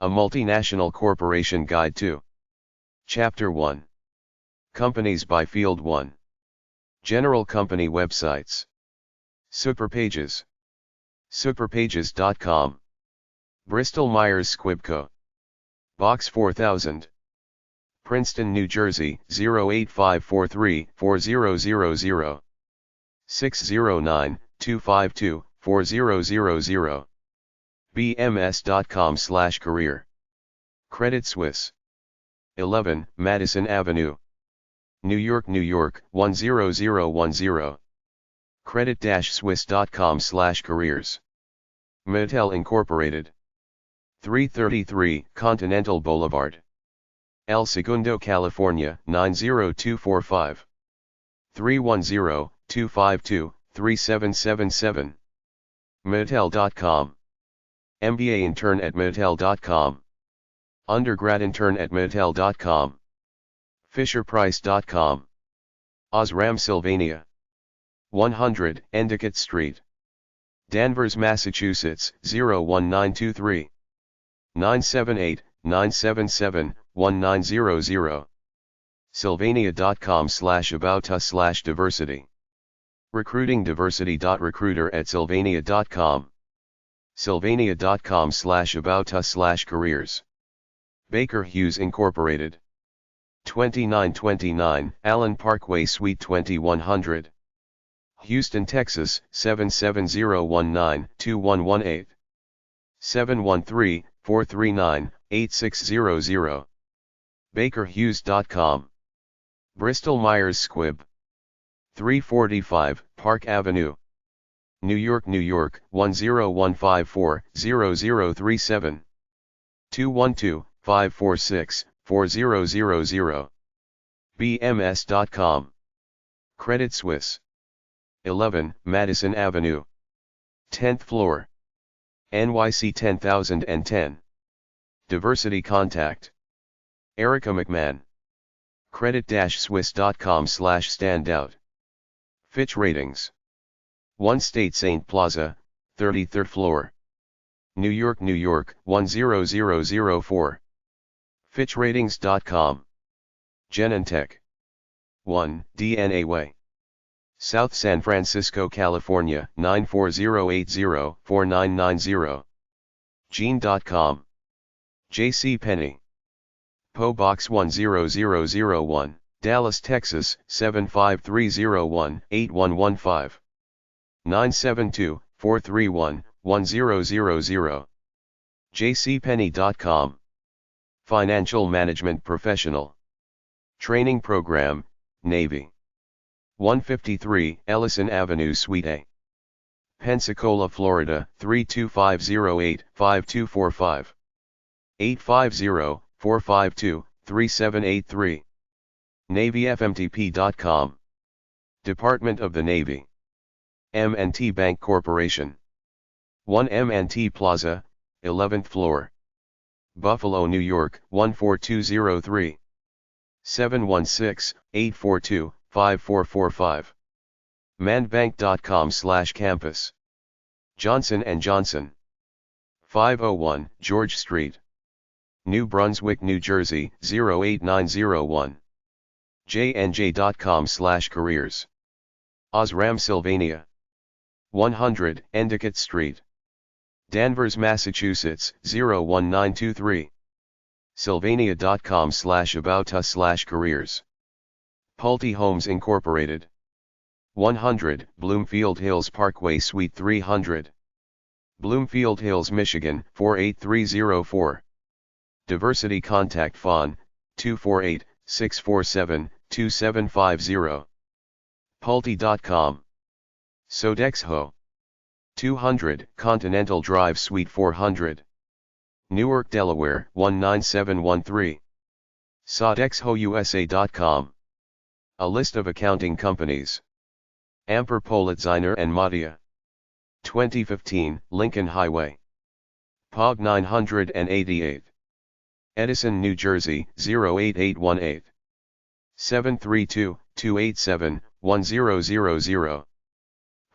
A Multinational Corporation Guide to Chapter 1. Companies by Field 1. General Company Websites. Superpages. Superpages.com. Bristol Myers Squibb Co. Box 4000. Princeton, New Jersey, 08543 4000. 609-252-4000. bms.com/career. Credit Suisse. 11 Madison Avenue, New York, New York, 10010. Credit-Suisse.com/careers. Mattel Incorporated. 333 Continental Boulevard, El Segundo, California, 90245. 310-252-3777. Mattel.com. MBA intern at Mattel.com. Undergrad intern at Mattel.com. FisherPrice.com. Osram, Sylvania. 100 Endicott Street, Danvers, Massachusetts, 01923. 978-977-1900. Sylvania.com/about-us/diversity. Recruiting diversity.recruiter@sylvania.com. Sylvania.com/about-us/careers. Baker Hughes Incorporated. 2929 Allen Parkway, Suite 2100. Houston, Texas, 77019-2118. 713-439-8600. BakerHughes.com. Bristol Myers Squibb. 345 Park Avenue, New York, New York, 10154-0037. 212-546-4000. bms.com. Credit Suisse. 11 Madison Avenue, 10th floor, NYC 10010. Diversity Contact. Erica McMahon. Credit-Suisse.com/standout. Fitch Ratings. 1 State St. Plaza, 33rd floor, New York, New York, 10004. FitchRatings.com. Genentech. 1 DNA Way, South San Francisco, California, 94080-4990. Gene.com. JCPenney. PO Box 10001, Dallas, Texas, 75301-8115. 972-431-1000. JCPenney.com. Financial Management Professional. Training Program, Navy. 153 Ellison Avenue, Suite A, Pensacola, Florida, 32508-5245. 850-452-3783. NavyFMTP.com. Department of the Navy. M&T Bank Corporation. 1 M&T Plaza, 11th floor, Buffalo, New York, 14203. 716-842-5445. Manbank.com/campus. Johnson & Johnson. 501 George Street, New Brunswick, New Jersey, 08901. jnj.com/careers. Osram, Sylvania. 100 Endicott Street, Danvers, Massachusetts, 01923. Sylvania.com/about-us/careers. Pulte Homes Incorporated. 100 Bloomfield Hills Parkway, Suite 300. Bloomfield Hills, Michigan, 48304. Diversity Contact Phone, 248-647-2750. Pulte.com. Sodexo. 200 Continental Drive, Suite 400. Newark, Delaware, 19713. SodexoUSA.com. A list of accounting companies. Amper Politziner and Madia. 2015 Lincoln Highway, POG 988. Edison, New Jersey, 08818. 732-287-1000.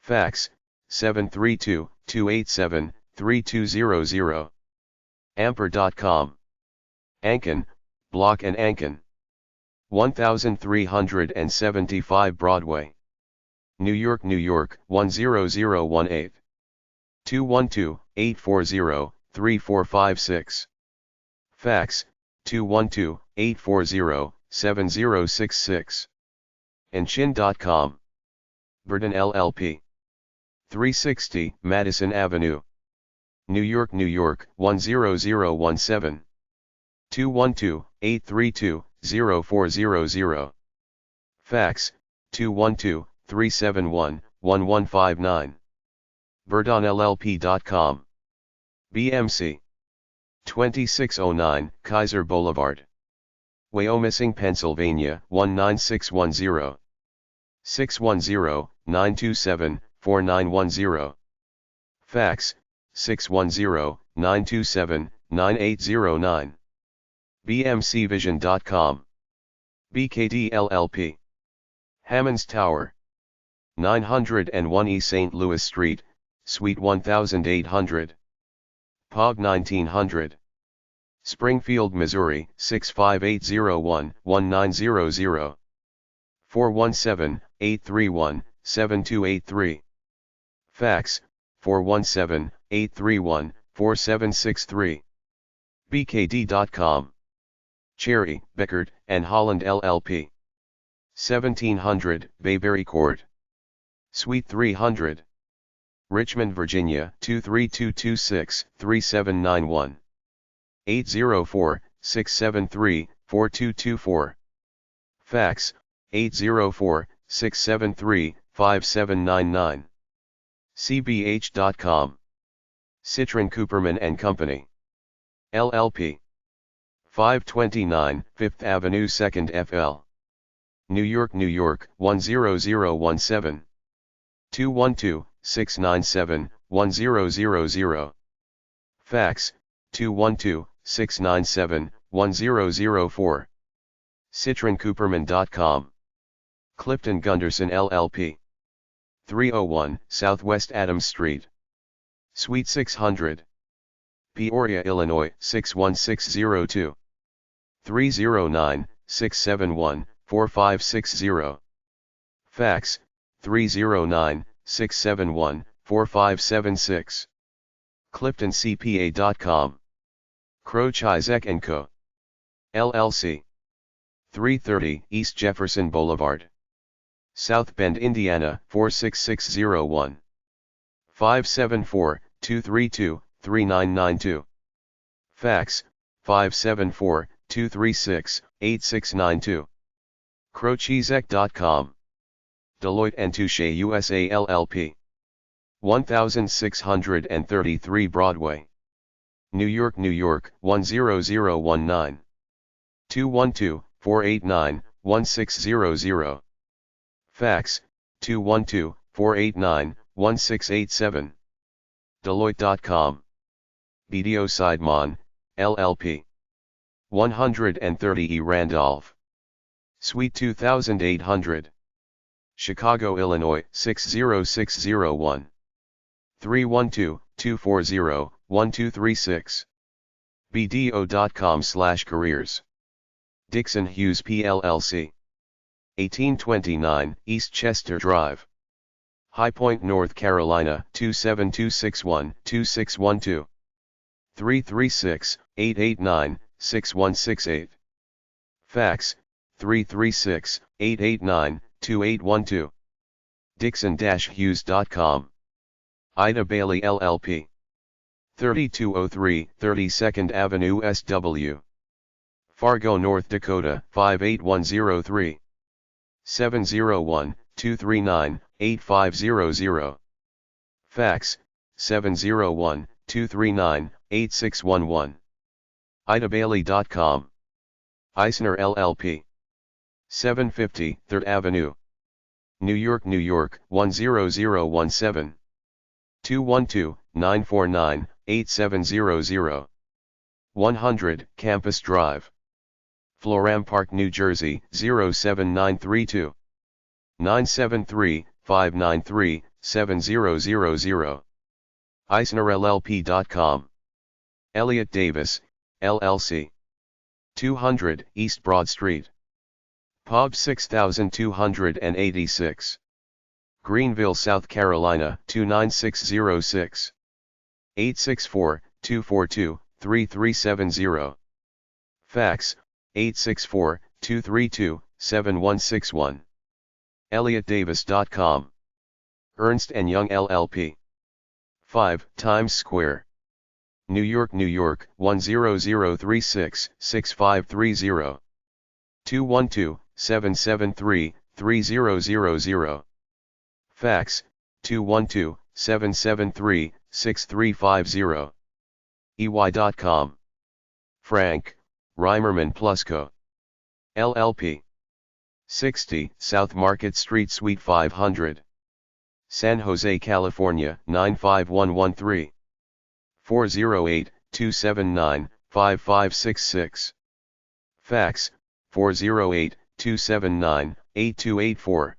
Fax, 732-287-3200. Amper.com. Anken, Block and Anken. 1375 Broadway. New York, New York, 10018. 212-840-3456. Fax, 212-840-7066. Enchin.com. Burden LLP. 360 Madison Avenue. New York, New York, 10017. 212-832-0400. Fax, 212-371-1159. BurdonLLP.com. BMC. 2609 Kaiser Boulevard. Wyomissing, Pennsylvania, 19610. 610-927-4910. Fax, 610-927-9809. BMCvision.com. BKD LLP. Hammond's Tower. 901 East St. Louis Street, Suite 1800. POG 1900. Springfield, Missouri, 65801-1900. 417-831-7283. Fax, 417-831-4763. BKD.com. Cherry, Beckert, and Holland LLP. 1700 Bayberry Court. Suite 300. Richmond, Virginia, 23226-3791. 804-673-4224. Fax, 804-673-5799. CBH.com. Citron Cooperman and Company. LLP. 529 5th Avenue 2nd FL. New York, New York, 10017. 212-697-1000. Fax, 212-697-1004. CitronCooperman.com. Clifton Gunderson LLP. 301 Southwest Adams Street. Suite 600. Peoria, Illinois, 61602. 309-671-4560. Fax, 309-671-4576. CliftonCPA.com. Croce Isaac & Co. LLC. 330 East Jefferson Boulevard. South Bend, Indiana, 46601. 574-232-3992. Fax, 574-236-8692. Crochezek.com. Deloitte & Touche USA LLP. 1633 Broadway. New York, New York, 10019. 212-489-1600. Fax, 212-489-1687. Deloitte.com. BDO Sidemon, LLP. 130 E. Randolph. Suite 2800. Chicago, Illinois, 60601. 312-240-1236. BDO.com/careers. Dixon Hughes PLLC. 1829 East Chester Drive. High Point, North Carolina, 27261-2612. 336-889-6168. Fax, 336-889-2812. Dixon-Hughes.com. Ida Bailey LLP. 3203 32nd Avenue SW. Fargo, North Dakota, 58103. 701-239-8500. Fax, 701-239-8611. IdaBailey.com. Eisner LLP. 750 3rd Avenue. New York, New York, 10017. 212-949-8700. 100 Campus Drive. Florham Park, New Jersey, 07932. 973-593-7000. EisnerLLP.com. Elliott Davis, LLC. 200 East Broad Street. Pub 6286. Greenville, South Carolina 29606. 864-242-3370. Fax, 864-232-7161. ElliottDavis.com. Ernst & Young LLP. 5 Times Square. New York, New York 10036-6530. 212-773-3000. Fax, 212-773-6350. EY.com. Frank, Reimerman Plusco. LLP. 60 South Market Street Suite 500. San Jose, California 95113. 408-279-5566. Fax, 408-279-8284.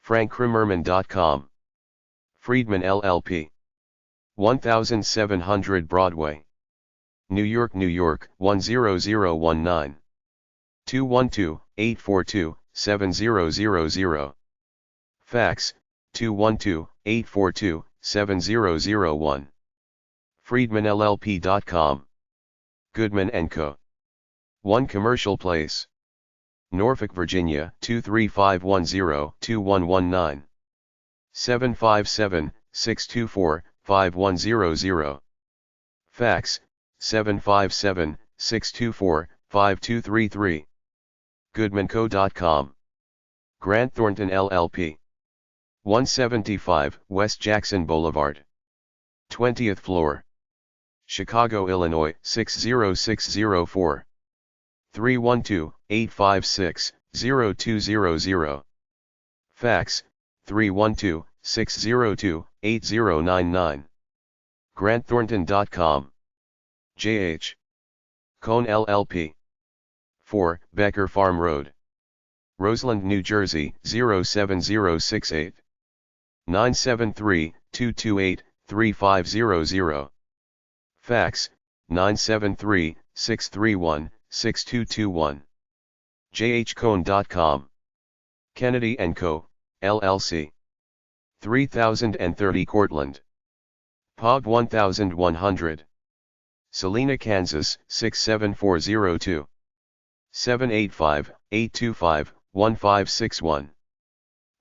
FrankRimmerman.com. Friedman LLP. 1700 Broadway. New York, New York 10019. 212-842-7000. Fax, 212-842-7001. FriedmanLLP.com. Goodman & Co. 1 Commercial Place. Norfolk, Virginia 23510-2119. 757-624-5100. Fax, 757-624-5233. GoodmanCo.com. Grant Thornton LLP. 175 West Jackson Boulevard. 20th floor. Chicago, Illinois 60604. 312-856-0200. Fax, 312-602-8099. GrantThornton.com. J.H. Cohn LLP. 4 Becker Farm Road. Roseland, New Jersey 07068. 973-228-3500. Fax, 973-631-6221. jhcohn.com. Kennedy & Co., LLC. 3030 Cortlandt. Pub 1100. Salina, Kansas 67402. 785-825-1561.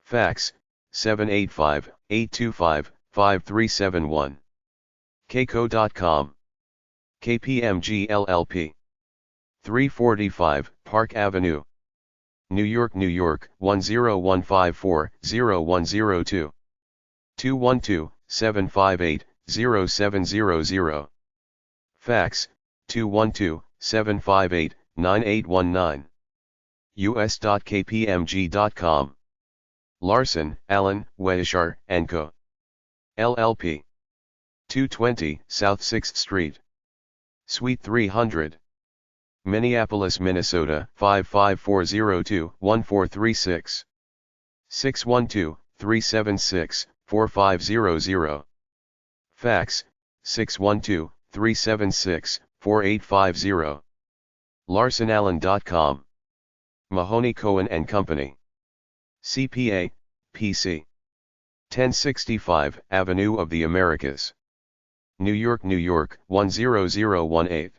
Fax, 785-825-5371. kco.com. KPMG LLP. 345 Park Avenue. New York, New York 10154-0102. 212-758-0700. Fax, 212-758-9819. us.kpmg.com. Larson, Allen, Weishar & Co. LLP. 220 South 6th Street. Suite 300. Minneapolis, Minnesota 55402-1436. 612-376-4500. Fax, 612-376-4850. LarsonAllen.com. Mahoney Cohen & Company. CPA, PC. 1065 Avenue of the Americas. New York, New York 10018.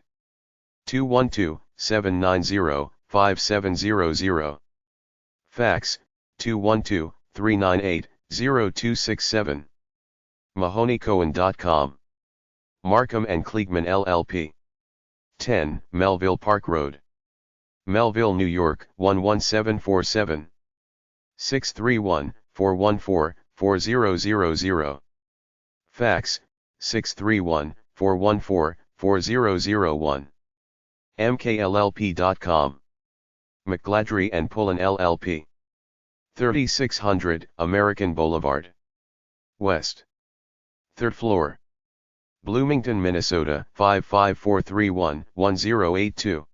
212-790-5700. Fax, 212-398-0267. MahoneyCohen.com. Markham & Kliegman LLP. 10 Melville Park Road. Melville, New York 11747. 631-414-4000. Fax, 631-414-4001. mkllp.com. McGladrey & Pullen LLP. 3600 American Boulevard. West. 3rd floor. Bloomington, Minnesota 55431-1082.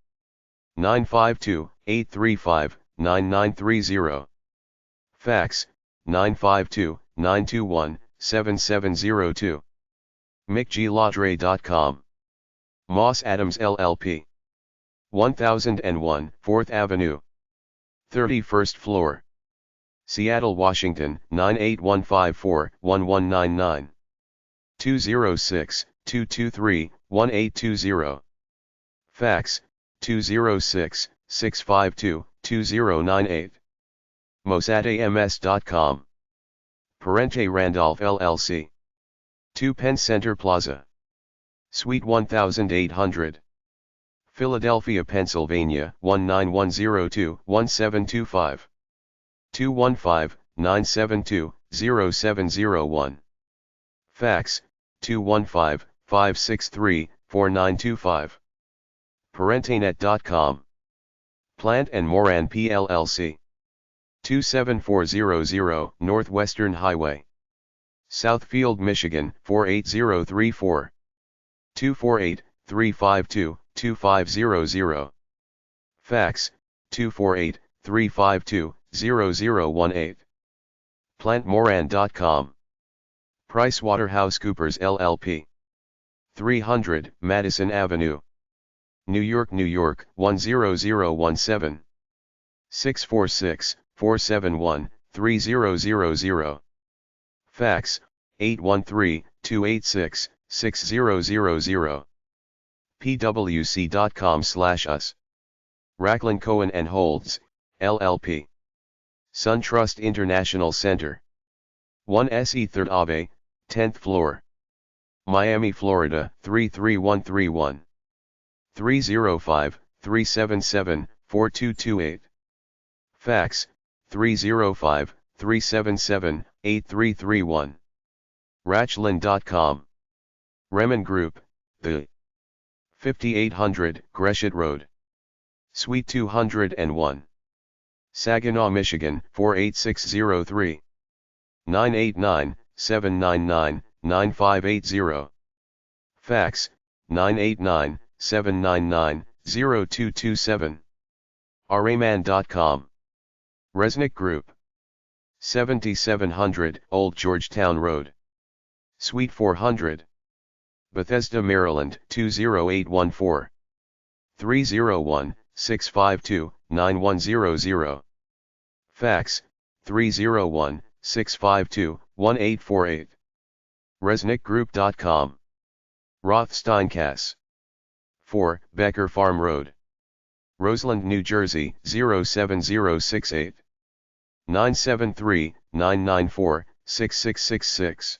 952-835-9930. Fax, 952-921-7702. mcglaudre.com. Moss Adams LLP. 1001 4th Avenue. 31st floor. Seattle, Washington, 98154-1199. 206-223-1820. Fax, 206-652-2098. mossadams.com. Parente Randolph LLC. 2 Penn Center Plaza. Suite 1800. Philadelphia, Pennsylvania, 19102-1725. 215-972-0701. Fax, 215-563-4925. parentenet.com. Plant and Moran PLLC. 27400 Northwestern Highway. Southfield, Michigan, 48034. 248-352-2500. Fax, 248-352-0018. plantmoran.com. PricewaterhouseCoopers LLP. 300 Madison Avenue. New York, New York, 10017. 646-471-3000. Fax, 813-286-6000. pwc.com/us. Racklin Cohen and Holds, LLP. SunTrust International Center. 1 SE 3rd Ave, 10th floor. Miami, Florida, 33131. 305-377-4228. Fax, 305-377-8331. Rachlin.com. Remen Group, The. 5800 Gresham Road. Suite 201. Saginaw, Michigan, 48603. 989-799-9580. Fax, 989-799-0227. rayman.com. Resnick Group. 7700 Old Georgetown Road. Suite 400. Bethesda, Maryland, 20814. 301-652-9100. Fax, 301-652-1848. resnickgroup.com. Rothsteinkasse. 4 Becker Farm Road. Roseland, New Jersey, 07068. 973-994-6666.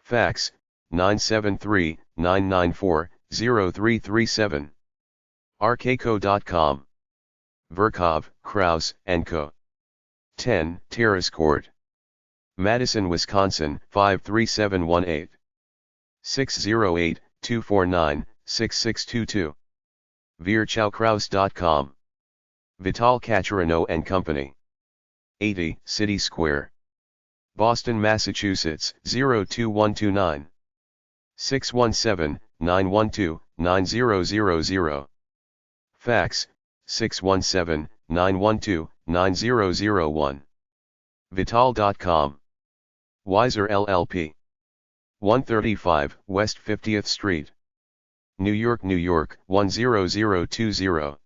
Fax, 973-994-0337. rkco.com. Verkov, Kraus, & Co. 10 Terrace Court. Madison, Wisconsin, 53718. 608-249-6622. virchowkraus.com. Vital Cacciarino & Company. 80 City Square. Boston, Massachusetts, 02129. 617-912-9000. Fax, 617-912-9001. Vital.com. Weiser LLP. 135 West 50th Street. New York, New York, 10020.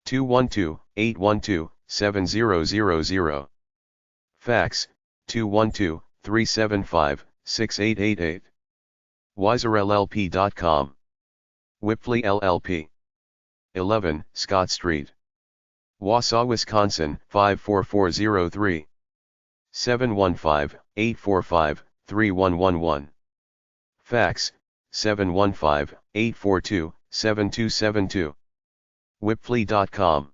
212-812-7000. Fax, 212-375-6888. WeiserLLP.com. Whipley LLP. 11 Scott Street. Wausau, Wisconsin, 54403. 715-845-3111. Fax, 715-842-7272. Whipley.com.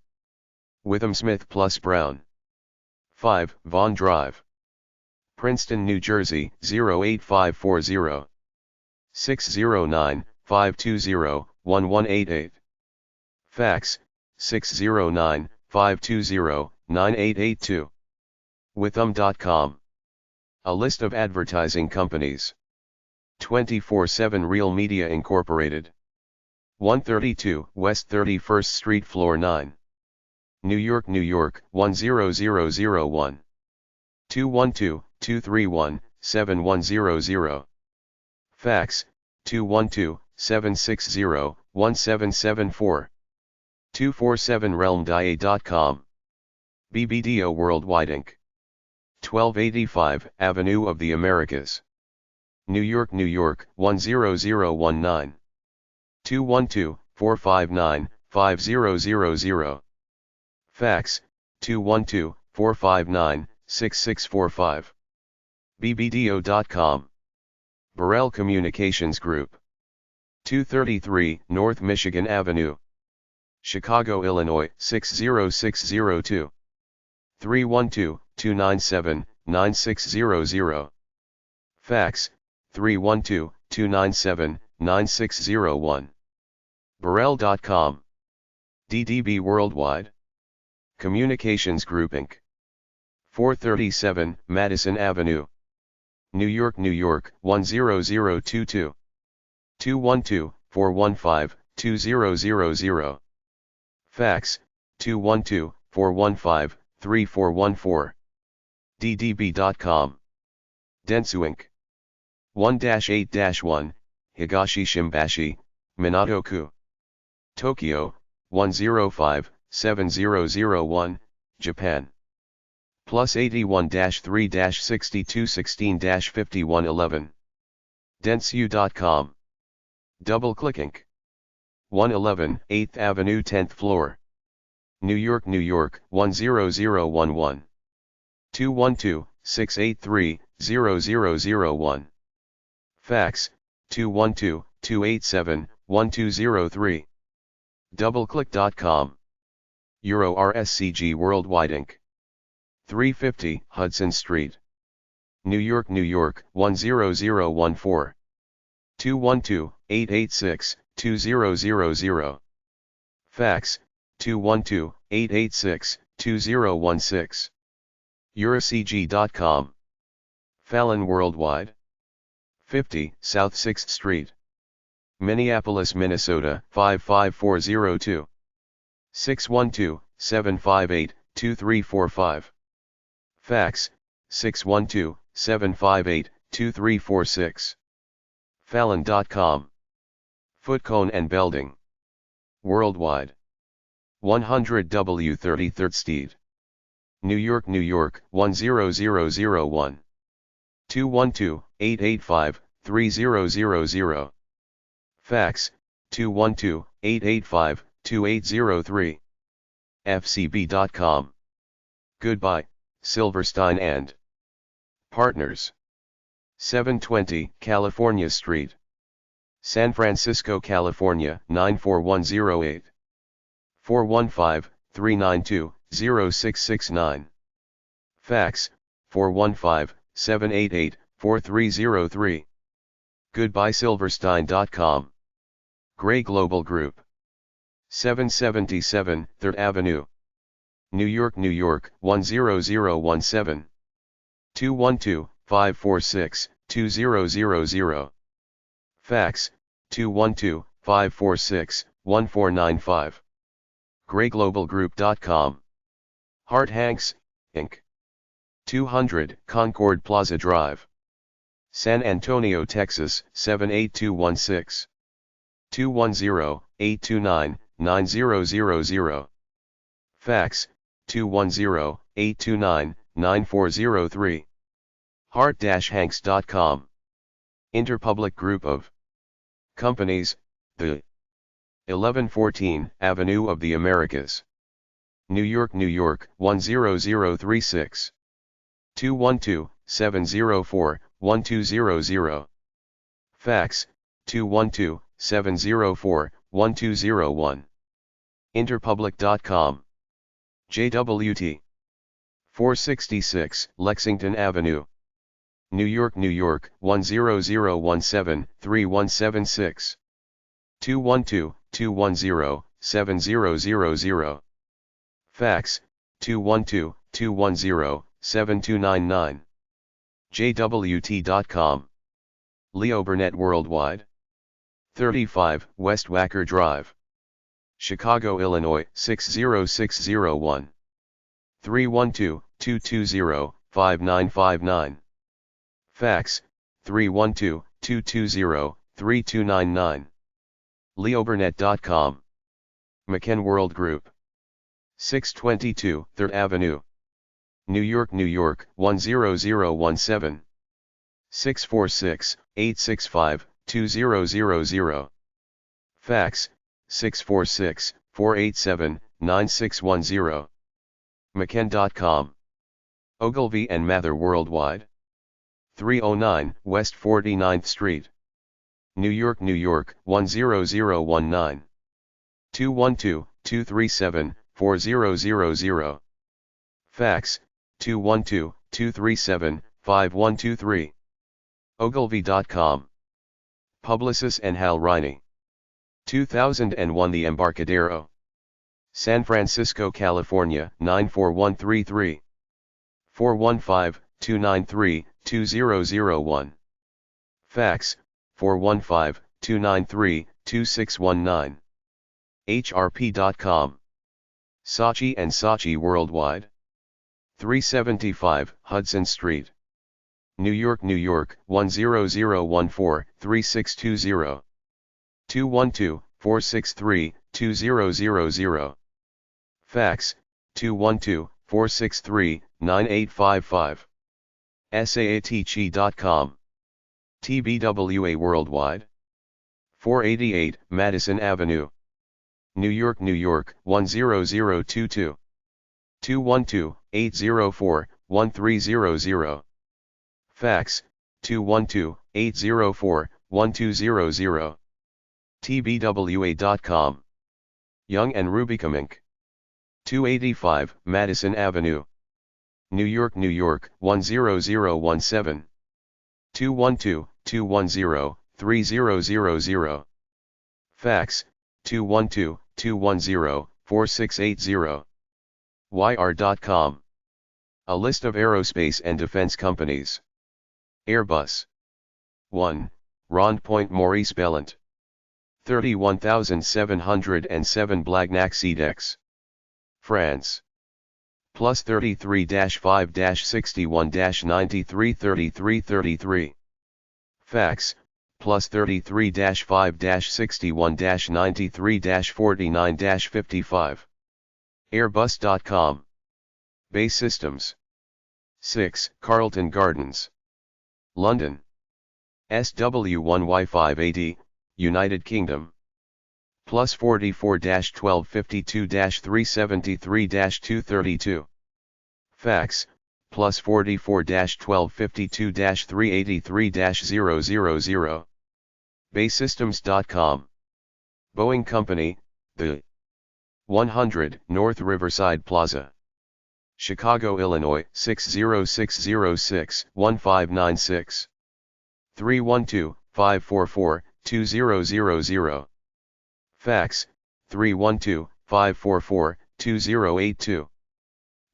Witham Smith plus Brown. 5 Vaughn Drive. Princeton, New Jersey, 08540. 609-520-1188. Fax, 609-520-9882. Witham.com. A list of advertising companies. 24/7 Real Media Incorporated. 132 West 31st Street, Floor 9. New York, New York, 10001. 212-231-7100. Fax, 760-1774. 247realmdia.com. BBDO Worldwide Inc. 1285 Avenue of the Americas. New York, New York, 10019. 212-459-5000. Fax, 212-459-6645. bbdo.com. Burrell Communications Group. 233 North Michigan Avenue. Chicago, Illinois, 60602. 312-297-9600. Fax, 312-297-9601. Burrell.com. DDB Worldwide Communications Group Inc. 437 Madison Avenue. New York, New York, 10022. 212-415-2000. Fax, 212-415-3414. ddb.com. Dentsu Inc. 1-8-1, Higashi Shimbashi, Minato-ku. Tokyo, 105-7001, Japan. Plus 81-3-6216-5111. Dentsu.com. DoubleClick Inc. 111 8th Avenue 10th floor. New York, New York, 10011. 212-683-0001. Fax, 212-287-1203. DoubleClick.com. Euro RSCG Worldwide Inc. 350 Hudson Street. New York, New York, 10014. 212-886-2000. Fax, 212-886-2016. EuroCG.com. Fallon Worldwide. 50 South 6th Street. Minneapolis, Minnesota, 55402. 612-758-2345. Fax, 612-758-2346. Fallon.com. Footcone and Belding. Worldwide. 100 W 33rd Street. New York, New York, 10001. 212-885-3000. Fax, 212-885-2803. fcb.com. Goodbye, Silverstein and Partners. 720 California Street. San Francisco, California, 94108. 415-392-0669. Fax, 415-788-4303. GoodbyeSilverstein.com. Gray Global Group. 777 3rd Avenue. New York, New York, 10017. 212-546-2000. Fax, 212-546-1495. GrayGlobalGroup.com. Hart Hanks, Inc. 200 Concord Plaza Drive. San Antonio, Texas, 78216. 210-829-9000. Fax, 210-829-9403. Hart-Hanks.com. Interpublic Group of Companies, the 1114 Avenue of the Americas. New York, New York, 10036. 212-704-1200. Fax, 212-704-1201. Interpublic.com. JWT. 466 Lexington Avenue. New York, New York, 10017-3176. 212-210-7000. Fax, 212-210-7299. JWT.com. Leo Burnett Worldwide. 35 West Wacker Drive. Chicago, Illinois, 60601. 312-220-5959. Fax, 312-220-3299. leobernet.com. McKen World Group. 622 3rd Avenue. New York, New York, 10017. 646-865-2000. Fax, 646-487-9610. McKen.com. Ogilvy and Mather Worldwide. 309 West 49th Street. New York, New York, 10019. 212-237-4000. Fax, 212-237-5123. Ogilvy.com. Publicis and Hal Riney. 2001 The Embarcadero. San Francisco, California, 94133. 415-293-2001. Fax, 415-293-2619. HRP.com. Saatchi and Saatchi Worldwide. 375 Hudson Street. New York, New York, 10014-3620. 212-463-2000. Fax, 212-463-9855. saatchi.com. TBWA Worldwide. 488 Madison Avenue. New York, New York, 10022. 212-804-1300. Fax, 212-804-1200. tbwa.com. Young and Rubicam Inc. 285 Madison Avenue. New York, New York, 10017. 212-210-3000. Fax, 212-210-4680. yr.com. A list of aerospace and defense companies. Airbus. 1. Rond Point Maurice Bellant. 31707 Blagnac-Cedex. France. Plus 33-5-61-93-3333. Fax, plus 33-5-61-93-49-55. Airbus.com. Base Systems. 6 Carlton Gardens. London. SW1Y5AD, United Kingdom. Plus 44-1252-373-232. Fax, plus 44-1252-383-000. Basesystems.com. Boeing Company, The 100 North Riverside Plaza. Chicago, Illinois, 60606-1596. 312-544-2000. Fax, 312-544-2082.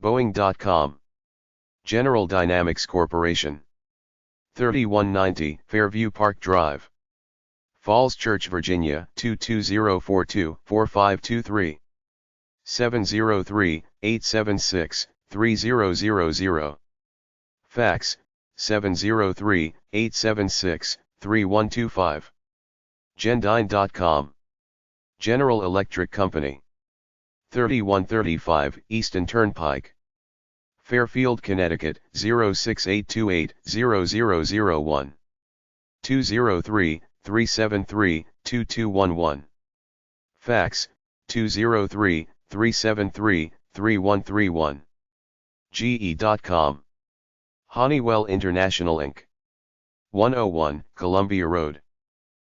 Boeing.com. General Dynamics Corporation. 3190 Fairview Park Drive. Falls Church, Virginia, 22042-4523. 703-876-3000. Fax, 703-876-3125. Gendyne.com. General Electric Company. 3135 Easton Turnpike. Fairfield, Connecticut, 06828-0001. 203-373-2211. Fax, 203-373-3131. GE.com. Honeywell International Inc. 101 Columbia Road.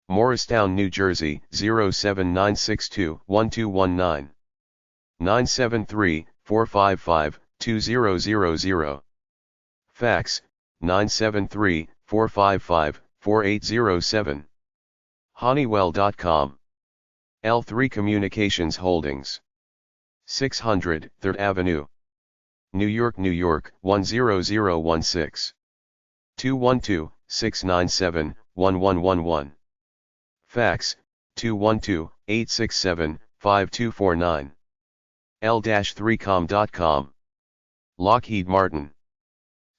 Morristown, New Jersey, 07962-1219. 973-455-2000. Fax, 973-455-4807. Honeywell.com. L3 Communications Holdings. 600 3rd Avenue. New York, New York, 10016. 212-697-1111. Fax, 212-867-5249. L-3com.com. Lockheed Martin.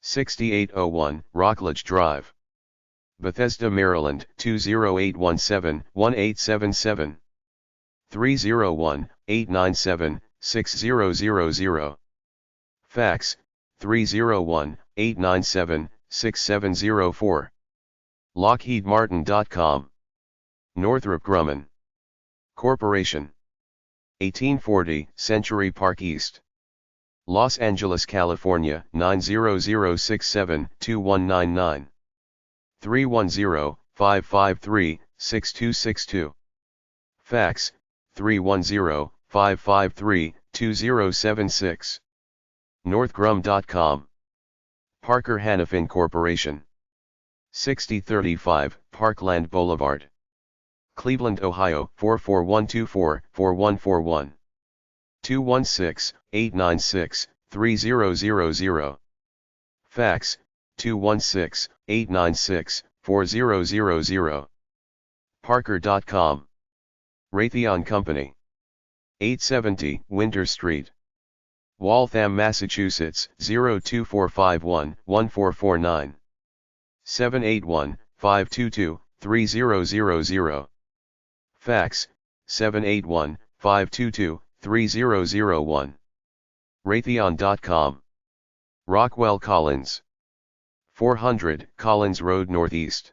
6801 Rockledge Drive. Bethesda, Maryland, 20817-1877. 301-897-6000. Fax, 301-897-6704. LockheedMartin.com. Northrop Grumman Corporation. 1840 Century Park East, Los Angeles, California, 90067-2199. 310-553-6262. Fax, 310-553-2076. Northgrum.com. Parker Hannafin Corporation. 6035 Parkland Boulevard, Cleveland, Ohio, 44124-4141. 216-896-3000. Fax, 216-896-4000. Parker.com. Raytheon Company. 870 Winter Street, Waltham, Massachusetts, 02451-1449. 781-522-3000. Fax, 781-522-3001. Raytheon.com. Rockwell Collins. 400 Collins Road Northeast,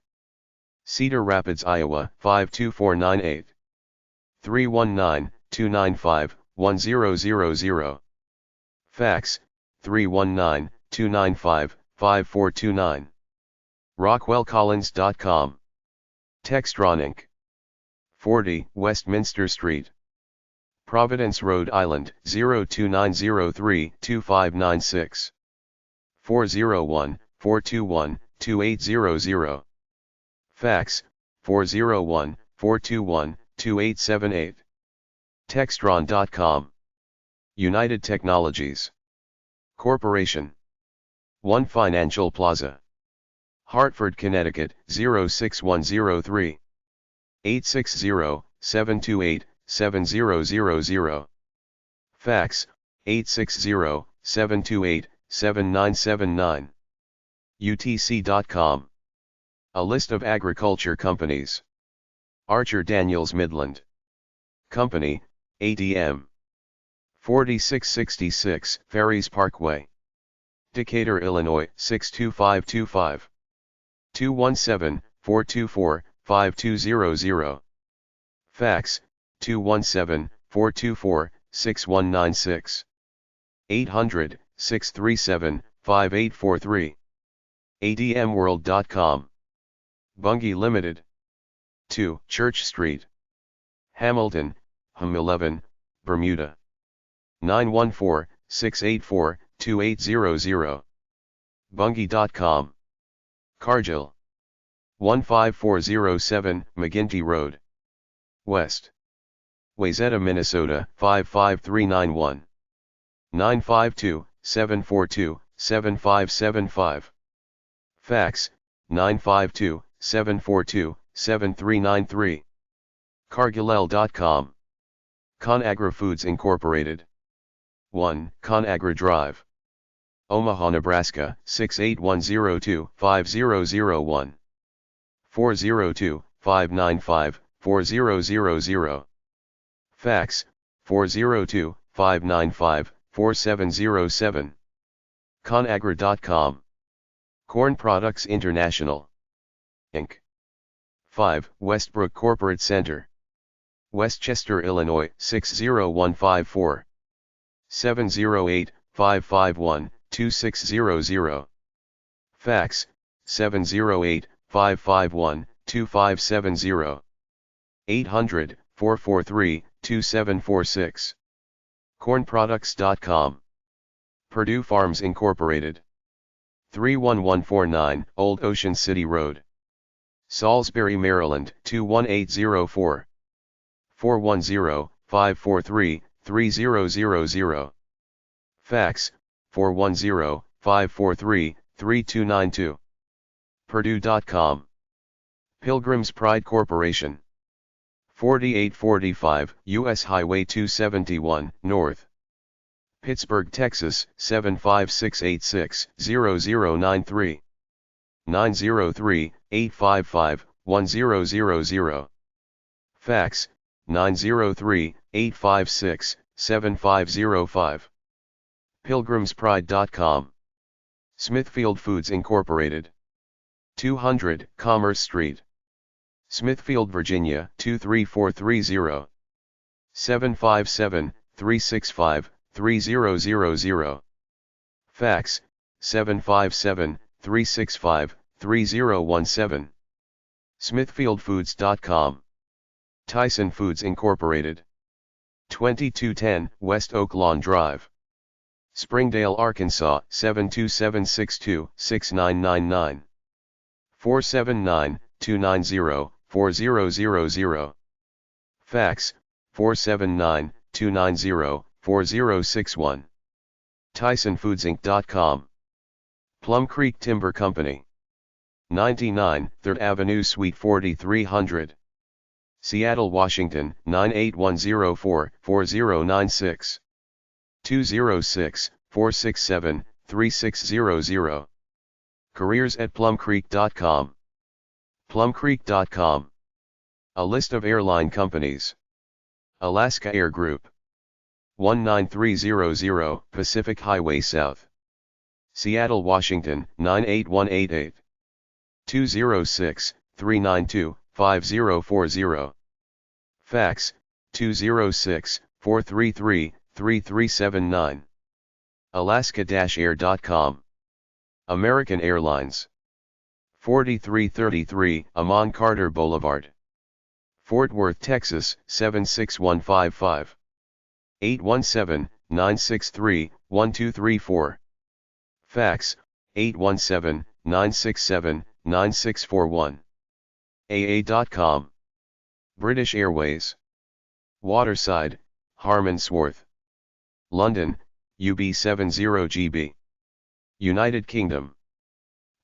Cedar Rapids, Iowa, 52498. 319-295-1000. Fax, 319-295-5429. RockwellCollins.com. Textron Inc. 40 Westminster Street, Providence, Rhode Island, 02903-2596. 401-421-2800. Fax, 401-421-2878. Textron.com. United Technologies Corporation. 1 Financial Plaza, Hartford, Connecticut, 06103. 860-728-7000. Fax, 860-728-7979. UTC.com. A list of agriculture companies. Archer Daniels Midland Company, ADM. 4666 Ferries Parkway, Decatur, Illinois, 62525. 217-424-5200. Fax, 217-424-6196. 800-637-5843. ADMworld.com. Bunge Limited. 2 Church Street, Hamilton, HM 11, Bermuda. 914-684-2800. Bunge.com. Cargill. 15407 McGinty Road, West Wayzata, Minnesota, 55391. 952-742-7575. Fax, 952-742-7393. Cargillel.com. ConAgra Foods Incorporated. 1 ConAgra Drive, Omaha, Nebraska, 68102-5001. 402-595-4000. Fax, 402-595-4707. ConAgra.com. Corn Products International, Inc. 5 Westbrook Corporate Center, Westchester, Illinois, 60154. 708-551-2600. Fax, 708-551-2570. 800-443-2746. Cornproducts.com. Purdue Farms Incorporated. 31149 Old Ocean City Road, Salisbury, Maryland, 21804. 410-543-3000. Fax, 410-543-3292. Purdue.com. Pilgrim's Pride Corporation. 4845 U.S. Highway 271, North, Pittsburgh, Texas, 75686-0093. 855-1000. Fax, 903-856-7505. Pilgrimspride.com. Smithfield Foods Incorporated. 200 Commerce Street, Smithfield, Virginia 23430. 757-365-3000. Fax, 757-365-3017. Smithfieldfoods.com. Tyson Foods Incorporated. 2210 West Oak Lawn Drive, Springdale, Arkansas 72762-6999. 479-290-4000. Fax, 479-290-4061. TysonFoodsInc.com. Plum Creek Timber Company. 99 3rd Avenue Suite 4300. Seattle, Washington 98104-4096. 206-467-3600. Careers@plumcreek.com. Plumcreek.com. A list of airline companies. Alaska Air Group. 19300 Pacific Highway South, Seattle, Washington 98188. 206-392-5040. Fax, 206-433-3379. Alaska-air.com. American Airlines. 4333 Amon Carter Boulevard, Fort Worth, Texas 76155. 817-963-1234. Fax, 817-967-9641. AA.com. British Airways. Waterside, Harmondsworth, London, UB70GB. United Kingdom.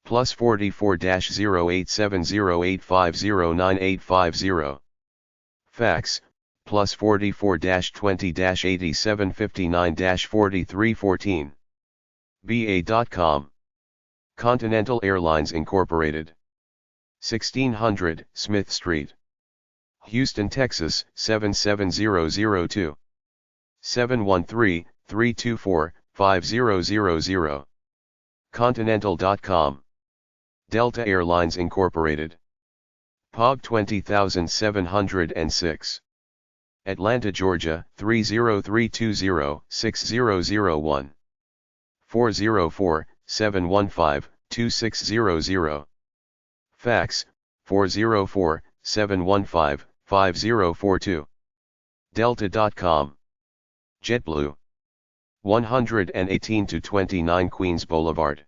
Plus 44-0870850980. Fax, plus 44-20-8759-4314. BA.com. Continental Airlines Incorporated. 1600 Smith Street, Houston, Texas 77002. 713-324-5000. Continental.com. Delta Airlines Incorporated. POG 20706. Atlanta, Georgia 30320-6001. 404-715-2600. Fax, 404-715-5042. Delta.com. JetBlue. 118-29 Queens Boulevard,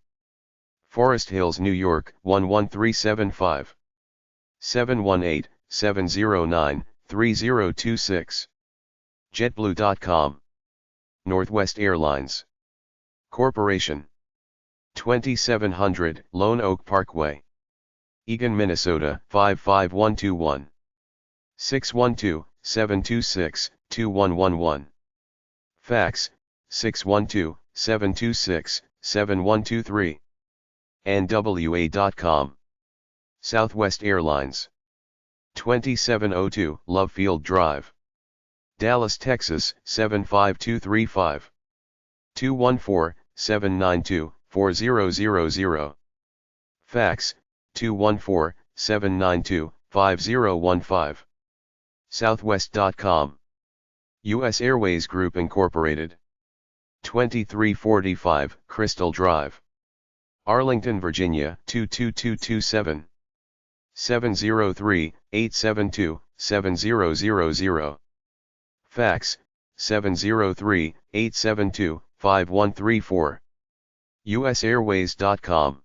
Forest Hills, New York 11375. 718-709-3026. JetBlue.com. Northwest Airlines Corporation. 2700 Lone Oak Parkway, Eagan, Minnesota 55121. 612-726-2111. Fax, 612-726-7123. NWA.com. Southwest Airlines. 2702 Love Field Drive, Dallas, Texas 75235. 214-792-4000. Fax, 214-792-5015. Southwest.com. U.S. Airways Group Incorporated. 2345 Crystal Drive, Arlington, Virginia 22227. 703-872-7000. Fax, 703-872-5134. USAirways.com.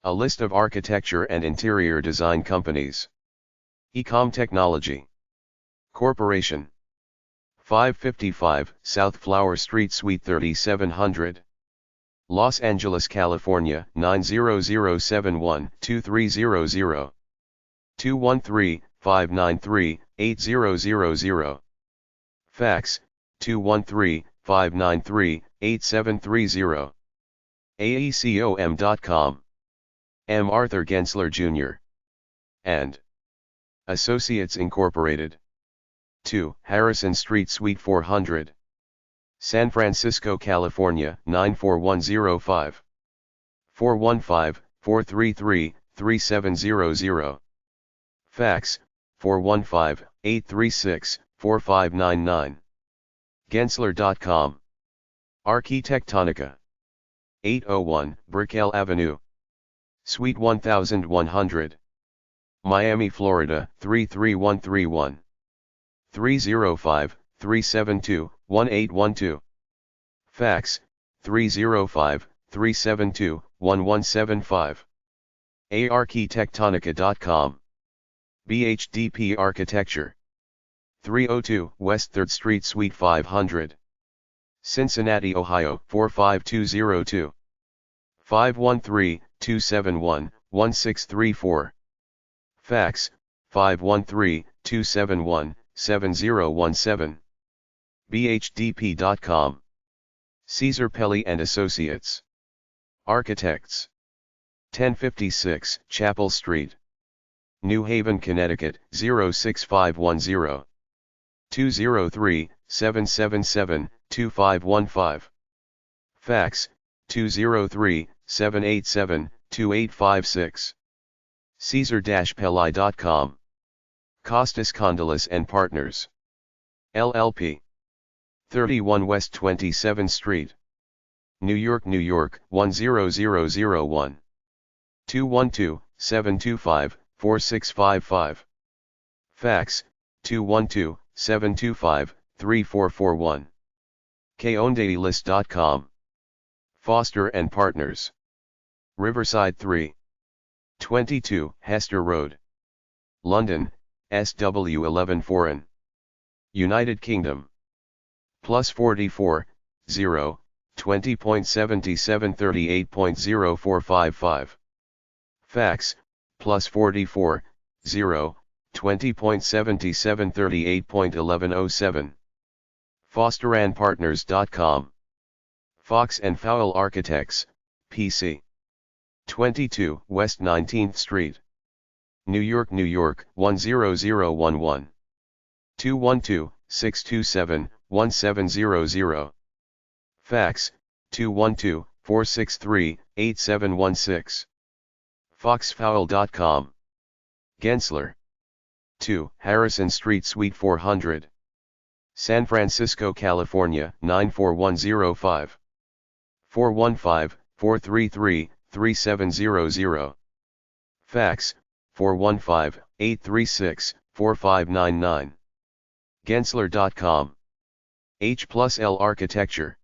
A list of architecture and interior design companies. Ecom Technology Corporation. 555 South Flower Street, Suite 3700. Los Angeles, California 90071-2300. 213-593-8000. Fax, 213-593-8730. AECOM.com. M. Arthur Gensler, Jr. and Associates Incorporated. 2 Harrison Street Suite 400. San Francisco, California 94105. 415-433-3700. Fax, 415-836-4599. Gensler.com. Architectonica. 801 Brickell Avenue, Suite 1100. Miami, Florida 33131. 305-372-1812. Fax, 305-372-1175. Architectonica.com. BHDP Architecture. 302 West 3rd Street Suite 500. Cincinnati, Ohio 45202. 513-271-1634. Fax, 513-271-7017. bhdp.com. Caesar Pelli and Associates. Architects. 1056 Chapel Street, New Haven, Connecticut 06510. 203-777-2515. Fax, 203-787-2856. Caesar-Pelli.com. Costas Condalis and Partners. LLP. 31 West 27th Street, New York, New York 10001. 212-725-4655. Fax, 212-725-3441. KONDAILYST.com. Foster and Partners. Riverside 3. 22 Hester Road, London, SW11 Foreign, United Kingdom. +44, 0, 20.7738.0455. Fax, +44, 0, 20.7738.1107. FosterandPartners.com. Fox and Fowle Architects, PC. 22 West 19th Street, New York, New York 10011. 212-627-1700. Fax, 212-463-8716. Foxfowle.com. Gensler. 2 Harrison Street Suite 400. San Francisco, California 94105. 415-433-3700. Fax, 415-836-4599. Gensler.com. H+L Architecture.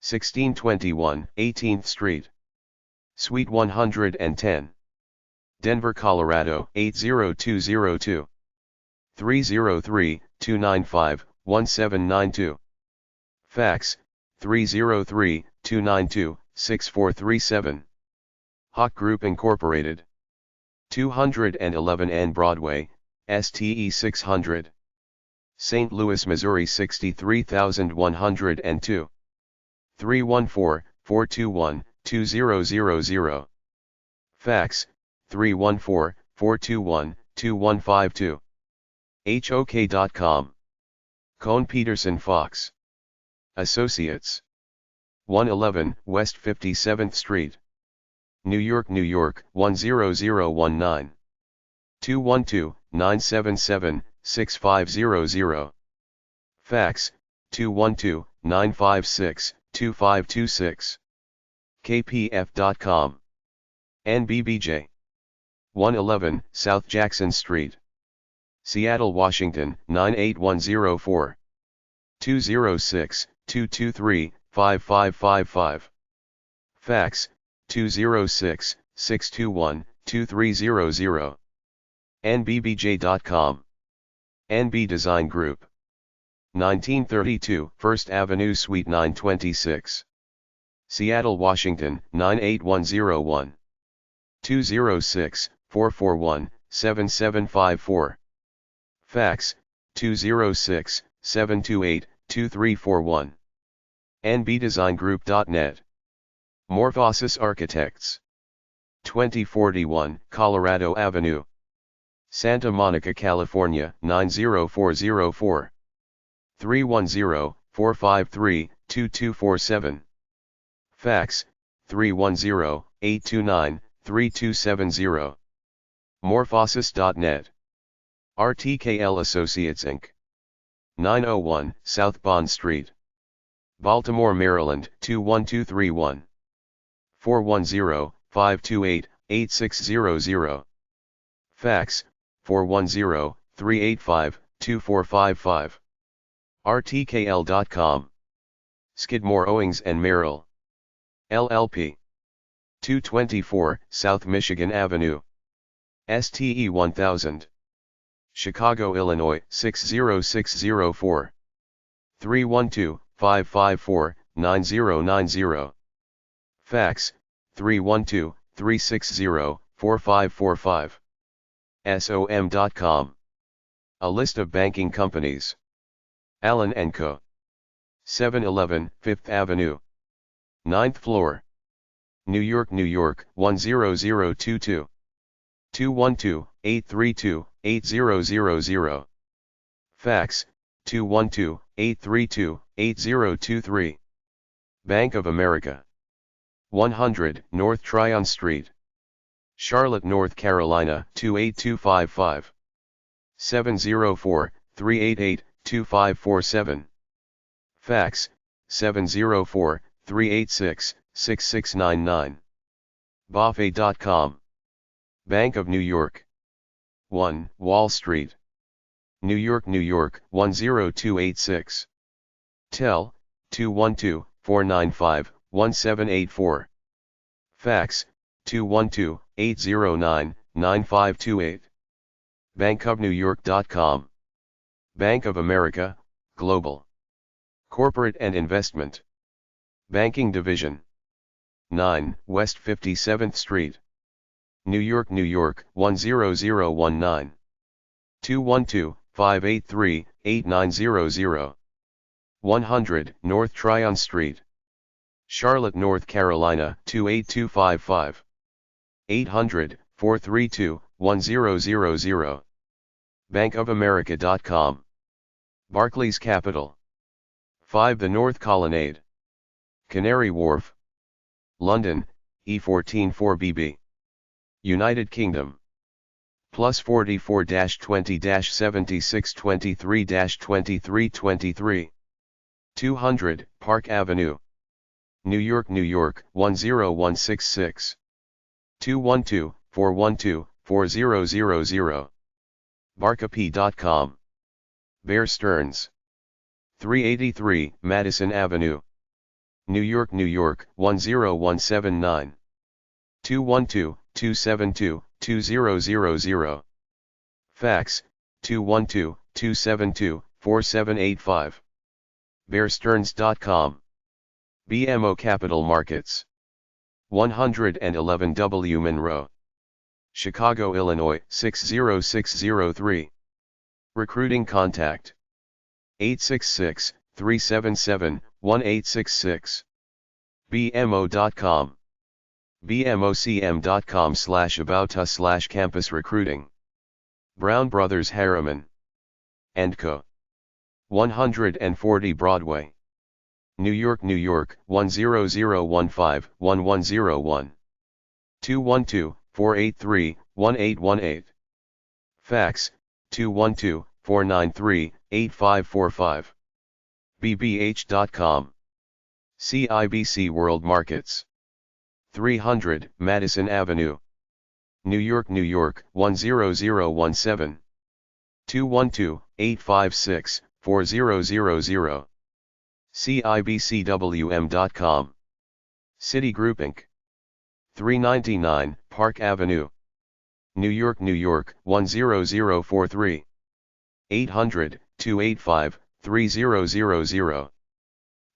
1621 18th Street, Suite 110. Denver, Colorado 80202. 303-295-1792. Fax, 303-292-6437. Hawk Group Incorporated. 211 N Broadway, STE 600. St. Louis, Missouri 63102. 314-421-2000. Fax, 314-421-2152. HOK.com. Cohn Peterson Fox. Associates. 111 West 57th Street, New York, New York 10019. 212-977-6500. Fax, 212-956-2526. KPF.com. NBBJ. 111 South Jackson Street, Seattle, Washington 98104. 206-223-5555. Fax, 206-621-2300. NBBJ.com. NB Design Group. 1932 First Avenue Suite 926. Seattle, Washington 98101. 206-441-7754. Fax, 206-728-2341. nbdesigngroup.net. Morphosis Architects. 2041 Colorado Avenue, Santa Monica, California 90404. 310-453-2247. Fax, 310-829-3270. Morphosis.net. RTKL Associates Inc. 901 South Bond Street, Baltimore, Maryland 21231. 410-528-8600. Fax, 410-385-2455. RTKL.com. Skidmore, Owings and Merrill, LLP. 224 South Michigan Avenue, STE 1000. Chicago, Illinois 60604. 312-554-9090. Fax, 312-360-4545. SOM.com. A list of banking companies. Allen & Co. 711 5th Avenue, 9th floor, New York, New York 10022. 212-832-8000. Fax, 212-832-8023. Bank of America. 100 North Tryon Street, Charlotte, North Carolina 28255. 704-388-2547. Fax, 704-386-6699. Buffet.com. Bank of New York. 1 Wall Street, New York, New York 10286. Tel, 212-495-1784. Fax, 212-809-9528. bankofnewyork.com. Bank of America, Global. Corporate and Investment Banking Division. 9 West 57th Street, New York, New York 10019. 212-583-8900. 100 North Tryon Street, Charlotte, North Carolina 28255. 800-432-1000. bankofamerica.com. Barclays Capital. 5 The North Colonnade, Canary Wharf, London, E14 4BB. United Kingdom. Plus 44-20-76-23-2323. 200 Park Avenue, New York, New York 10166. 212-412-4000. Barcap.com. Bear Stearns. 383 Madison Avenue, New York, New York 10179. 212-272-2000. Fax, 212-272-4785. BearStearns.com. BMO Capital Markets. 111 W Monroe, Chicago, Illinois 60603. Recruiting contact, 866-377-1866. BMO.com. BMOCM.com/about-us/campus recruiting. Brown Brothers Harriman & Co. 140 Broadway, New York, New York 10015-1101. 212-483-1818. Fax, 212-493-8545. BBH.com. CIBC World Markets. 300 Madison Avenue, New York, New York 10017. 212-856-4000. CIBCWM.com. Citigroup Inc. 399 Park Avenue, New York, New York 10043. 800-285-3000.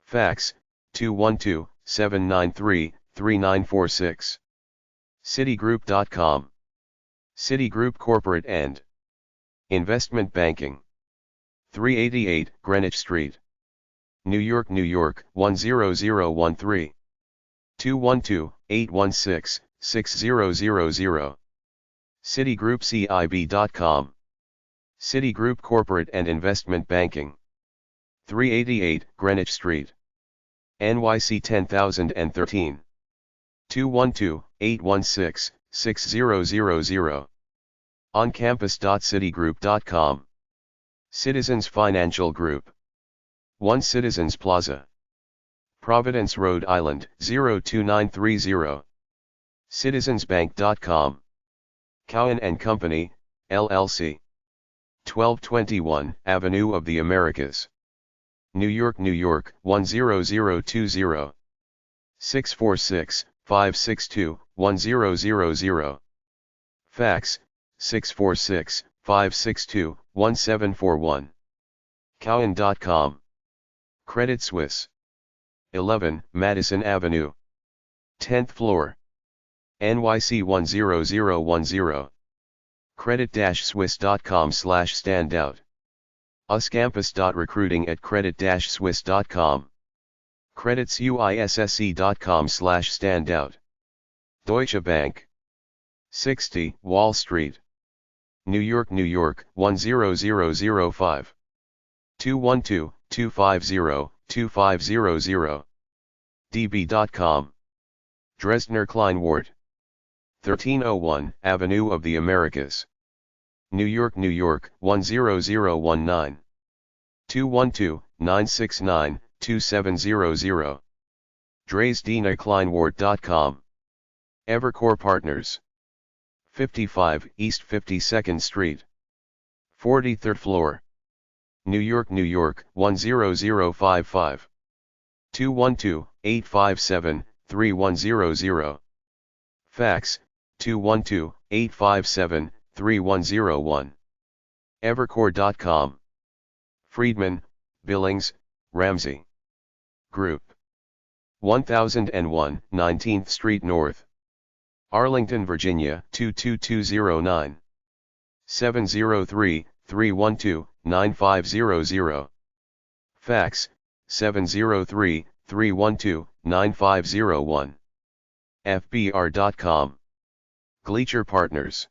Fax, 212-793-3946. Citigroup.com. Citigroup Corporate and Investment Banking. 388 Greenwich Street, New York, New York 10013. 212-816-6000. Citigroupcib.com. Citigroup Corporate and Investment Banking. 388 Greenwich Street, NYC 10013. 212-816-6000. oncampus.citigroup.com. Citizens Financial Group. 1 Citizens Plaza, Providence, Rhode Island 02930. Citizensbank.com. Cowen & Company, LLC. 1221 Avenue of the Americas, New York, New York 10020. 646-562-1000. Fax, 646-562-1741. Cowen.com. Credit Suisse. 11 Madison Avenue, 10th floor, NYC 10010. Credit-Suisse.com/standout. uscampus.recruiting@credit-suisse.com. creditsuisse.com/standout. Deutsche Bank. 60 Wall Street, New York, New York 10005. 212-250-2500. db.com. Dresdner Kleinwort. 1301 Avenue of the Americas, New York, New York 10019. 212-969-2700. DresdnerKleinwort.com. Evercore Partners. 55 East 52nd Street, 43rd floor, New York, New York 10055. 212-857-3100. Fax, 212-857-3101. Evercore.com. Friedman, Billings, Ramsey. Group. 1001 19th Street North, Arlington, Virginia 22209. 703-312-9500. Fax, 703-312-9501. FBR.com. Gleacher Partners.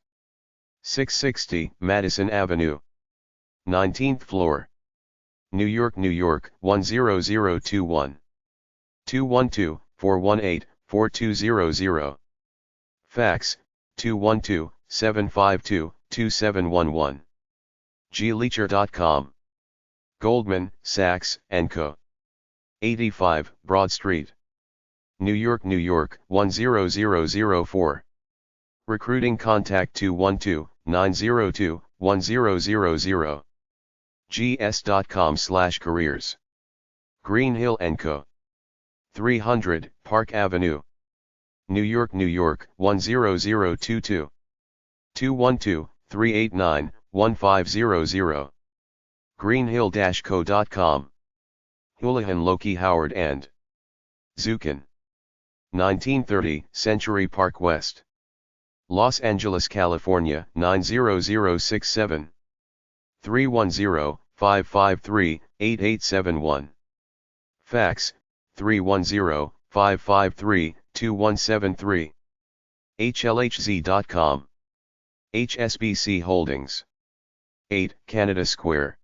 660 Madison Avenue, 19th floor, New York, New York 10021. 212-418-4200. Fax, 212-752-2711. gleacher.com. Goldman, Sachs & Co. 85 Broad Street, New York, New York 10004. Recruiting contact 212-902-1000. gs.com/careers. Greenhill & Co. 300 Park Avenue, New York, New York 10022. 212-389-1500. Greenhill-co.com. Houlihan Lokey Howard and Zukin. 1930 Century Park West, Los Angeles, California 90067. 310-553-8871. Fax, 310-553-2173. HLHZ.com. HSBC Holdings. 8 Canada Square,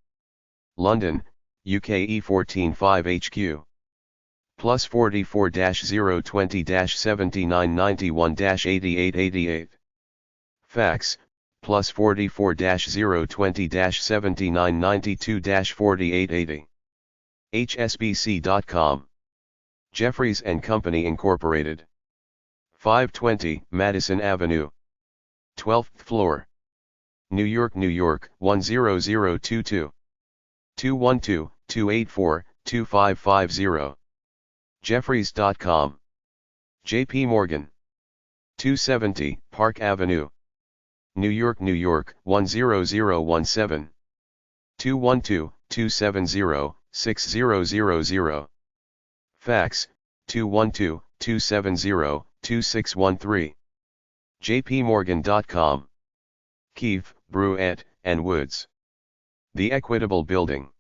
London, UK E145HQ. Plus 44-020-7991-8888. Fax, plus 44-020-7992-4880. HSBC.com. Jeffries & Company Incorporated. 520 Madison Avenue, 12th floor, New York, New York 10022. 212-284-2550. Jeffries.com. JP Morgan. 270 Park Avenue, New York, New York 10017. 212-270-6000. Fax, 212-270-2613. jpmorgan.com. Keefe, Bruyette, and Woods. The Equitable Building.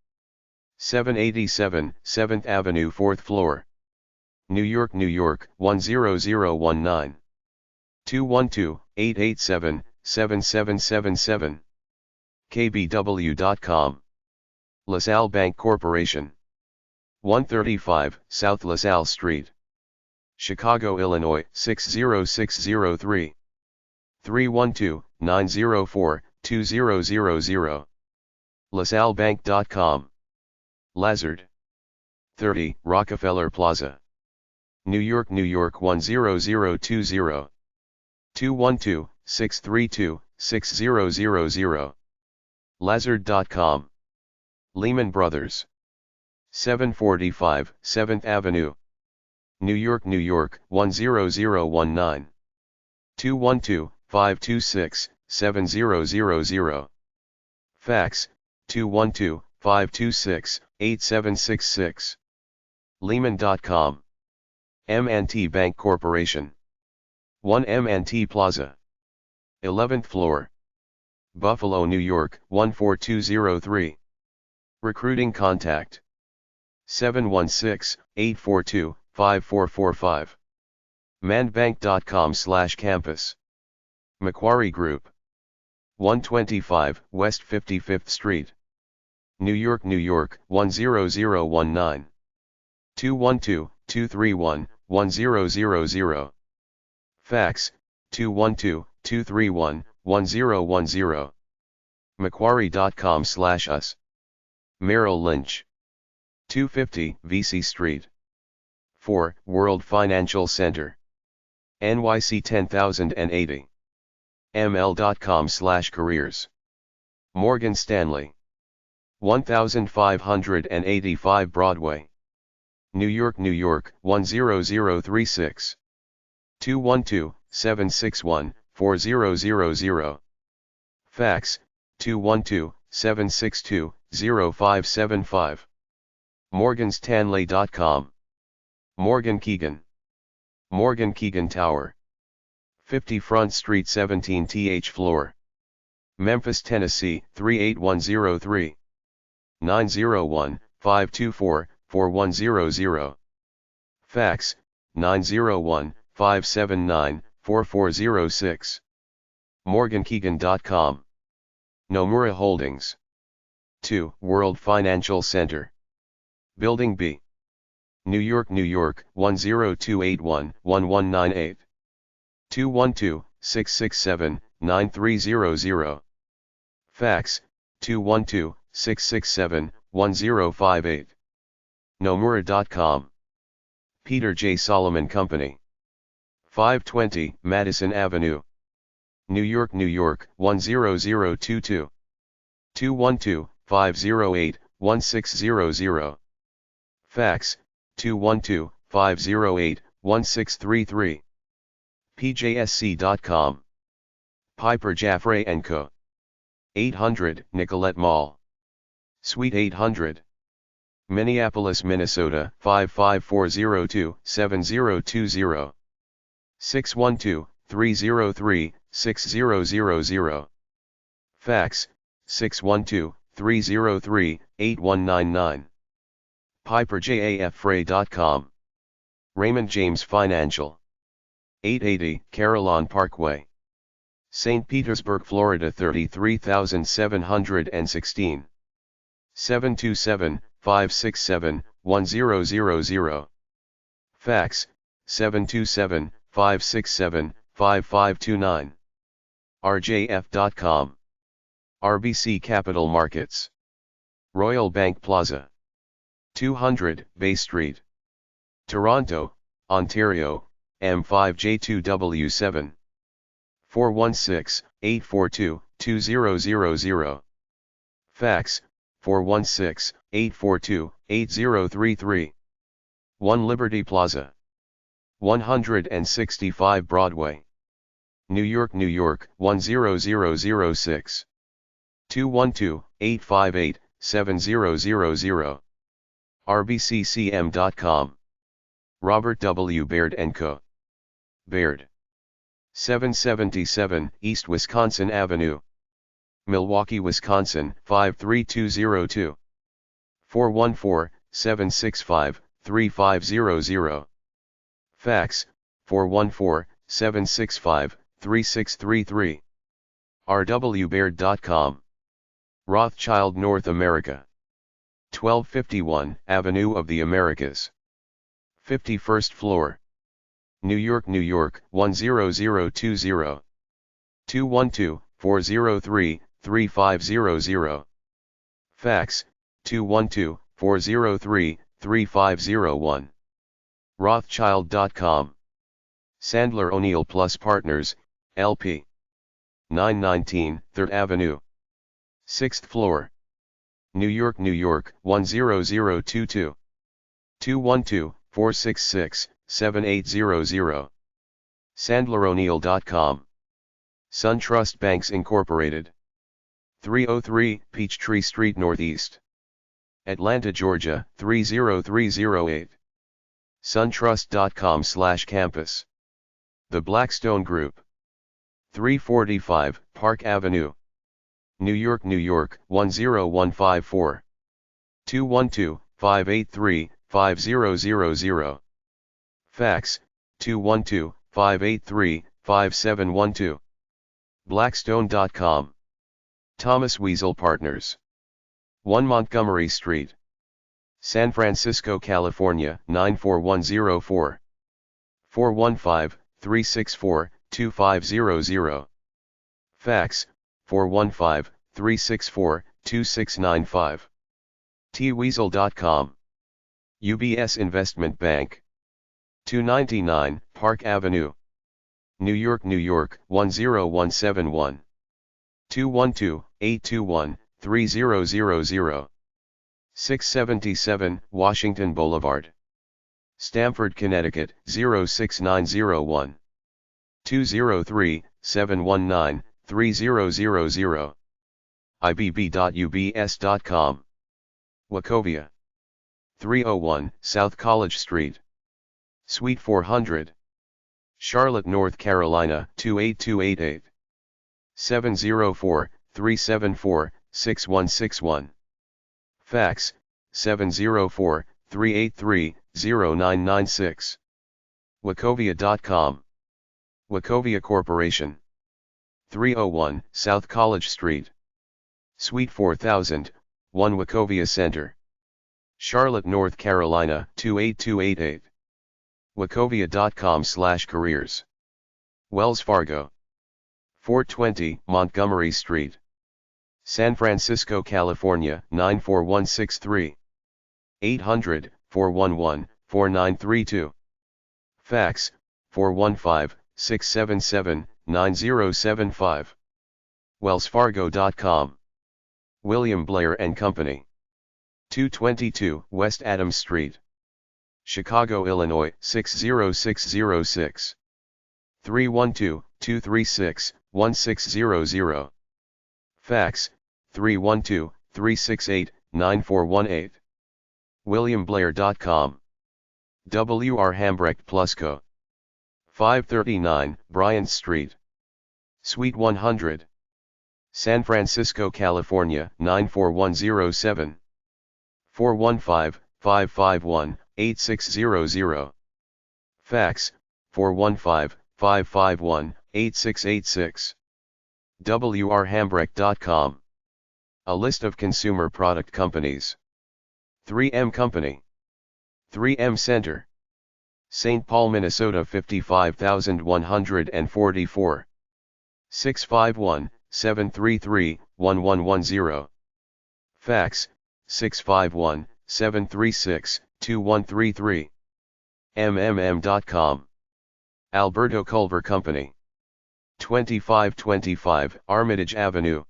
787 7th Avenue 4th floor, New York, New York 10019. 212-887-0900. 7777. kbw.com. LaSalle Bank Corporation. 135 South LaSalle Street, Chicago, Illinois 60603. 312-904-2000. LaSalleBank.com. Lazard. 30 Rockefeller Plaza, New York, New York 10020. 212-632-6000. Lazard.com. Lehman Brothers. 745 7th Avenue, New York, New York 10019. 212-526-7000. Fax, 212-526-8766. Lehman.com. M&T Bank Corporation. 1 M&T Plaza, 11th floor, Buffalo, New York 14203. Recruiting contact 716-842-5445. Mandbank.com/campus. Macquarie Group. 125 West 55th Street, New York, New York 10019. 212-231-1000. Fax, 212-231-1010. Macquarie.com/us. Merrill Lynch. 250 VC Street, 4 World Financial Center, NYC 10080. ML.com/careers. Morgan Stanley. 1585 Broadway, New York, New York 10036. 212-761-4000. Fax, 212-762-0575. Morganstanley.com. Morgan Keegan. Morgan Keegan Tower. 50 Front Street 17th floor, Memphis, Tennessee 38103. 901-524-4100. Fax, 901-579-4406. Morgankeegan.com. Nomura Holdings. 2 World Financial Center, Building B, New York, New York 10281-1198. 212-667-9300. Fax, 212-667-1058. Nomura.com. Peter J. Solomon Company. 520 Madison Avenue, New York, New York 10022. 212-508-1600. Fax, 212-508-1633. PJSC.com. Piper Jaffray & Co. 800 Nicollet Mall, Suite 800. Minneapolis, Minnesota 55402-7020. 612-303-6000. Fax, 612-303-8199. PiperJaffray.com. Raymond James Financial. 880 Carillon Parkway, St. Petersburg, Florida 33716. 727-567-1000. Fax, 727-567-5529. RJF.com. RBC Capital Markets. Royal Bank Plaza, 200 Bay Street, Toronto, Ontario, M5J2W7. 416-842-2000. Fax, 416-842-8033. 1 Liberty Plaza, 165 Broadway, New York, New York 10006. 212-858-7000. RBCCM.com. Robert W. Baird & Co. Baird. 777 East Wisconsin Avenue, Milwaukee, Wisconsin 53202. 414-765-3500. Fax, 414-765-3633. rwbaird.com. Rothschild, North America. 1251 Avenue of the Americas. 51st floor. New York, New York, 10020. 212-403-3500. Fax, 212-403-3501. Rothschild.com. Sandler O'Neill Plus Partners, LP. 919 3rd Avenue. 6th floor. New York, New York, 10022. 212-466-7800. SandlerO'Neill.com. SunTrust Banks Incorporated. 303 Peachtree Street Northeast. Atlanta, Georgia, 30308. SunTrust.com/campus. The Blackstone Group. 345 Park Avenue. New York, New York, 10154. 212-583-5000. Fax, 212-583-5712. Blackstone.com. Thomas Weasel Partners. 1 Montgomery Street. San Francisco, California, 94104. 415-364-2500. Fax, 415-364-2695. tweasel.com. UBS Investment Bank. 299 Park Avenue. New York, New York, 10171. 212-821-3000. 677 Washington Boulevard. Stamford, Connecticut, 06901. 203-719-3000. ibb.ubs.com. Wachovia. 301 South College Street. Suite 400. Charlotte, North Carolina, 28288. 704-374-6161. Fax, 704-383-0996. Wachovia.com. Wachovia Corporation. 301 South College Street. Suite 4000, 1 Wachovia Center. Charlotte, North Carolina, 28288. Wachovia.com/careers. Wells Fargo. 420 Montgomery Street. San Francisco, California, 94163. 800-411-4932. Fax, 415-677-9075. wellsfargo.com. William Blair & Company. 222 West Adams Street. Chicago, Illinois, 60606. 312-236-1600. Fax, 312-368-9418. williamblair.com. W.R. Hambrecht Plus Co. 539 Bryant Street. Suite 100. San Francisco, California, 94107. 415-551-8600. Fax, 415-551-8686. wrhambrecht.com. A list of consumer product companies. 3M Company. 3M Center. St. Paul, Minnesota 55144. 651-733-1110. Fax, 651-736-2133. mmm.com. Alberto Culver Company. 2525 Armitage Avenue.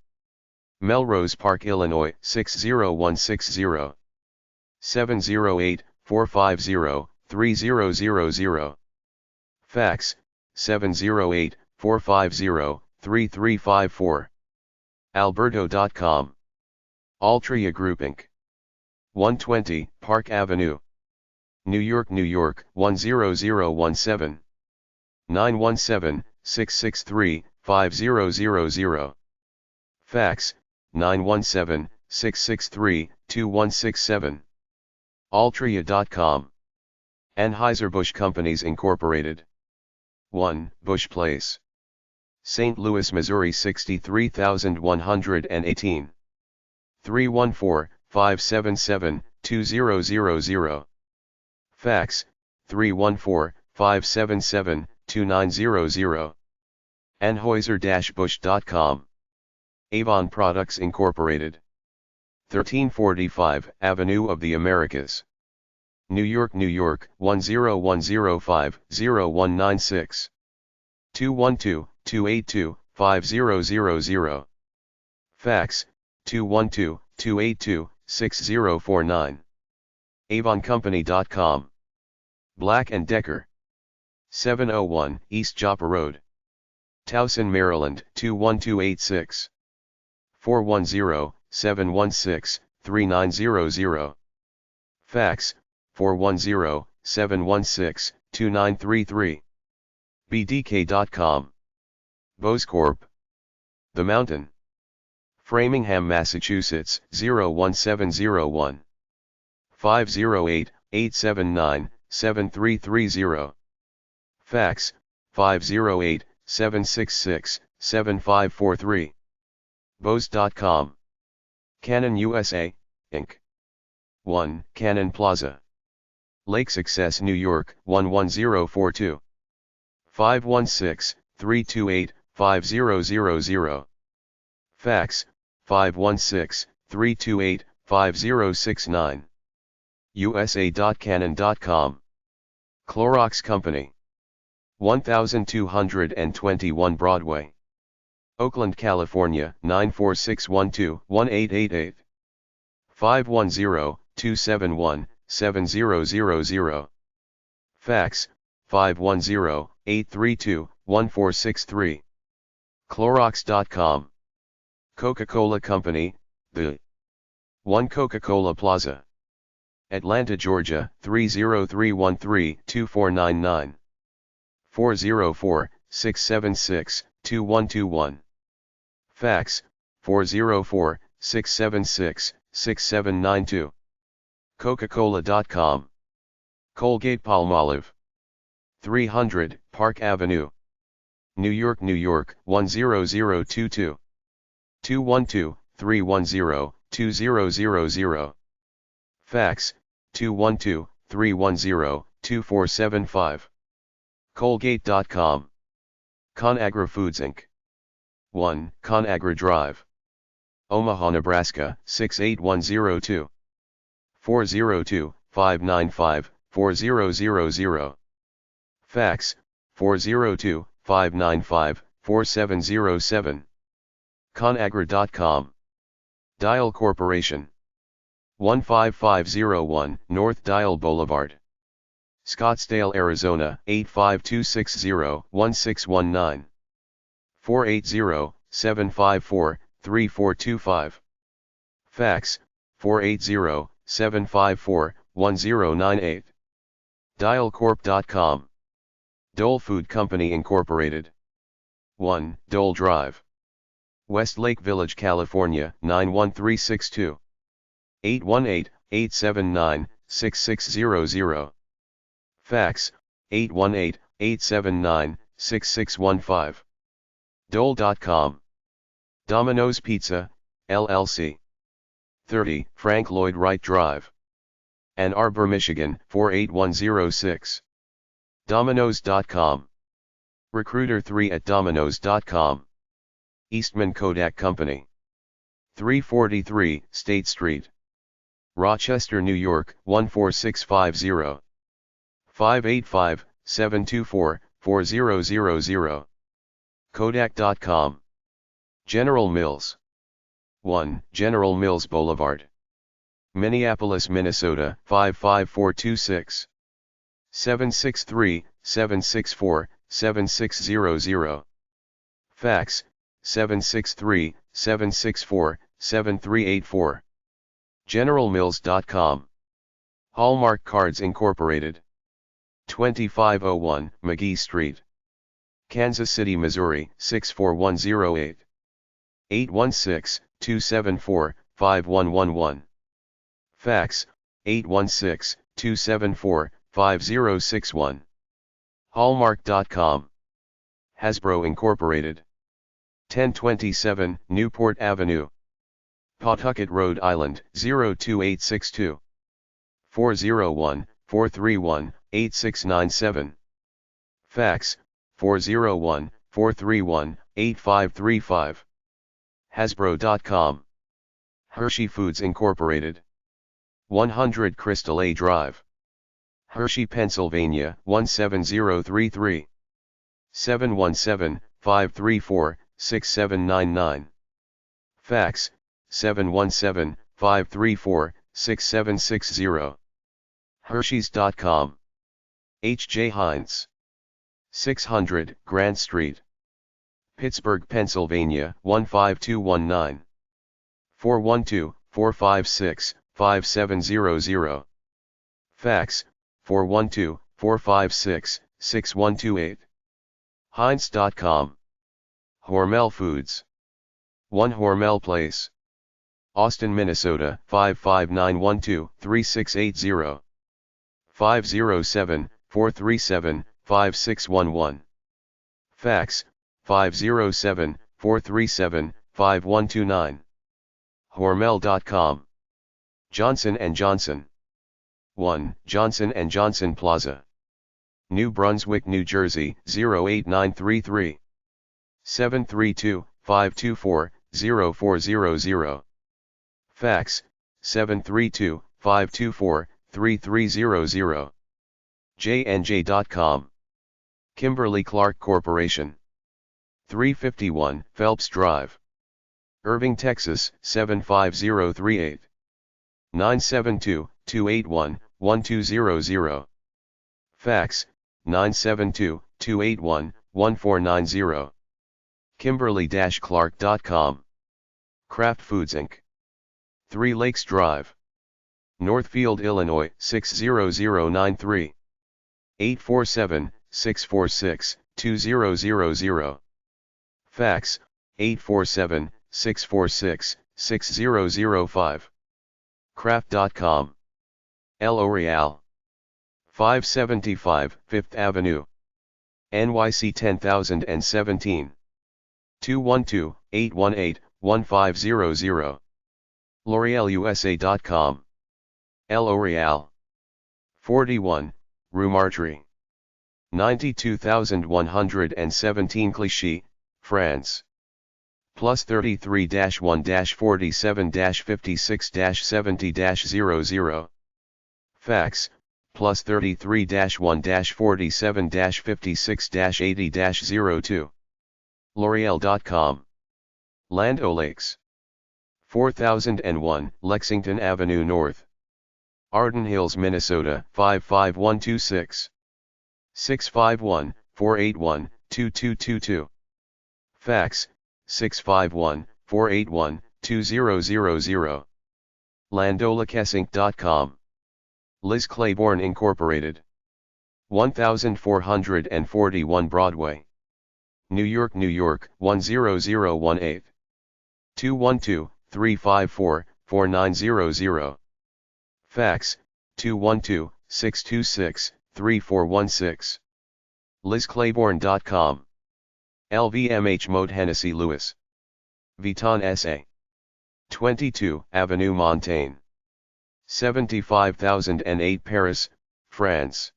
Melrose Park, Illinois 60160. 708-450-3000. Fax, 708-450-3354. alberto.com. Altria Group Inc. 120 Park Avenue. New York, New York 10017. 917-663-5000. Fax, 917-663-2167. Altria.com. Anheuser-Busch Companies Incorporated. 1 Busch Place. St. Louis, Missouri 63118. 314-577-2000. Fax, 314-577-2900. Anheuser-Busch.com. Avon Products Incorporated. 1345 Avenue of the Americas. New York, New York, 10105-0196. 212-282-5000. Fax, 212-282-6049. AvonCompany.com. Black & Decker. 701 East Joppa Road. Towson, Maryland, 21286. 410-716-3900. Fax, 410-716-2933. BDK.com. Bose Corp. The Mountain. Framingham, Massachusetts, 01701. 508-879-7330. Fax, 508-766-7543. Bose.com. Canon USA, Inc. 1 Cannon Plaza. Lake Success, New York, 11042. 516-328-5000. Fax, 516-328-5069. USA.Canon.com. Clorox Company. 1221 Broadway. Oakland, California, 94612-1888. 510-271-7000. Fax, 510-832-1463. Clorox.com. Coca-Cola Company, The 1 Coca-Cola Plaza. Atlanta, Georgia, 30313-2499. 404-676-2121. Fax, 404-676-6792. Coca-Cola.com. Colgate-Palmolive. 300 Park Avenue. New York, New York, 10022. 212-310-2000. Fax, 212-310-2475. Colgate.com. ConAgra Foods Inc. 1 ConAgra Drive. Omaha, Nebraska, 68102. 402-595-4000. Fax, 402-595-4707. ConAgra.com. Dial Corporation. 15501 North Dial Boulevard. Scottsdale, Arizona, 85260-1619. 480-754-3425. Fax, 480-754-1098. DialCorp.com. Dole Food Company Incorporated. 1 Dole Drive. Westlake Village, California, 91362. 818-879-6600. Fax, 818-879-6615. Dole.com. Domino's Pizza, LLC. 30 Frank Lloyd Wright Drive. Ann Arbor, Michigan, 48106. Domino's.com. Recruiter3@domino's.com. Eastman Kodak Company. 343 State Street. Rochester, New York, 14650. 585-724-4000. Kodak.com. General Mills. 1 General Mills Boulevard. Minneapolis, Minnesota, 55426. 763-764-7600. Fax, 763-764-7384. GeneralMills.com. Hallmark Cards Incorporated. 2501 McGee Street. Kansas City, Missouri, 64108. 816-274-5111. Fax, 816-274-5061. Hallmark.com. Hasbro Incorporated. 1027, Newport Avenue, Pawtucket, Rhode Island, 02862. 401-431-8697. Fax, 401-431-8535. Hasbro.com. Hershey Foods Incorporated. 100 Crystal A Drive, Hershey, Pennsylvania, 17033. 717-534-6799. Fax, 717-534-6760. Hershey's.com. H.J. Heinz. 600 Grant Street, Pittsburgh, Pennsylvania, 15219. 412-456-5700. Fax, 412-456-6128. Heinz.com. Hormel Foods. 1 Hormel Place, Austin, Minnesota, 55912-3680. 507-437-5611. Fax, 507-437-5129. Hormel.com. Johnson & Johnson. 1 Johnson & Johnson Plaza, New Brunswick, New Jersey, 08933. 732-524-0400. Fax, 732-524-3300. JNJ.com. Kimberly-Clark Corporation. 351 Phelps Drive, Irving, Texas, 75038. 972-281-1200. Fax, 972-281-1490. Kimberly-Clark.com. Kraft Foods Inc. 3 Lakes Drive, Northfield, Illinois, 60093. 847-646-2000. Fax, 847-646-6005. Kraft.com. L'Oreal. 575 5th Avenue, NYC 10017. 212-818-1500. L'Orealusa.com. L'Oreal. 41, Rue Martry, 92117 Clichy, France. Plus 33-1-47-56-70-00. Fax, plus 33-1-47-56-80-02. L'Oreal.com. Land O'Lakes. 4001 Lexington Avenue North, Arden Hills, Minnesota, 55126. 651-481-2222. Fax, 651-481-2000. LandolaKessink.com. Liz Claiborne Incorporated. 1441 Broadway, New York, New York, 10018. 212-354-4900. Fax, 212-626-3416. LizClaiborne.com. LVMH Mode Hennessy Lewis, Vuitton SA. 22 Avenue Montaigne, 75008 Paris, France.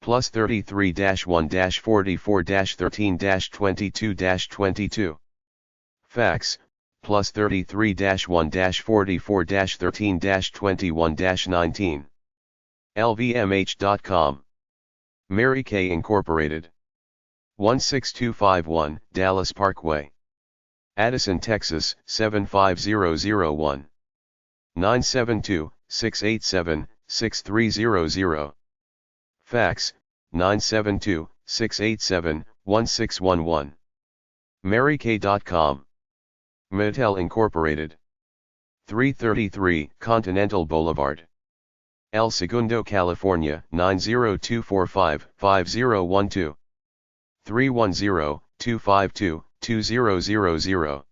Plus 33-1-44-13-22-22. Fax, plus 33-1-44-13-21-19. LVMH.com. Mary Kay Incorporated. 16251 Dallas Parkway, Addison, Texas, 75001. 972-687-6300. Fax, 972-687-1611. MaryKay.com. Mattel Incorporated. 333 Continental Boulevard, El Segundo, California, 90245-5012. 310-252-2000.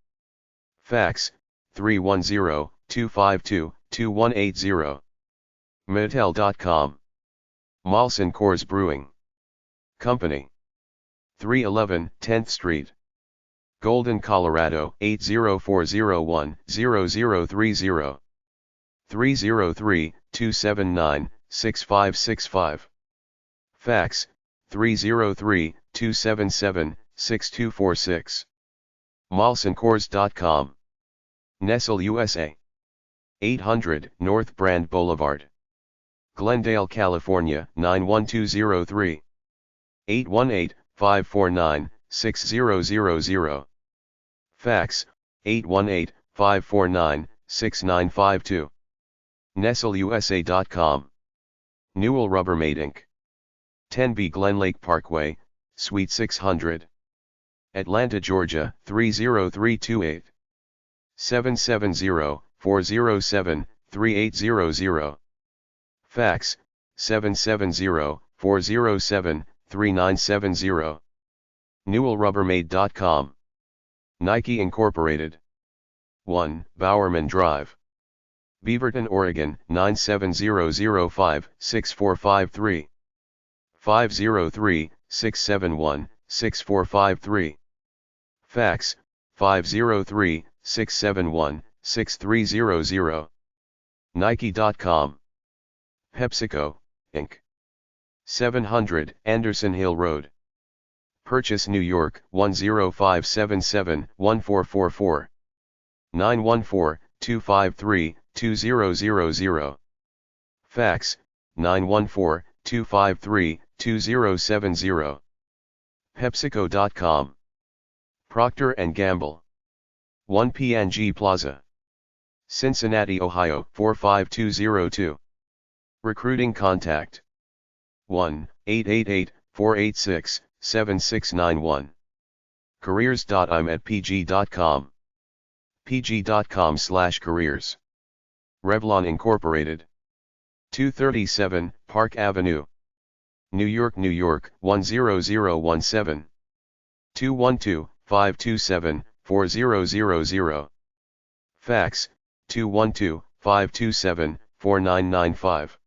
Fax, 310-252-2180. Mattel.com. Molson Coors Brewing Company. 311 10th Street, Golden, Colorado 80401-0030, 303-279-6565. Fax 303-277-6246. Molsoncores.com. Nestle, USA. 800 North Brand Boulevard, Glendale, California 91203. 818-549-6000. Fax 818-549-6952. NestleUSA.com. Newell Rubbermaid Inc. 10B Glen Lake Parkway, Suite 600. Atlanta, Georgia 30328. 770-407-3800. Fax 770-407-3970. NewellRubbermaid.com. Nike Incorporated. 1 Bowerman Drive, Beaverton, Oregon 97005-6453. 503-671-6453. Fax 503-671-6300. Nike.com. PepsiCo, Inc. 700 Anderson Hill Road, Purchase, New York 10577-1444. 914-253-2000. Fax 914-253-2070. PepsiCo.com. Procter & Gamble. 1 P&G Plaza, Cincinnati, Ohio 45202. Recruiting contact 1-888-486-7691. Careers.im@pg.com. pg.com/careers. Revlon Incorporated. 237 Park Avenue, New York, New York 10017. 212-527-4000. Fax 212-527-4995.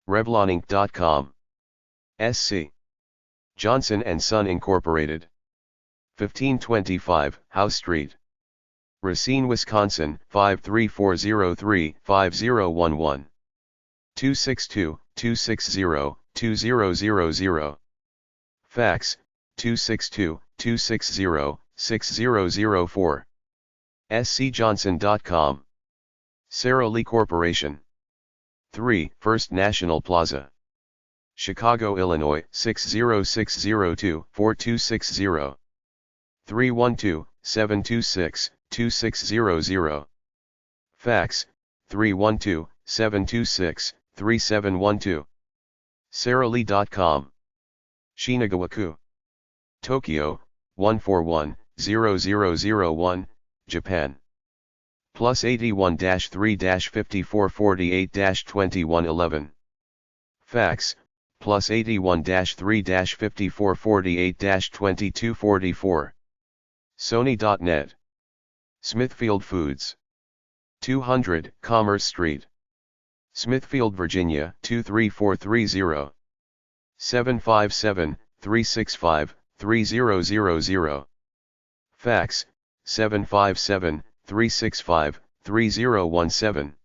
Revloninc.com. SC Johnson & Son Incorporated. 1525 House Street, Racine, Wisconsin 53403-5011. 262-260-2000. Fax 262-260-6004. scjohnson.com. Sara Lee Corporation. 3 First National Plaza, Chicago, Illinois 60602-4260. 312-726-2600. Fax 312-726-3712. SaraLee.com. Shinagawaku, Tokyo 141-0001, Japan. Plus 81-3-5448-2111. Fax plus 81-3-5448-2244. Sony.net. Smithfield Foods. 200 Commerce Street, Smithfield, Virginia 23430. 757-365-3000. Fax 757-365-3017.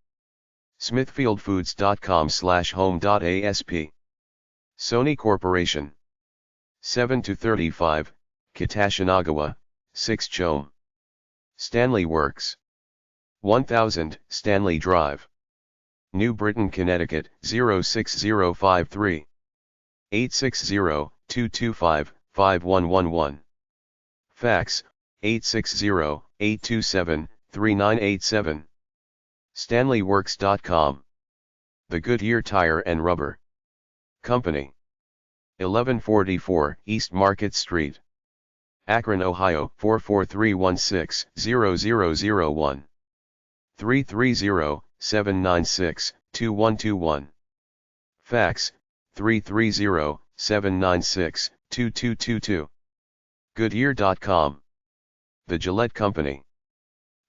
smithfieldfoods.com/home.asp. Sony Corporation. 7-35, Kitashinagawa, 6 Chome. Stanley Works. 1000 Stanley Drive, New Britain, Connecticut 06053. 860-225-5111. Fax 860-827-3987. StanleyWorks.com. The Goodyear Tire and Rubber Company. 1144 East Market Street, Akron, Ohio 44316-0001. 330-796-2121. Fax 330-796-2222. Goodyear.com. The Gillette Company.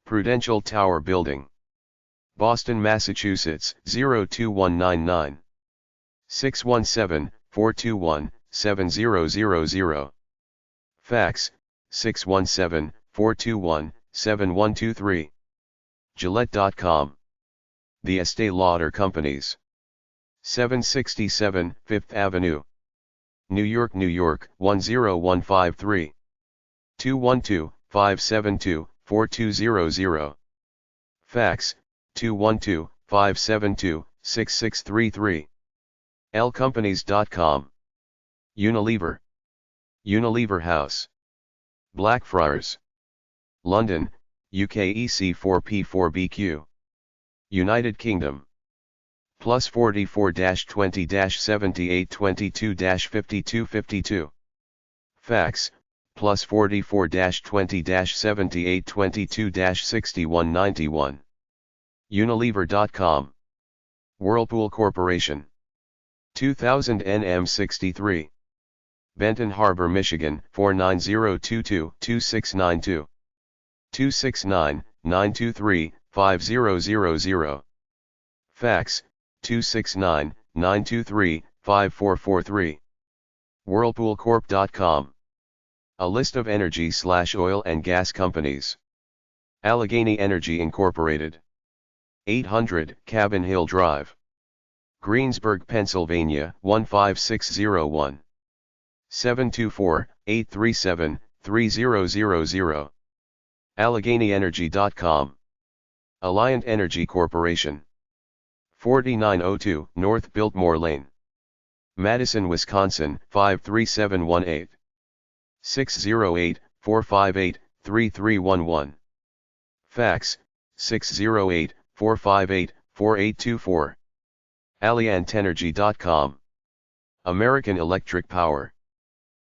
Prudential Tower Building, Boston, Massachusetts 02199. 617-421-7000. Fax 617-421-7123. Gillette.com. The Estee Lauder Companies. 767 5th Avenue. New York, New York, 10153. 212-572-4200. Fax, 212-572-6633. lcompanies.com. Unilever. Unilever House. Blackfriars. London, UK EC4P4BQ. United Kingdom. Plus 44-20-78-22-52-52. Fax, plus 44-20-78-22-6191. Unilever.com. Whirlpool Corporation. 2000 NM63. Benton Harbor, Michigan, 49022-2692. 269-923-5000. Fax, 269-923-5443. Whirlpoolcorp.com. A list of energy/oil and gas companies. Allegheny Energy Incorporated. 800 Cabin Hill Drive. Greensburg, Pennsylvania, 15601. 724-837-3000. AlleghenyEnergy.com. Alliant Energy Corporation. 4902 North Biltmore Lane. Madison, Wisconsin, 53718. 608-458-3311. Fax, 608-458-4824. AlliantEnergy.com. American Electric Power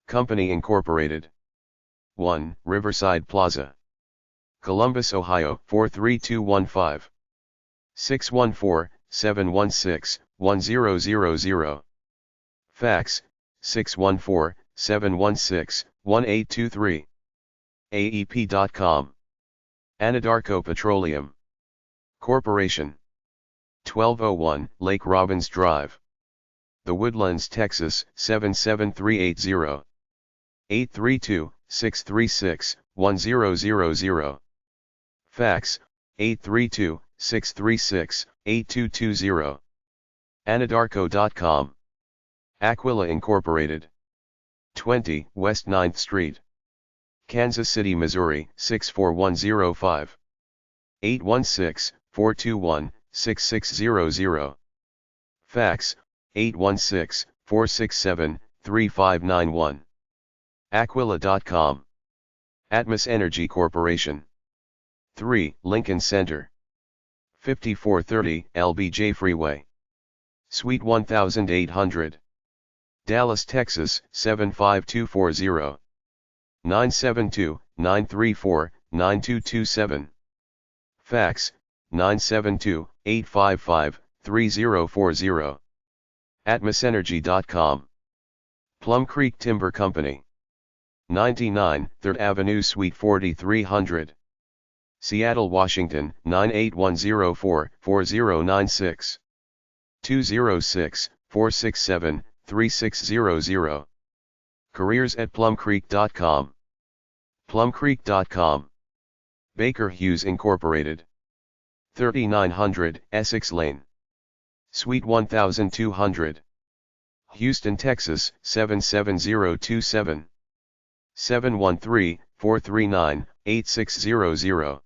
Company Incorporated. 1 Riverside Plaza. Columbus, Ohio, 43215. 614-716-1000. Fax, 614-716-1823. AEP.com. Anadarko Petroleum Corporation. 1201 Lake Robbins Drive. The Woodlands, Texas, 77380. 832-636-1000. Fax, 832-636-8220. Anadarko.com. Aquila Incorporated. 20 West 9th Street. Kansas City, Missouri, 64105. 816-421-6600. Fax, 816-467-3591. Aquila.com. Atmos Energy Corporation. 3 Lincoln Center. 5430 LBJ Freeway. Suite 1800. Dallas, Texas, 75240. 972-934-9227. Fax, 972-855-3040. Atmosenergy.com. Plum Creek Timber Company. 99 3rd Avenue, Suite 4300. Seattle, Washington, 98104-4096. 206-467-3600. Careers@plumcreek.com. Plumcreek.com. Baker Hughes Incorporated. 3900 Essex Lane. Suite 1200. Houston, Texas, 77027. 713-439-8600.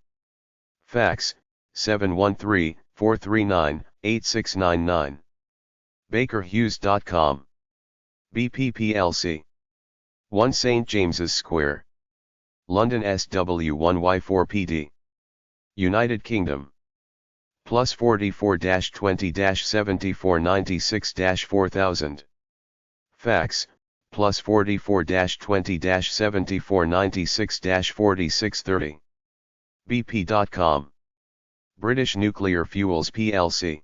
Fax, 713-439-8699. BakerHughes.com. BP plc. 1 St. James's Square. London, SW1Y4PD. United Kingdom. Plus 44-20-7496-4000. Fax, plus 44-20-7496-4630. BP.com. British Nuclear Fuels plc.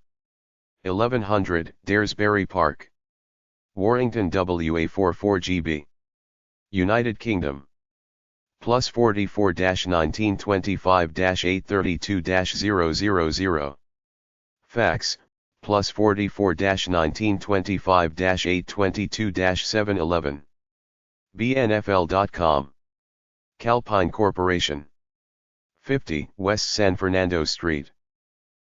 1100 Daresbury Park. Warrington, WA44GB. United Kingdom. Plus 44-1925-832-000. Fax, plus 44-1925-822-711. BNFL.com. Calpine Corporation. 50 West San Fernando Street,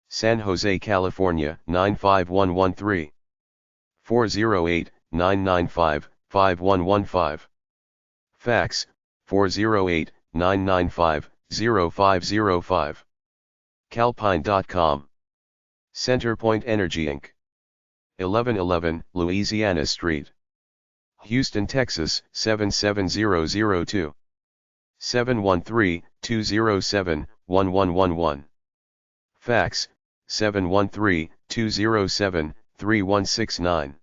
San Jose, California 95113. 408-995-5115. Fax, 408-995-0505. Calpine.com. Centerpoint Energy Inc. 1111 Louisiana Street, Houston, Texas 77002. 713-207-1111. Fax, 713-207-3169.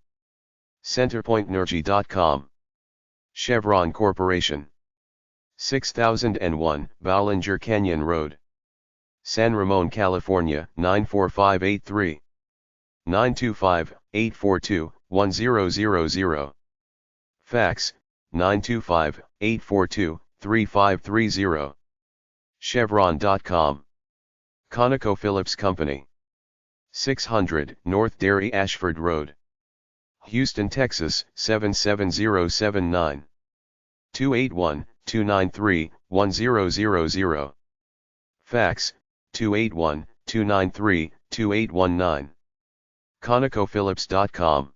CenterpointEnergy.com. Chevron Corporation. 6001 Ballinger Canyon Road, San Ramon, California 94583. 925-842-1000. Fax, 925-842-3530. Chevron.com. ConocoPhillips Company. 600 North Dairy Ashford Road, Houston, Texas 77079. 281-293-1000. Fax, 281-293-2819. ConocoPhillips.com.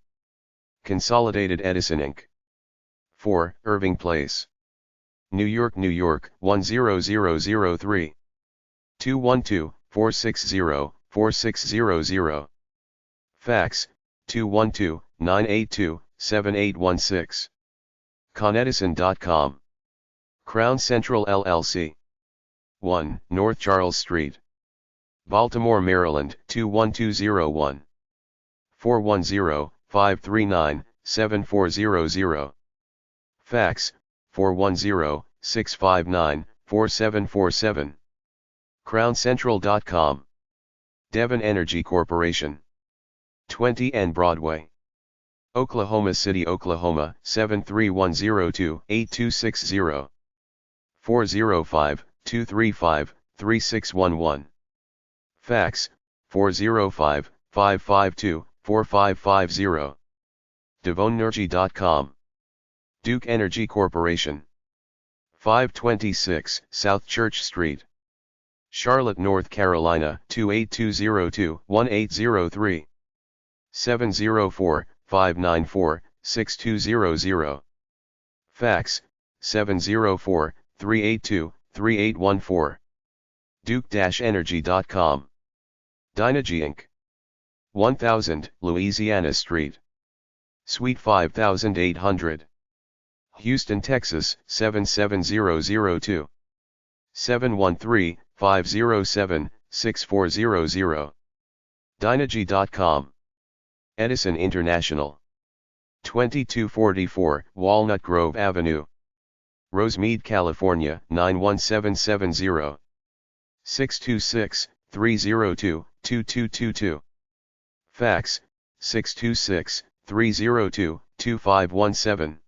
Consolidated Edison Inc. 4 Irving Place, New York, New York 10003. 212-460-4600. Fax, 212-982-7816. ConEdison.com. Crown Central LLC. 1 North Charles Street, Baltimore, Maryland 21201. 410-539-7400. Fax, 410-659-4747. CrownCentral.com. Devon Energy Corporation. 20 N Broadway, Oklahoma City, Oklahoma 73102-8260. 405-235-3611. Fax, 405-552-4550. DevoneEnergy.com. Duke Energy Corporation. 526 South Church Street, Charlotte, North Carolina 28202-1803. 704-594-6200. Fax, 704-382-3814. Duke-Energy.com. Dynegy Inc. 1000 Louisiana Street, Suite 5800. Houston, Texas 77002. 713-507-6400. Dynegy.com. Edison International. 2244 Walnut Grove Avenue, Rosemead, California 91770. 626-302-2222. Fax, 626-302-2517.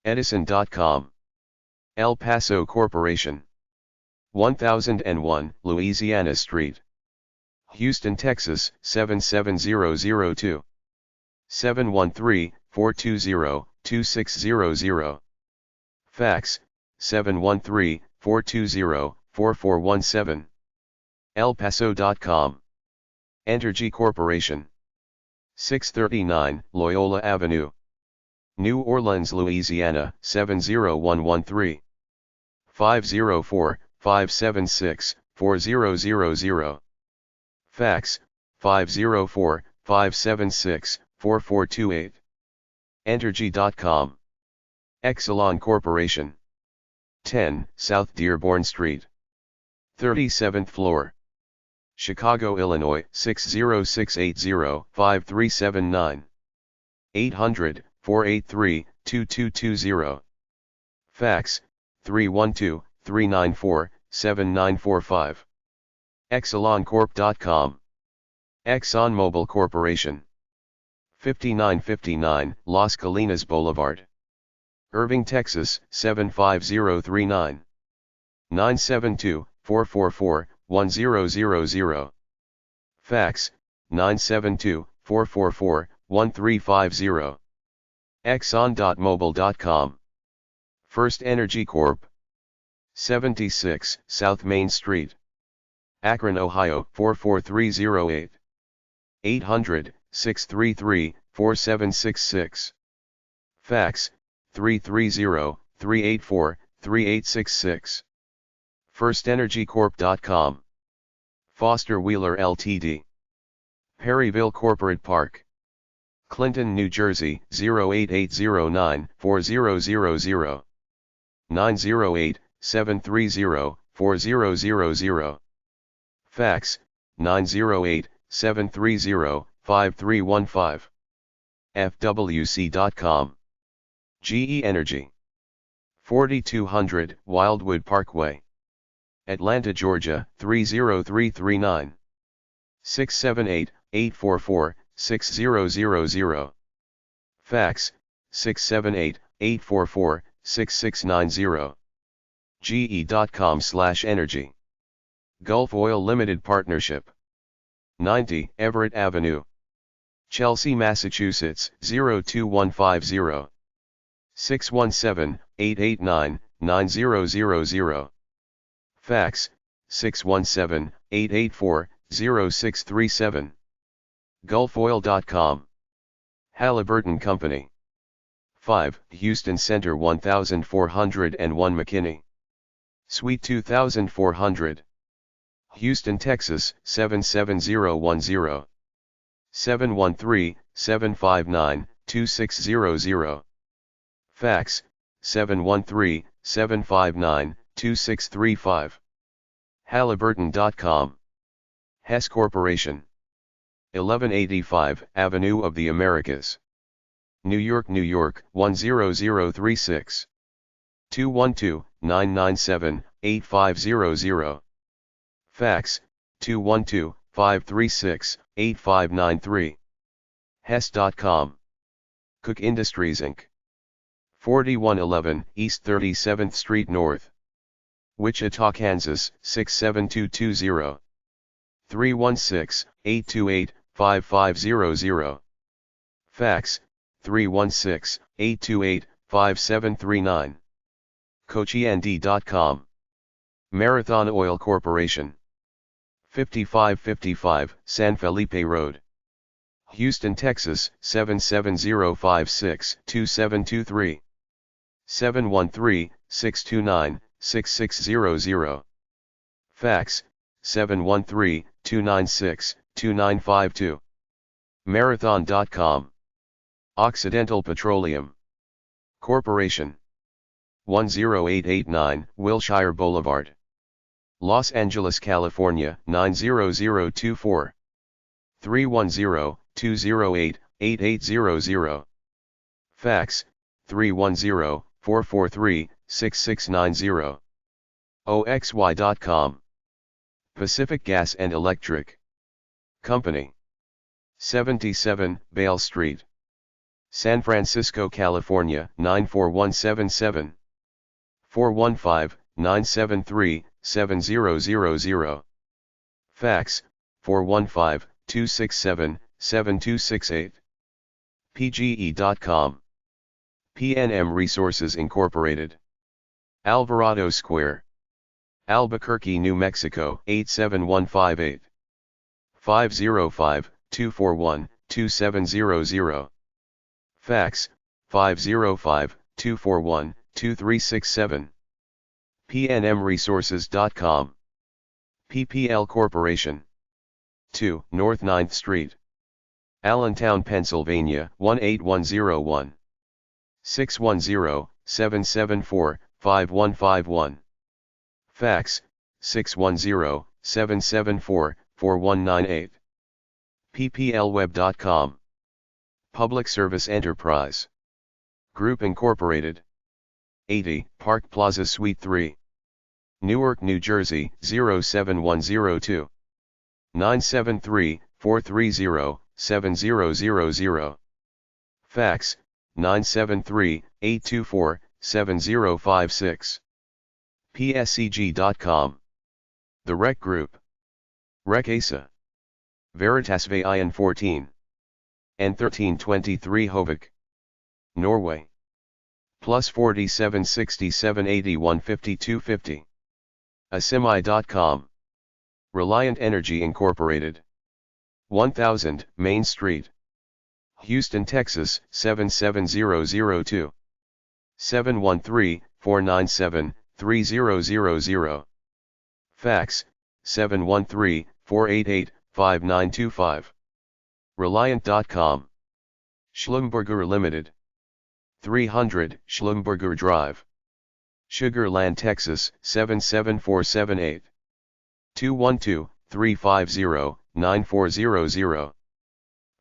Edison.com. El Paso Corporation. 1001 Louisiana Street, Houston, Texas 77002. 713-420-2600. Fax, 713-420-4417. ElPaso.com. Entergy Corporation. 639 Loyola Avenue, New Orleans, Louisiana 70113. 504-576-4000. Fax, 504-576-4428. Entergy.com. Exelon Corporation. 10 South Dearborn Street, 37th floor, Chicago, Illinois 60680-5379. 800-483-2220. Fax, 312-394-7945. ExelonCorp.com. ExxonMobil Corporation. 5959 Las Colinas Boulevard, Irving, Texas 75039. 972-444-1000. Fax, 972-444-1350. Exxon.mobil.com. First Energy Corp. 76 South Main Street, Akron, Ohio 44308. 800-633-4766. Fax, 330-384-3866. FirstEnergyCorp.com. Foster Wheeler Ltd. Perryville Corporate Park, Clinton, New Jersey 08809-4000. 908-730-4000. Fax, 908-730-5315. FWC.com. GE Energy. 4200 Wildwood Parkway, Atlanta, Georgia 30339. 678-844-6000. Fax, 678-844-6690. ge.com/energy. Gulf Oil Limited Partnership. 90 Everett Avenue, Chelsea, Massachusetts 02150. 617-889-9000. Fax, 617-884-0637. Gulfoil.com. Halliburton Company. 5 Houston Center 1401 McKinney, Suite 2400. Houston, Texas 77010. 713-759-2600. Fax, 713-759-2635. Halliburton.com. Hess Corporation. 1185 Avenue of the Americas, New York, New York 10036. 212-997-8500. Fax, 212-536-8593. Hess.com. Cook Industries Inc. 4111 East 37th Street North, Wichita, Kansas 67220. 316-828-5500. Fax, 316-828-5739. KochiND.com. Marathon Oil Corporation. 5555 San Felipe Road, Houston, Texas 77056-2723. 713-629-6600. Fax, 713-296-2952. Marathon.com. Occidental Petroleum Corporation. 10889 Wilshire Boulevard, Los Angeles, California 90024. 310-208-8800. Fax, 310-443-6690. OXY.com. Pacific Gas and Electric Company. 77 Bale Street, San Francisco, California 94177. 415-973-7000. Fax, 415-267-7268. PGE.com. PNM Resources Incorporated. Alvarado Square, Albuquerque, New Mexico 87158. 505-241-2700. Fax, 505-241-2367. PNMResources.com. PPL Corporation. 2 North 9th Street, Allentown, Pennsylvania 18101. 610-774-5151. Fax, 610-774-4198. PPLweb.com. Public Service Enterprise Group Incorporated. 80 Park Plaza Suite 3, Newark, New Jersey 07102. 973-430-7000. Fax, 973-824-7056. PSCG.com. The Rec Group. Rec ASA. Veritas Veien 14. N1323 Hovik, Norway. +47 67 81 52 50. Asemi.com. Reliant Energy Incorporated. 1000 Main Street, Houston, Texas 77002. 713-497-3000. Fax 713-488-5925. Reliant.com. Schlumberger Limited. 300 Schlumberger Drive, Sugar Land, Texas 77478. 212-350-9400.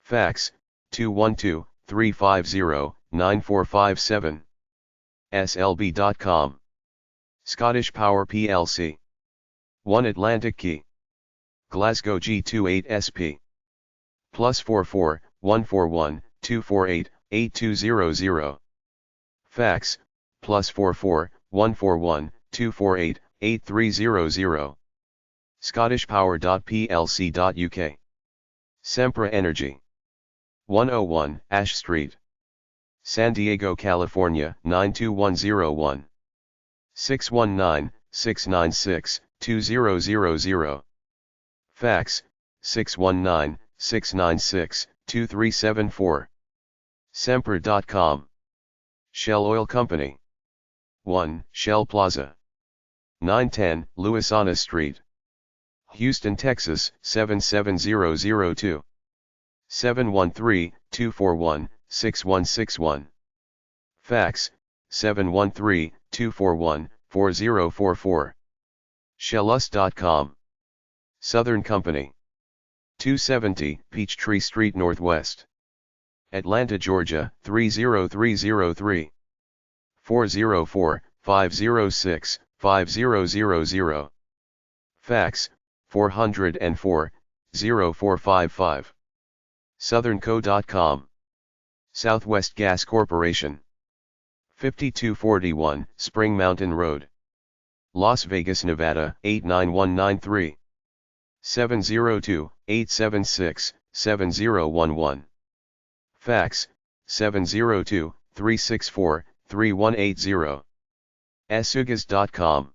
Fax 212-350-9457. slb.com. Scottish Power plc. 1 Atlantic Quay, Glasgow G28SP. +44 141 248 8200. Fax +44 141 248 8300. scottishpower.plc.uk. Sempra Energy. 101 Ash Street, San Diego, California 92101. 619-696-2000. Fax 619-696-2374. Sempra.com. Shell Oil Company. 1 Shell Plaza, 910 Louisiana Street, Houston, Texas 77002. 713-241-6161. Fax 713-241-4044. Shellus.com. Southern Company. 270 Peachtree Street Northwest, Atlanta, Georgia 30303. 404-506-5000. Fax 404-0455. southernco.com. Southwest Gas Corporation. 5241 Spring Mountain Road, Las Vegas, Nevada 89193. 702-876-7011. Fax 702-364-3180. sugas.com.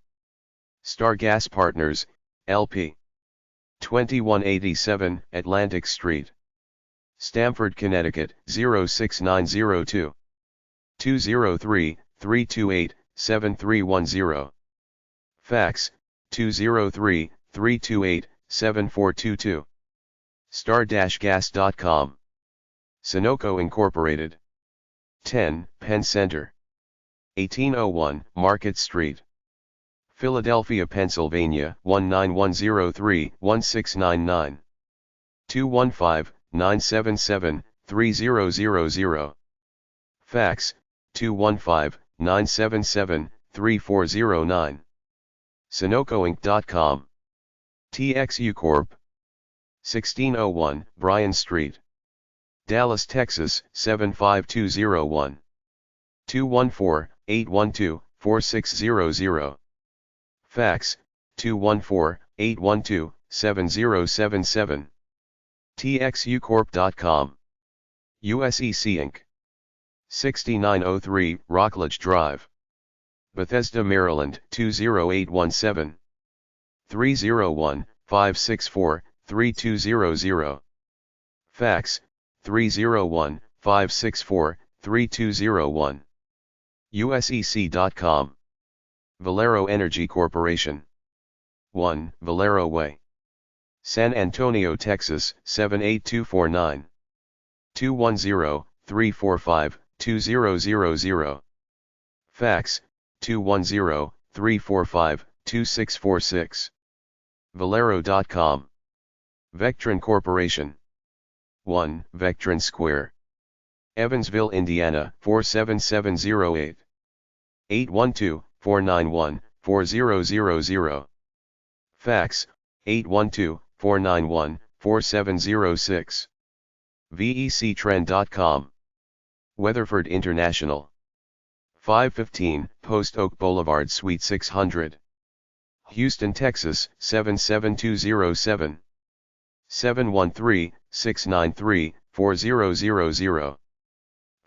Star Gas Partners, LP. 2187 Atlantic Street, Stamford, Connecticut 06902. 203-328-7310. Fax 203-328-7422. star-gas.com. Sunoco Incorporated. 10 Penn Center, 1801 Market Street, Philadelphia, Pennsylvania 19103-1699. 215-977-3000. Fax 215-977-3409. SunocoInc.com. TXU Corp. 1601 Bryan Street, Dallas, Texas 75201. 214-812-4600. Fax 214-812-7077. TXUcorp.com. USEC Inc. 6903 Rockledge Drive, Bethesda, Maryland 20817. 301-564-3200. Fax 301-564-3201. USEC.com. Valero Energy Corporation. 1 Valero Way, San Antonio, Texas 78249. 210-345-2000. Fax 210-345-2646. Valero.com. Vectron Corporation. 1 Vectron Square, Evansville, Indiana 47708. 812-491-4000. Fax 812-491-4706. VECtrend.com. Weatherford International. 515 Post Oak Boulevard, Suite 600, Houston, Texas 77207. 713-693-4000.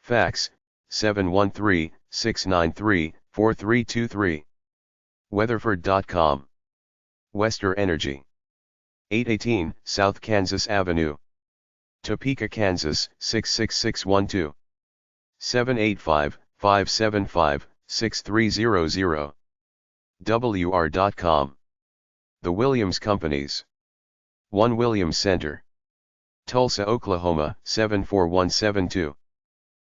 Fax 713-693-4323. Weatherford.com. Wester Energy. 818 South Kansas Avenue, Topeka, Kansas 66612. 785-575-6300. WR.com. The Williams Companies. 1 Williams Center, Tulsa, Oklahoma 74172.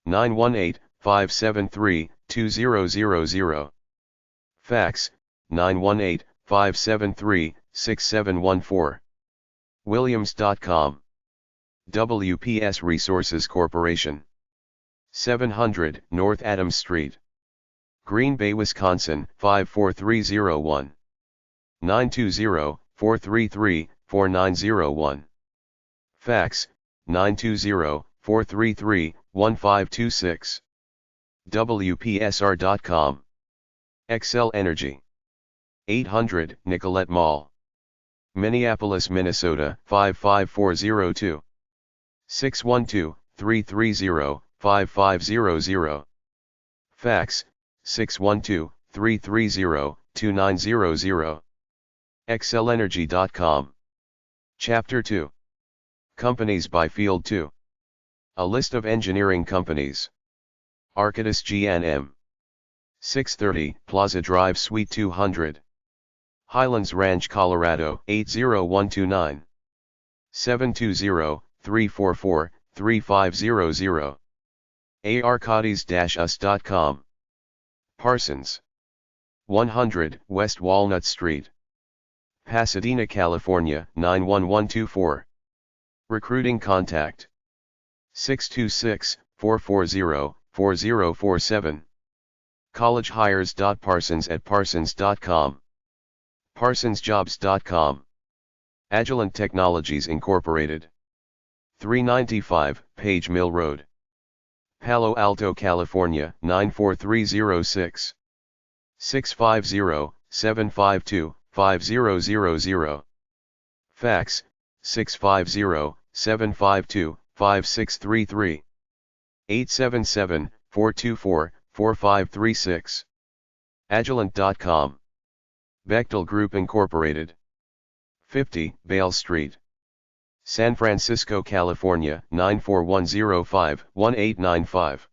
918-573-2000. Fax 918-573-6714. Williams.com. WPS Resources Corporation. 700 North Adams Street, Green Bay, Wisconsin 54301. 920-433-4901. Fax 920-433-1526. WPSR.com. Excel Energy. 800 Nicollet Mall, Minneapolis, Minnesota 55402. 612-330-5500. Fax 612-330-2900. ExcelEnergy.com. Chapter 2. Companies by Field 2. A list of engineering companies. Arcadis G&M. 630 Plaza Drive, Suite 200. Highlands Ranch, Colorado 80129. 720-344-3500. arcadis-us.com. Parsons. 100 West Walnut Street, Pasadena, California 91124. Recruiting contact 626-440-4047. collegehires.parsons@parsons.com. parsonsjobs.com. Agilent Technologies Incorporated. 395 Page Mill Road, Palo Alto, California 94306. 650-752-5000. Fax 650-752-5633. 877-424-4536. Agilent.com. Bechtel Group Incorporated. 50 Bale Street, San Francisco, California 94105-1895.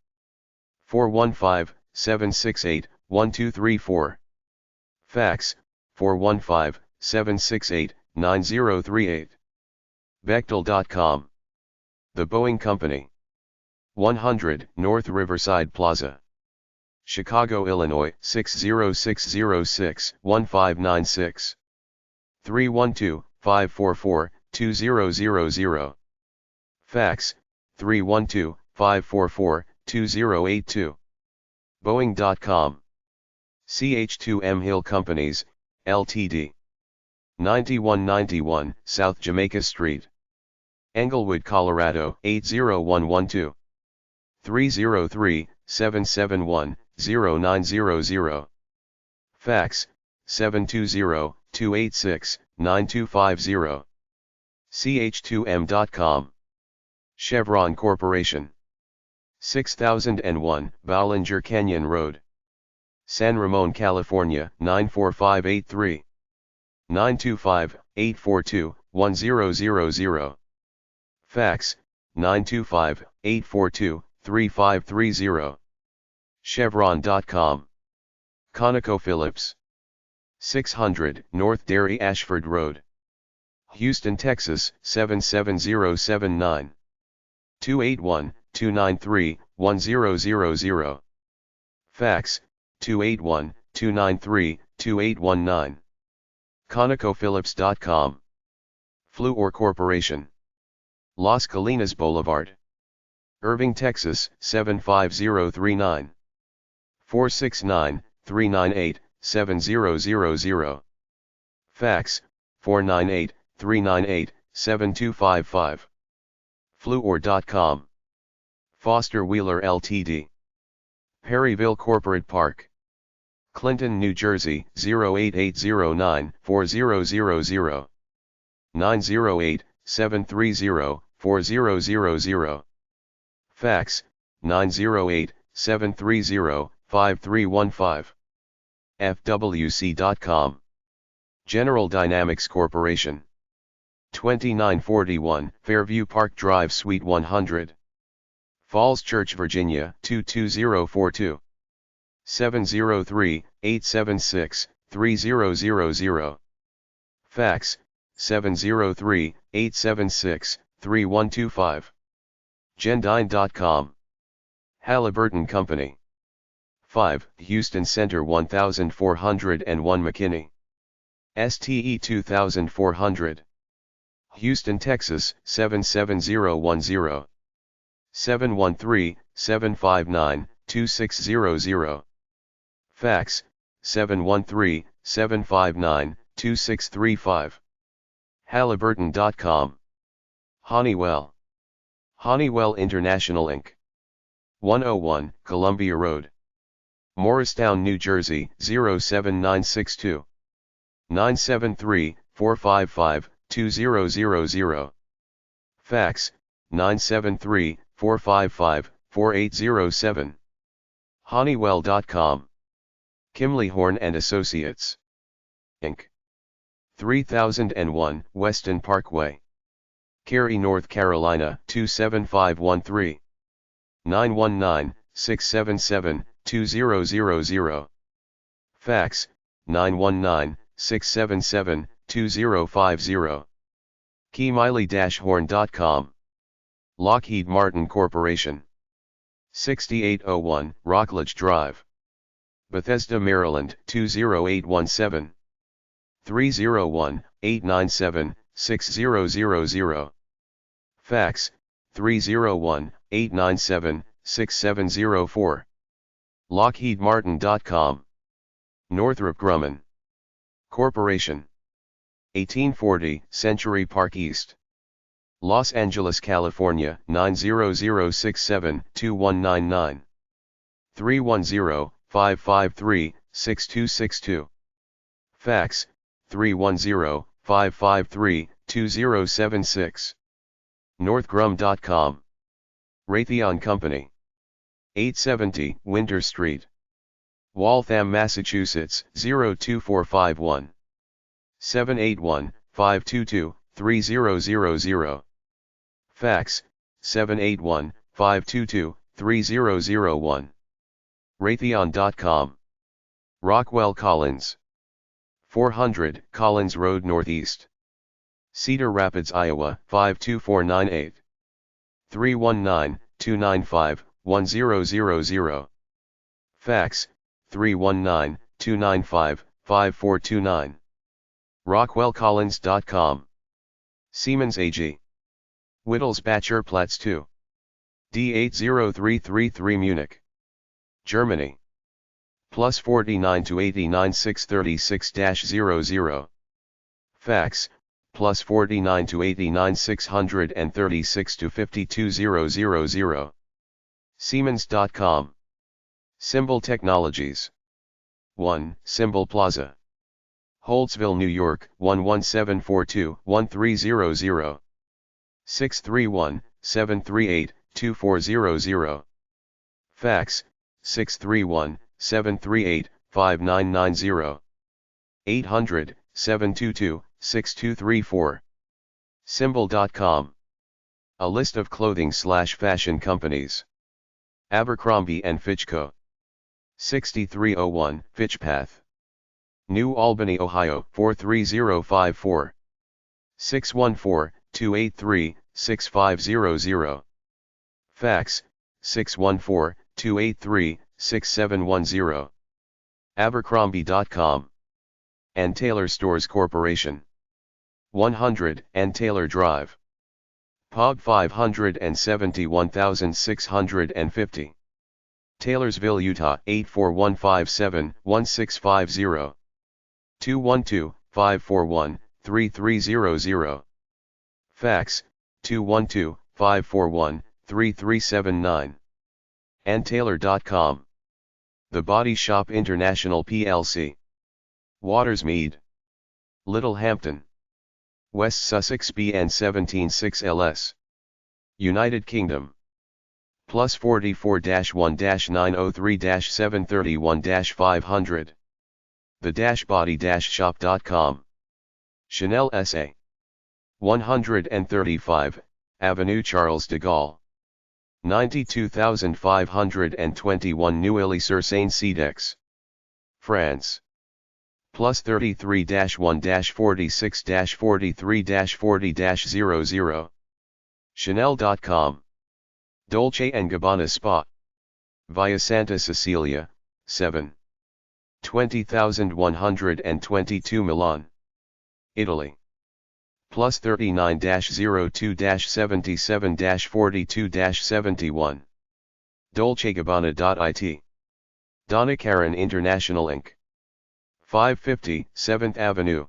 415-768-1234. Fax 415-768-9038. Bechtel.com. The Boeing Company. 100 North Riverside Plaza, Chicago, Illinois 60606-1596. 312-544-2000. Fax 312-544-2082. Boeing.com. CH2M Hill Companies, Ltd. 9191 South Jamaica Street, Englewood, Colorado 80112. 303-771-0900. Fax 720-286-9250. ch2m.com. Chevron Corporation. 6001 Ballinger Canyon Road, San Ramon, California 94583. 925-842-1000. Fax 925-842-3530. Chevron.com. ConocoPhillips. 600 North Dairy Ashford Road, Houston, Texas 77079. 281-293-1000. Fax 281-293-2819. ConocoPhillips.com. Fluor Corporation. Las Colinas Boulevard, Irving, Texas 75039. 469-398-7000. Fax 498-398-7255. Fluor.com. Foster Wheeler Ltd. Perryville Corporate Park, Clinton, New Jersey 08809-4000. 908-730-4000. Fax 908-730-5315. FWC.com. General Dynamics Corporation. 2941 Fairview Park Drive Suite 100. Falls Church, Virginia 22042. 703-876-3000. Fax, 703-876-3125. Gendine.com. Halliburton Company. 5 Houston Center 1401 McKinney. STE 2400. Houston, Texas 77010. 713-759-2600. Fax, 713-759-2635. Halliburton.com. Honeywell. Honeywell International Inc. 101 Columbia Road, Morristown, New Jersey 07962. 973-455-2000. Fax, 973-455-4807. Honeywell.com. Kimley Horn and Associates, Inc. 3001 Weston Parkway, Cary, North Carolina 27513. 919-677-2000. Fax, 919-677-2050. Keymiley-horn.com. Lockheed Martin Corporation. 6801 Rockledge Drive, Bethesda, Maryland 20817. 301-897-6000. Fax, 301-897-6704. LockheedMartin.com. Northrop Grumman Corporation. 1840 Century Park East, Los Angeles, California 90067-2199. 310-553-6262. Fax, 310-553-2076. Northgrum.com. Raytheon Company. 870 Winter Street, Waltham, Massachusetts 02451. 781-522-3000. Fax, 781-522-3001. Raytheon.com. Rockwell Collins. 400 Collins Road Northeast, Cedar Rapids, Iowa 52498. 319-295-1000. Fax, 319-295-5429. RockwellCollins.com. Siemens AG. Wittelsbacher-Platz 2. D80333 Munich, Germany. Plus 49 to 89 636-00. Fax, plus 49 to 89 636 to 52000. Siemens.com. Symbol Technologies. 1 Symbol Plaza, Holtzville, New York 11742-1300. 631-738-2400. Fax, 631-738-5990. 800-722-6234. Symbol.com. A list of clothing/fashion companies. Abercrombie & Fitch Co. 6301 Fitchpath, New Albany, Ohio 43054. 614-283-6500. Fax, 614-283-6710. Abercrombie.com. And Taylor Stores Corporation. 100 and Taylor Drive, POG 571650. Taylorsville, Utah 84157-1650. 212-541-3300. Fax, 212-541-3379. andtaylor.com. The Body Shop International plc. Watersmead, Littlehampton, West Sussex BN 176LS, United Kingdom. Plus 44-1-903-731-500. The-body-shop.com. Chanel SA. 135, Avenue Charles de Gaulle. 92521 Neuilly-sur-Seine Cedex. France. Plus 33-1-46-43-40-00. Chanel.com. Dolce & Gabbana Spa. Via Santa Cecilia, 7. 20122 Milan. Italy. Plus 39-02-77-42-71. DolceGabbana.it. Donna Karan International Inc. 550 7th Avenue.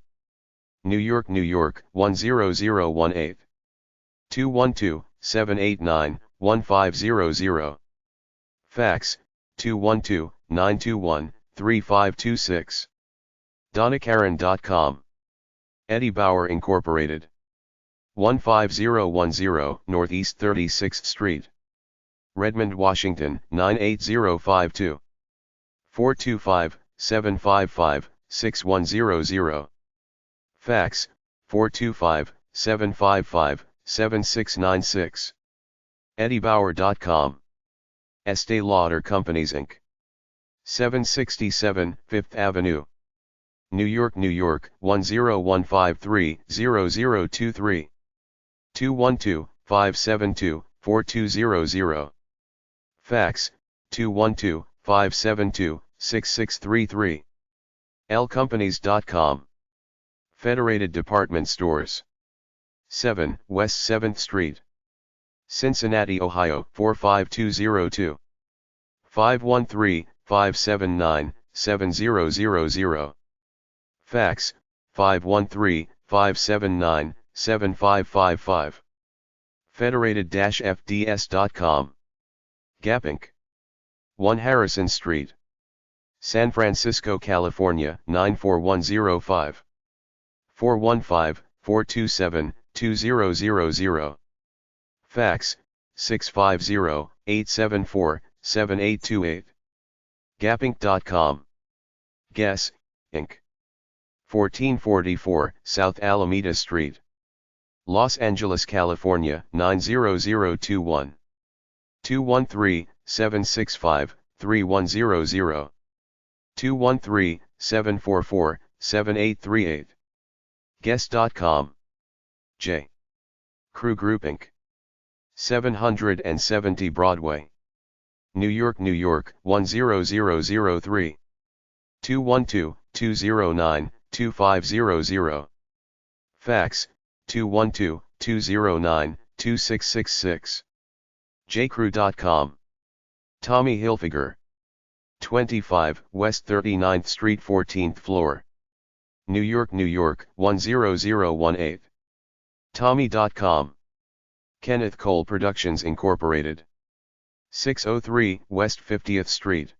New York, New York, 10018. 212-789-1500. Fax, 212-921-3526. DonnaKaren.com. Eddie Bauer Incorporated. 15010 Northeast 36th Street. Redmond, Washington, 98052. 425-755-6100. Fax, 425-755-7696. EddieBauer.com. Estee Lauder Companies Inc. 767 5th Avenue. New York, New York, 10153-0023. 212-572-4200. Fax, 212-572-6633. lcompanies.com. Federated Department Stores. 7 West 7th Street. Cincinnati, Ohio, 45202. 513-579-7000. Fax, 513-579-7555. Federated-FDS.com. Gap Inc. 1 Harrison Street. San Francisco, California, 94105. 415-427-2000. Fax, 650-874-7828. Gapinc.com. Guess, Inc. 1444 South Alameda Street. Los Angeles, California, 90021. 213-765-3100. 213-744-7838. Guess.com. J. Crew Group Inc. 770 Broadway. New York, New York, 10003. 212-209-2500. Fax, 212-209-2666. jcrew.com. Tommy Hilfiger. 25 West 39th Street, 14th floor. New York, New York, 10018. Tommy.com. Kenneth Cole Productions Incorporated. 603 West 50th Street.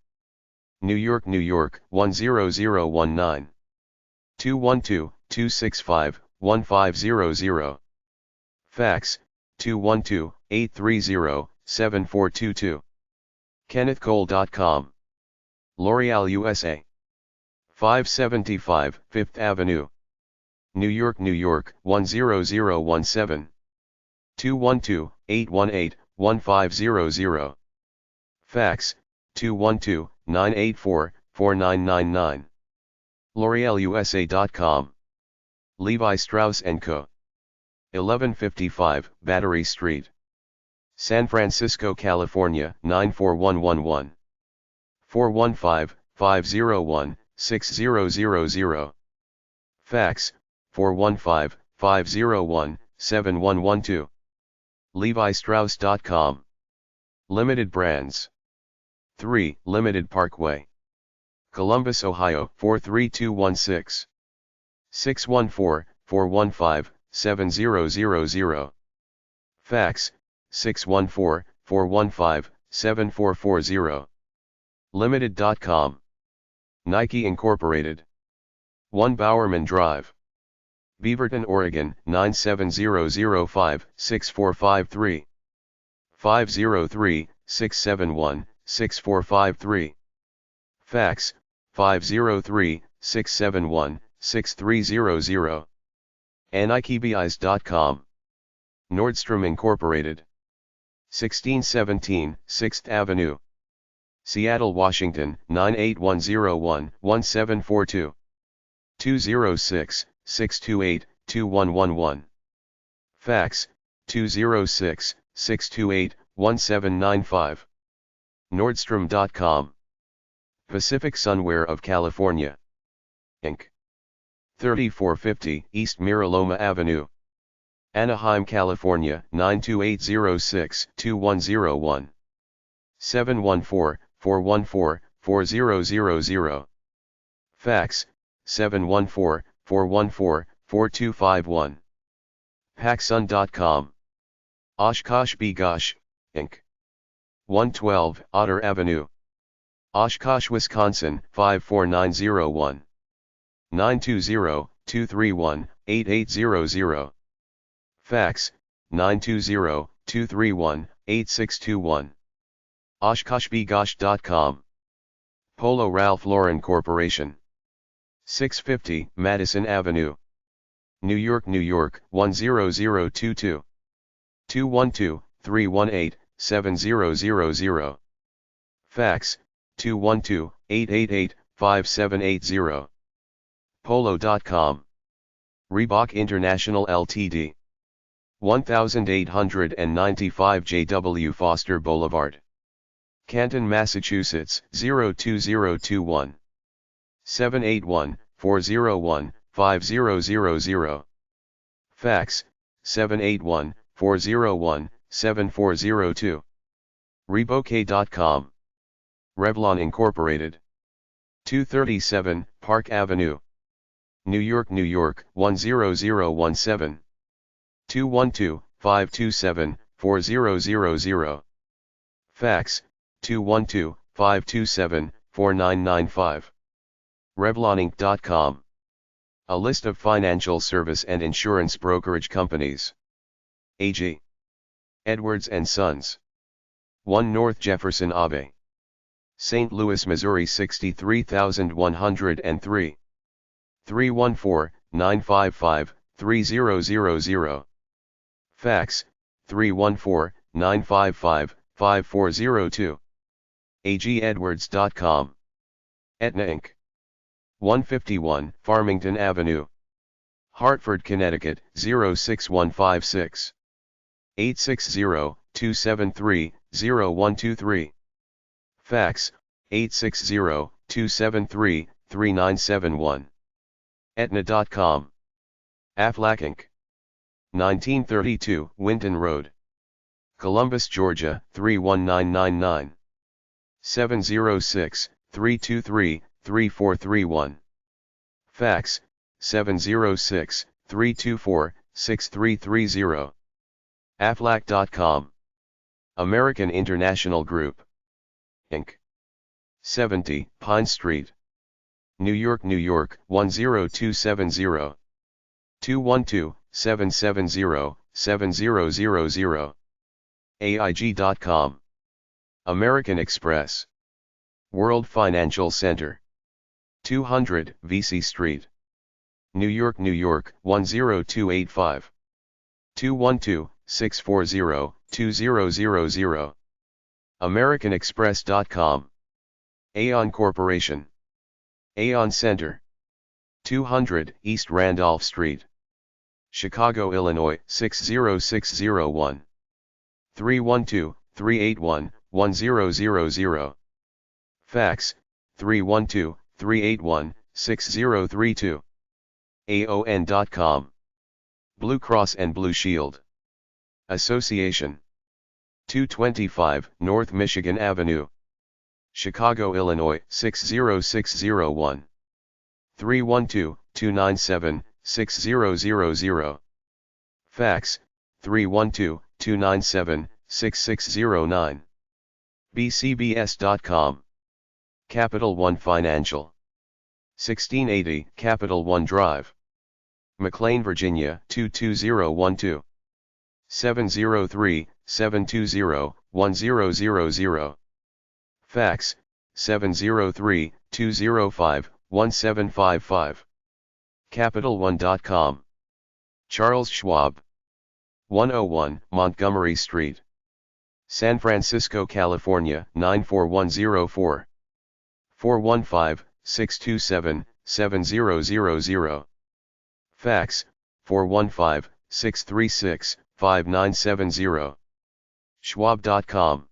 New York, New York, 10019. 212-265-1500. Fax, 212-830-7422. KennethCole.com. L'Oreal USA. 575 5th Avenue. New York, New York, 10017. 212-818-1500. Fax, 212-984-4999. L'OrealUSA.com. Levi Strauss & Co. 1155 Battery Street. San Francisco, California, 94111. 415-501-6000. Fax, 415-501-7112. LeviStrauss.com. Limited Brands. 3 Limited Parkway. Columbus, Ohio, 43216. 614-415-7000. Fax, 614-415-7440. Limited.com. Nike Incorporated. 1 Bowerman Drive. Beaverton, Oregon, 97005-6453. 503-671-6453. Fax, 503-671-6300. Nikebis.com. Nordstrom Incorporated. 1617 6th Avenue. Seattle, Washington, 98101-1742. 206-628-2111. Fax, 206-628-1795. Nordstrom.com. Pacific Sunwear of California, Inc. 3450 East Miraloma Avenue. Anaheim, California, 92806-2101. 714-414-4000. Fax, 714-414-4251. PacSun.com. Oshkosh B'gosh, Inc. 112 Otter Avenue. Oshkosh, Wisconsin, 54901. 920-231-8800. Fax, 920-231-8621. OshkoshBgosh.com. Polo Ralph Lauren Corporation. 650 Madison Avenue. New York, New York, 10022. 212-318-7000. Fax, 212-888-5780. Polo.com. Reebok International Ltd. 1895 J.W. Foster Boulevard, Canton, Massachusetts, 02021. 781-401-5000. Fax, 781-401-7402. Reboke.com. Revlon Incorporated. 237 Park Avenue. New York, New York, 10017. 212-527-4000. Fax, 212-527-4995. Revloninc.com. A list of financial service and insurance brokerage companies. AG. Edwards & Sons. 1 North Jefferson Ave. St. Louis, Missouri 63103. 314-955-3000. Fax, 314-955-5402. AGEdwards.com. Aetna Inc. 151 Farmington Avenue. Hartford, Connecticut, 06156. 860-273-0123. Fax, 860-273-3971. Aetna.com. Aflac Inc. 1932 Winton Road. Columbus, Georgia, 31999. 706-323-3431. Fax, 706-324-6330. Aflac.com. American International Group, Inc. 70 Pine Street. New York, New York, 10270. 212-770-7000. AIG.com. American Express. World Financial Center. 200 VC Street. New York, New York, 10285. 212-640-2000. AmericanExpress.com. Aon Corporation. Aon Center. 200 East Randolph Street. Chicago, Illinois, 60601. 312-381-1000. Fax, 312-381-6032. AON.com. Blue Cross and Blue Shield Association. 225 North Michigan Avenue. Chicago, Illinois, 60601. 312-297-6000. Fax, 312-297-6609. BCBS.com. Capital One Financial. 1680 Capital One Drive. McLean, Virginia, 22012. 703-720-1000. Fax, 703-205-1755. CapitalOne.com. Charles Schwab. 101 Montgomery Street, San Francisco, California 94104. 415-627-7000. Fax, 415-636-5970. Schwab.com.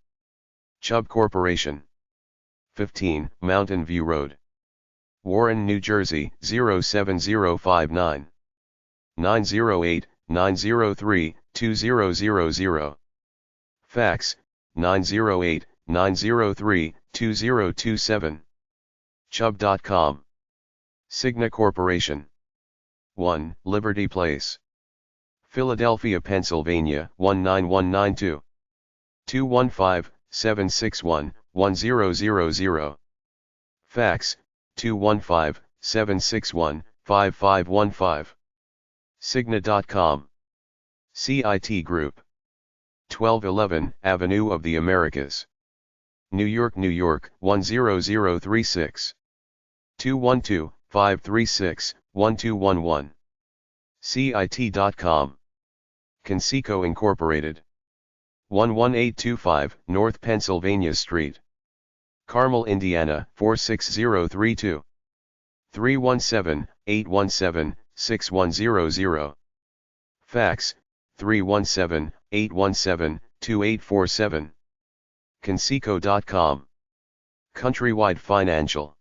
Chubb Corporation. 15 Mountain View Road, Warren, New Jersey 07059. 908-903-2000. Fax, 908-903-2027. Chubb.com. Cigna Corporation. 1 Liberty Place, Philadelphia, Pennsylvania 19192. 215-761-1000. Fax, 215-761-5515. Cigna.com. CIT Group. 1211 Avenue of the Americas, New York, New York 10036. 212-536-1211. CIT.com. Conseco Incorporated. 11825 North Pennsylvania Street, Carmel, Indiana 46032. 317-817-6100. Fax, 317-817-2847. Conseco.com. Countrywide Financial.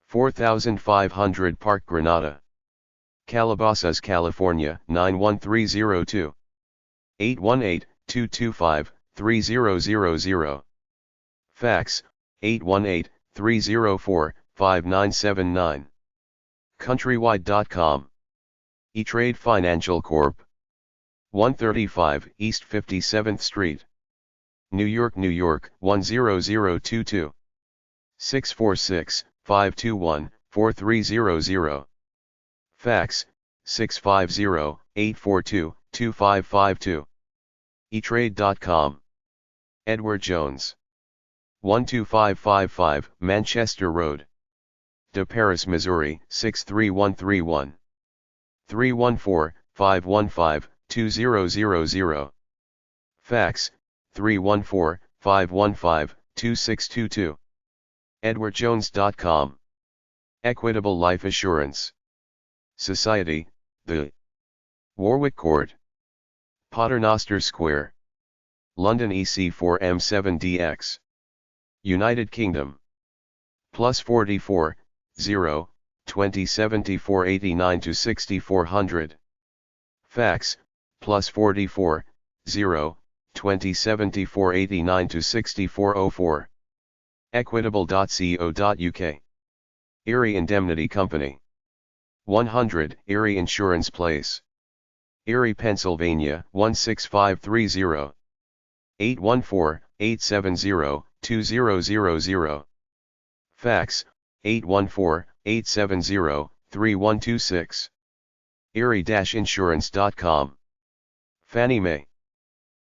4500 Park Granada, Calabasas, California 91302. 818-225-3000. Fax, 818-304-5979. Countrywide.com. E-Trade Financial Corp. 135 East 57th Street, New York, New York 10022. 646-521-4300. Fax, 650-842-2552. eTrade.com. Edward Jones. 12555 Manchester Road, De Paris, Missouri 63131. 314-515-2000. Fax, 314-515-2622. edwardjones.com. Equitable Life Assurance Society, The Warwick Court, Paternoster Square, London EC4M7DX, United Kingdom. +44, 0, 2074 6400. Fax, +44, 0, 2074 6404. Equitable.co.uk. Erie Indemnity Company. 100 Erie Insurance Place, Erie, Pennsylvania 16530. 814-870-2000. Fax, 814-870-3126. Erie-insurance.com. Fannie Mae.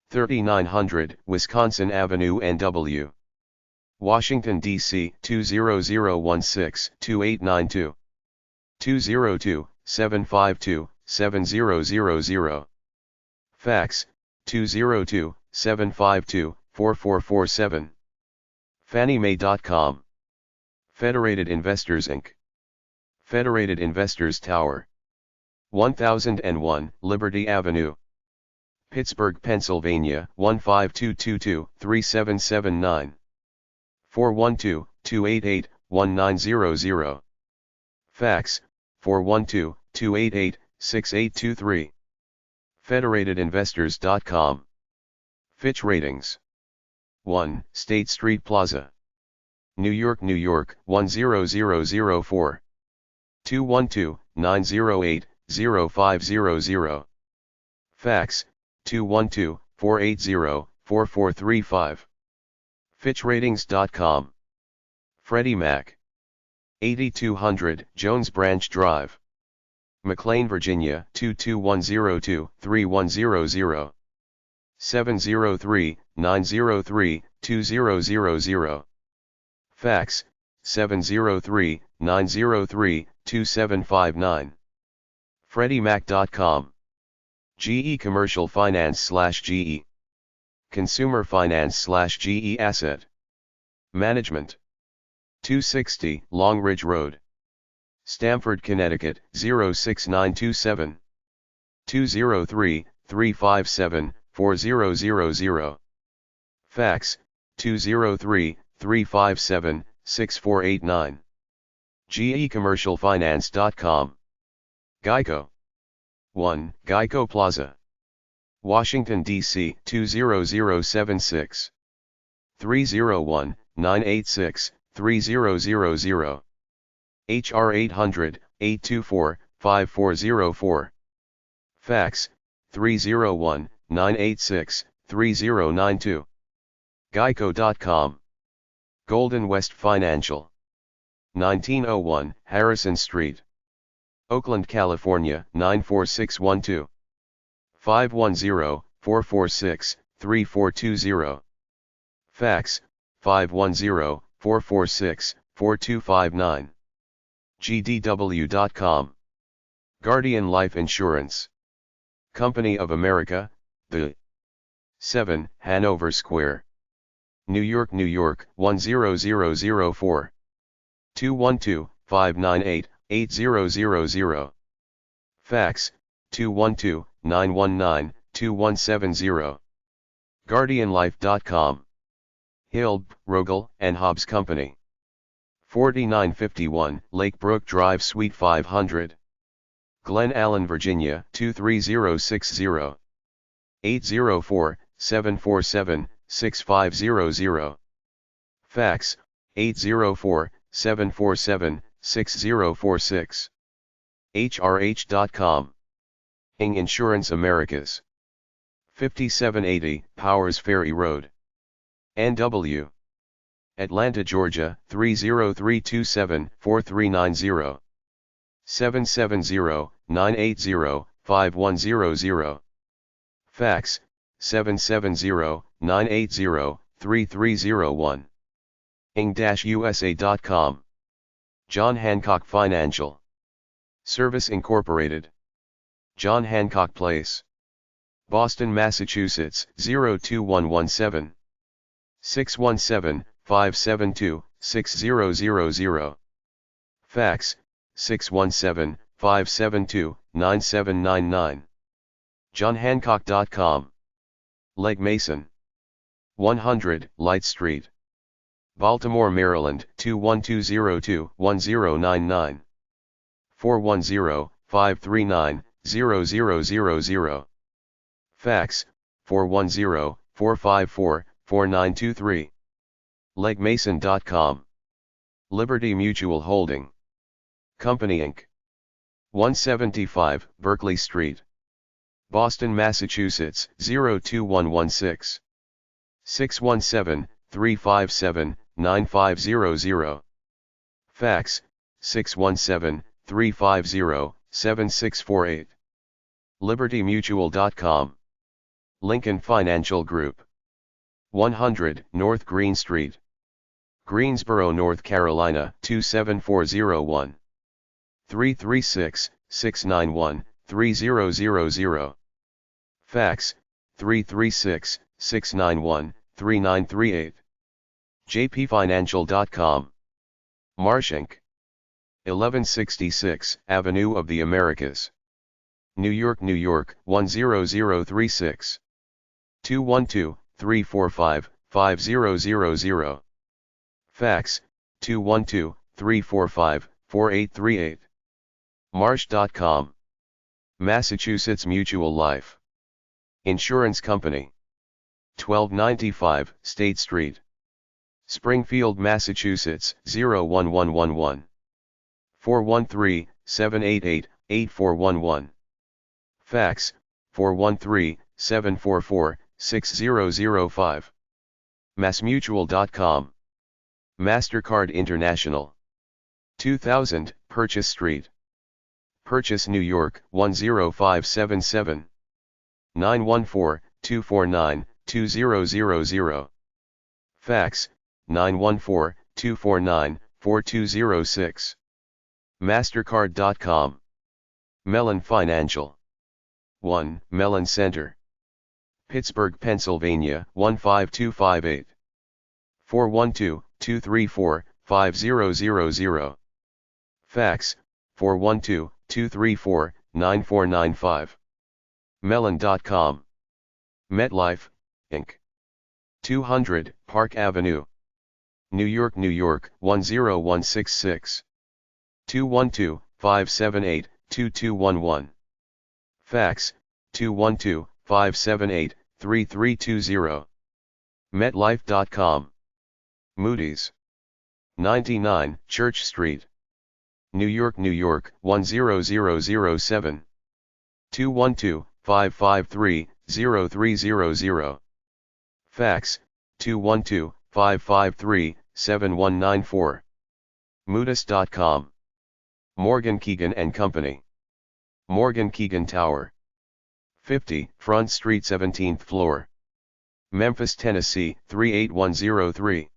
3900 Wisconsin Avenue NW, Washington, D.C. 20016-2892. 202-752-7000. Fax, 202-752-4447. FannieMae.com. Federated Investors Inc. Federated Investors Tower, 1001 Liberty Avenue, Pittsburgh, Pennsylvania 15222-3779. 412-288-1900. Fax, 412-288-6823. FederatedInvestors.com. Fitch Ratings. 1 State Street Plaza, New York, New York 10004. 212-908-0500. Fax, 212-480-4435. FitchRatings.com. Freddie Mac. 8200 Jones Branch Drive, McLean, Virginia 22102-3100. 703-903-2000. Fax, 703-903-2759. FreddieMac.com. GE Commercial Finance/GE. Consumer Finance/GE Asset Management. 260 Long Ridge Road, Stamford, Connecticut 06927. 203-357-4000. Fax 203-357-6489. GECommercialfinance.com. Geico 1 Geico Plaza, Washington, D.C. 20076. 301-986-3000. HR 800-824-5404. Fax 301-986-3092. Geico.com. Golden West Financial, 1901 Harrison Street, Oakland, California 94612. 510-446-3420. Fax 510-446-4259. GDW.com. Guardian Life Insurance Company of America, the 7 Hanover Square, New York, New York 10004. 212-598-8000. Fax 212-919-2170. GuardianLife.com. Hill, Rogel and Hobbs Company, 4951 Lake Brook Drive, Suite 500, Glen Allen, Virginia 23060. 804-747-6500. Fax 804-747-6046. HRH.com. Ing Insurance Americas, 5780 Powers Ferry Road, NW, Atlanta, Georgia 30327-4390. 770-980-5100. Fax 770-980-3301. ing-usa.com. John Hancock Financial Service Incorporated, John Hancock Place, Boston, Massachusetts 02117. 617-572-6000. Fax 617-572-9799. johnhancock.com. Legg Mason, 100 Light Street, Baltimore, Maryland 21202-1099. 410-539-0000. Fax 410-454-4923. leggmason.com. Liberty Mutual Holding Company Inc., 175 Berkeley Street, Boston, Massachusetts 02116. 617-357-9500. Fax 617-350-7648. libertymutual.com. Lincoln Financial Group, 100 North Green Street, Greensboro, North Carolina 27401. 336-691-3000. Fax 336-691-3938. jpfinancial.com. Marsh Inc., 1166 Avenue of the Americas, New York, New York 10036. 212-345-5000. Fax 212-345-4838. Marsh.com. Massachusetts Mutual Life Insurance Company, 1295 State Street, Springfield, Massachusetts 01111. 413-788-8411. Fax 413-744-6005. massmutual.com. MasterCard International, 2000 Purchase Street, Purchase, New York 10577. 914-249-2000. Fax 914-249-4206. Mastercard.com. Mellon Financial, 1, Mellon Center. Pittsburgh, Pennsylvania, 15258. 412-234-5000. Fax, 412-234-9495. Mellon.com. MetLife, Inc. 200, Park Avenue. New York, New York, 10166. 212-578-2211. Fax, 212-578-3320. MetLife.com. Moody's. 99, Church Street. New York, New York, 10007. 212-553-0300. Fax, 212-553-7194. Moody's.com. Morgan Keegan and Company. Morgan Keegan Tower. 50, Front Street, 17th floor. Memphis, Tennessee, 38103.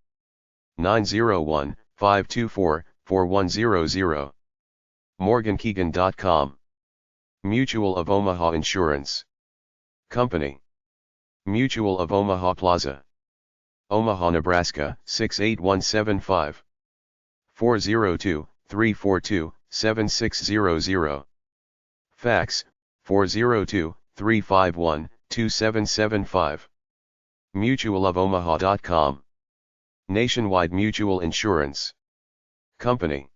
901-524-4100. MorganKeegan.com. Mutual of Omaha Insurance Company. Mutual of Omaha Plaza. Omaha, Nebraska, 68175. 402-342-7600. Fax, 402-351-2775. MutualofOmaha.com. Nationwide Mutual Insurance Company.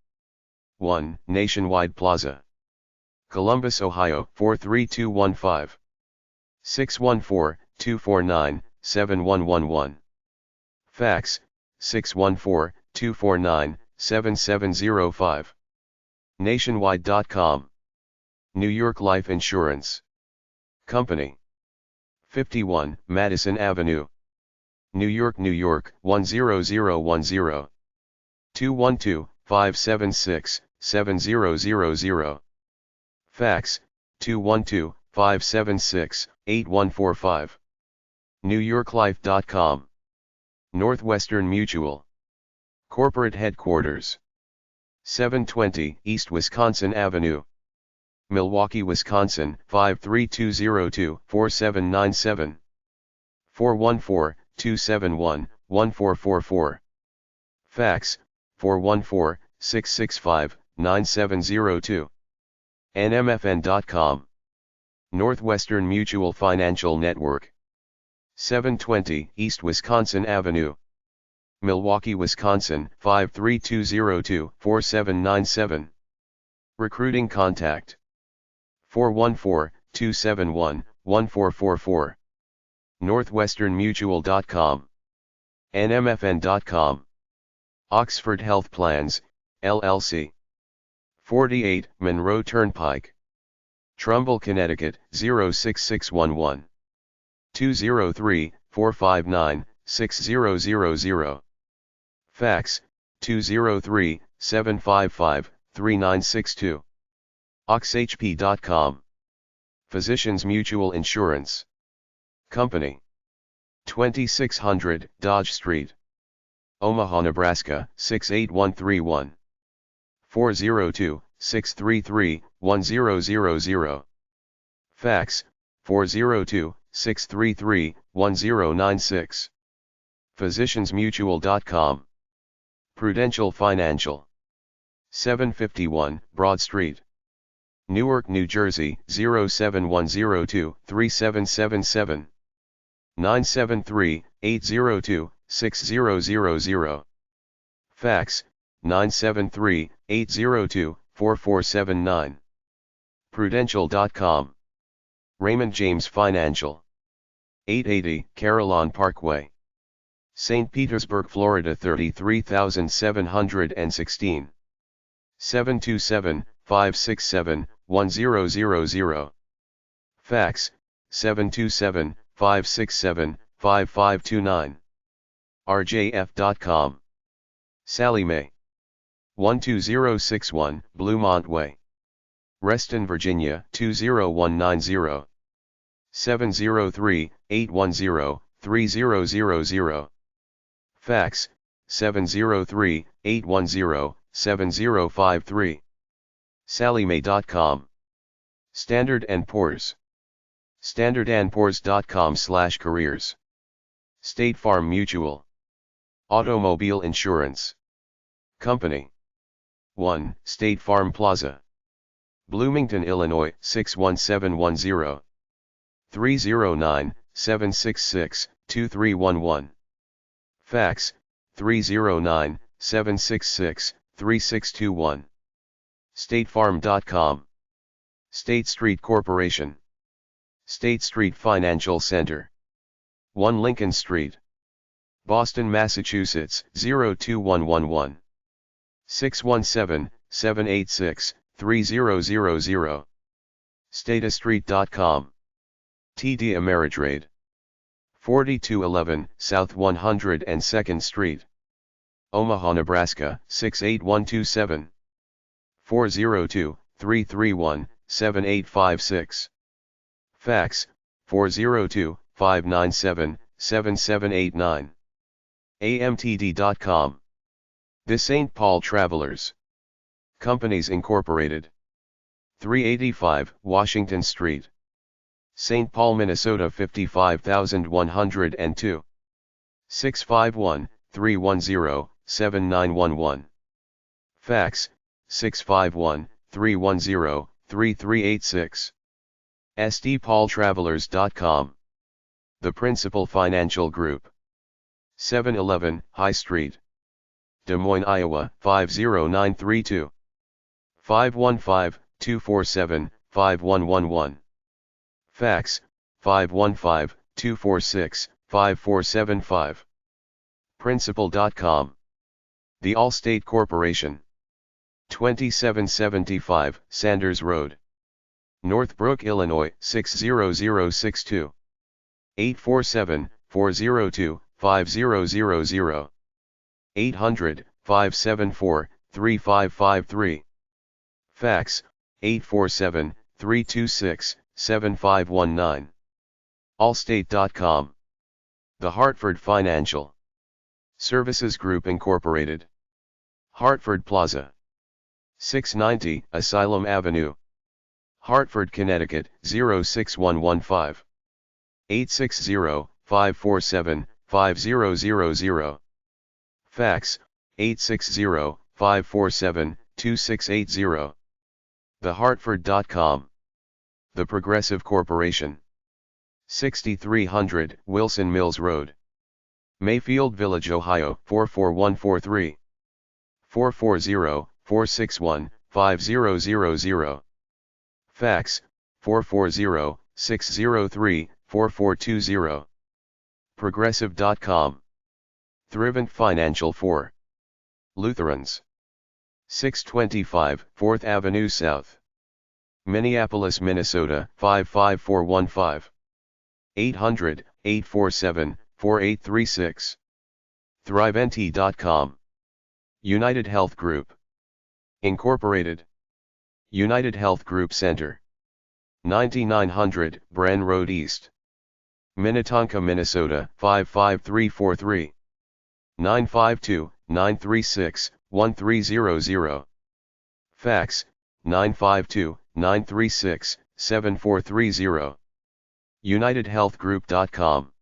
1, Nationwide Plaza. Columbus, Ohio, 43215. 614-249-7111. Fax, 614-249-7705. Nationwide.com. New York Life Insurance Company. 51, Madison Avenue. New York, New York, 10010. 212-576-7000. Fax, 212-576-8145. NewYorkLife.com. Northwestern Mutual Corporate Headquarters. 720 East Wisconsin Avenue. Milwaukee, Wisconsin, 53202-4797. 414-271-1444. Fax, 414-665-9702. NMFN.com. Northwestern Mutual Financial Network. 720 East Wisconsin Avenue. Milwaukee, Wisconsin, 53202-4797. Recruiting contact. 414-271-1444. Northwesternmutual.com. NMFN.com. Oxford Health Plans, LLC. 48 Monroe Turnpike. Trumbull, Connecticut, 06611. 203-459-6000. Fax, 203-755-3962. oxhp.com. Physicians Mutual Insurance Company. 2600 Dodge Street. Omaha, Nebraska, 68131. 402-633-1000. Fax, 402-633-1096. Physiciansmutual.com. Prudential Financial. 751 Broad Street. Newark, New Jersey, 07102-3777. 973-802-6000. Fax, 973-802-4479. Prudential.com. Raymond James Financial. 880 Carillon Parkway. St. Petersburg, Florida, 33716. 727-567-1000. Fax, 727-567-5529. rjf.com. Sally Mae. 12061 Bluemont Way. Reston, Virginia, 20190. 703-810-3000. Fax, 703-810-7053. SallyMae.com. Standard & Poor's. standardandpoors.com/careers. State Farm Mutual. Automobile Insurance Company. 1. State Farm Plaza. Bloomington, Illinois 61710. 309-766-2311. Fax, 309-766-3621. StateFarm.com. State Street Corporation. State Street Financial Center. 1 Lincoln Street. Boston, Massachusetts 02111. 617-786-3000. StatedStreet.com. TD Ameritrade. 4211 South 102nd Street. Omaha, Nebraska 68127. 402-331-7856. Fax, 402-597-7789. AMTD.com. The St. Paul Travelers Companies Incorporated. 385 Washington Street. St. Paul, Minnesota 55102. 651-310-7911. Fax, 651-310-3386. STPaulTravelers.com. The Principal Financial Group. 711 High Street. Des Moines, Iowa 50932. 515-247-5111. Fax, 515-246-5475. Principal.com. The Allstate Corporation. 2775 Sanders Road. Northbrook, Illinois 60062. 847-402-5000. 800-574-3553. Fax, 847-326-7519. Allstate.com. The Hartford Financial Services Group Incorporated. Hartford Plaza. 690 Asylum Avenue. Hartford, Connecticut 06115. 860-547-5000. Fax, 860-547-2680. TheHartford.com. The Progressive Corporation. 6300 Wilson Mills Road. Mayfield Village, Ohio 44143. 440-461-5000. Fax, 440-603-4420. Progressive.com. Thrivent Financial 4. Lutherans. 625 4th Avenue South. Minneapolis, Minnesota 55415. 800-847-4836. ThriveNT.com. United Health Group Incorporated. United Health Group Center. 9900 Bren Road East. Minnetonka, Minnesota 55343. 952-936-1300. Fax, 952-936-7430. UnitedHealthGroup.com.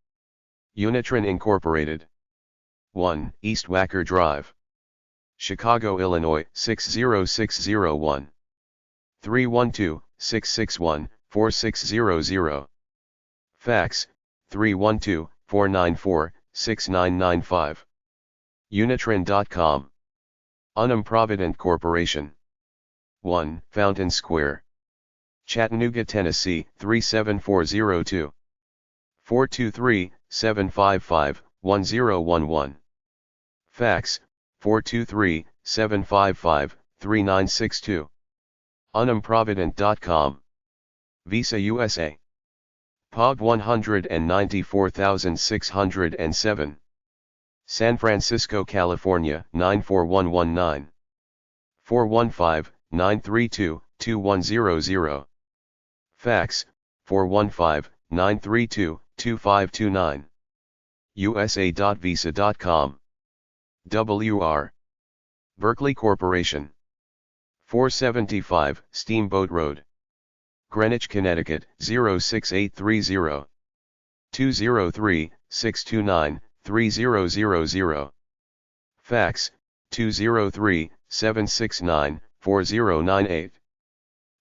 Unitron Incorporated. 1 East Wacker Drive. Chicago, Illinois 60601. 312-661-4600. Fax, 312-494-6995. Unitron.com. Unum Provident Corporation. 1 Fountain Square. Chattanooga, Tennessee 37402. 423-755-1011. Fax, 423-755-3962. UnumProvident.com. Visa USA. POG 194607. San Francisco, California 94119. 415-932-2100. Fax, 415-932-2529. USA.visa.com. WR. Berkeley Corporation. 475 Steamboat Road. Greenwich, Connecticut, 06830. 203-629-3000. Fax, 203-769-4098.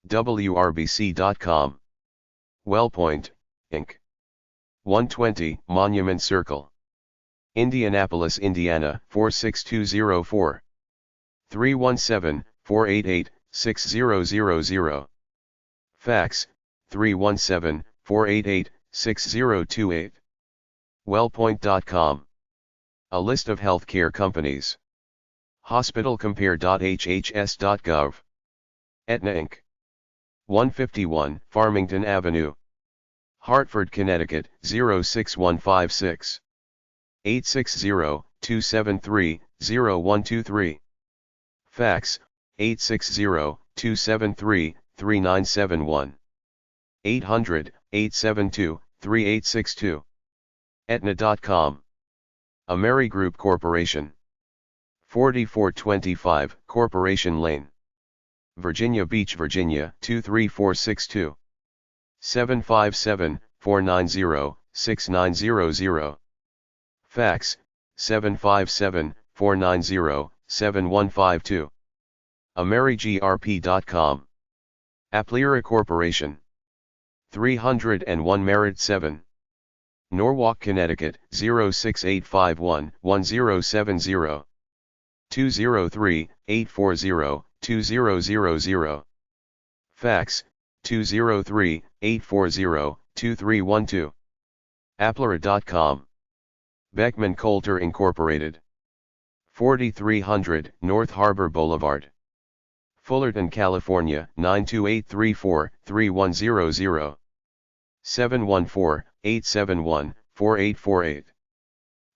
WRBC.com. Wellpoint, Inc. 120 Monument Circle, Indianapolis, Indiana, 46204. 317-488-6000. Fax, 317-488-6028. Wellpoint.com. A list of healthcare companies. Hospitalcompare.hhs.gov. Aetna Inc. 151 Farmington Avenue, Hartford, Connecticut, 06156. 860-273-0123. Fax, 860-273-3971. 800-872-3862. Aetna.com. AmeriGroup Corporation. 4425 Corporation Lane, Virginia Beach, Virginia, 23462. 757-490-6900. Fax, 757-490-7152. AmeriGRP.com. Aplera Corporation. 301 Merritt 7. Norwalk, Connecticut, 06851-1070. 203-840-2000. Fax, 203-840-2312. Aplera.com. Beckman Coulter Incorporated. 4300 North Harbor Boulevard, Fullerton, California, 92834-3100. 714-871-4848.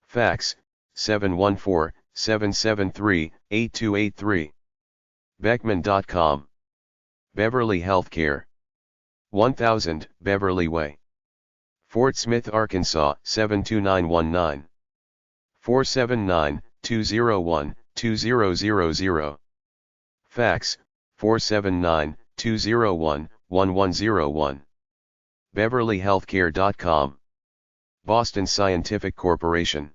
Fax, 714-773-8283. Beckman.com. Beverly Healthcare. 1000 Beverly Way, Fort Smith, Arkansas, 72919. 479-201-2000. Fax, 479-201-1101. BeverlyHealthcare.com. Boston Scientific Corporation.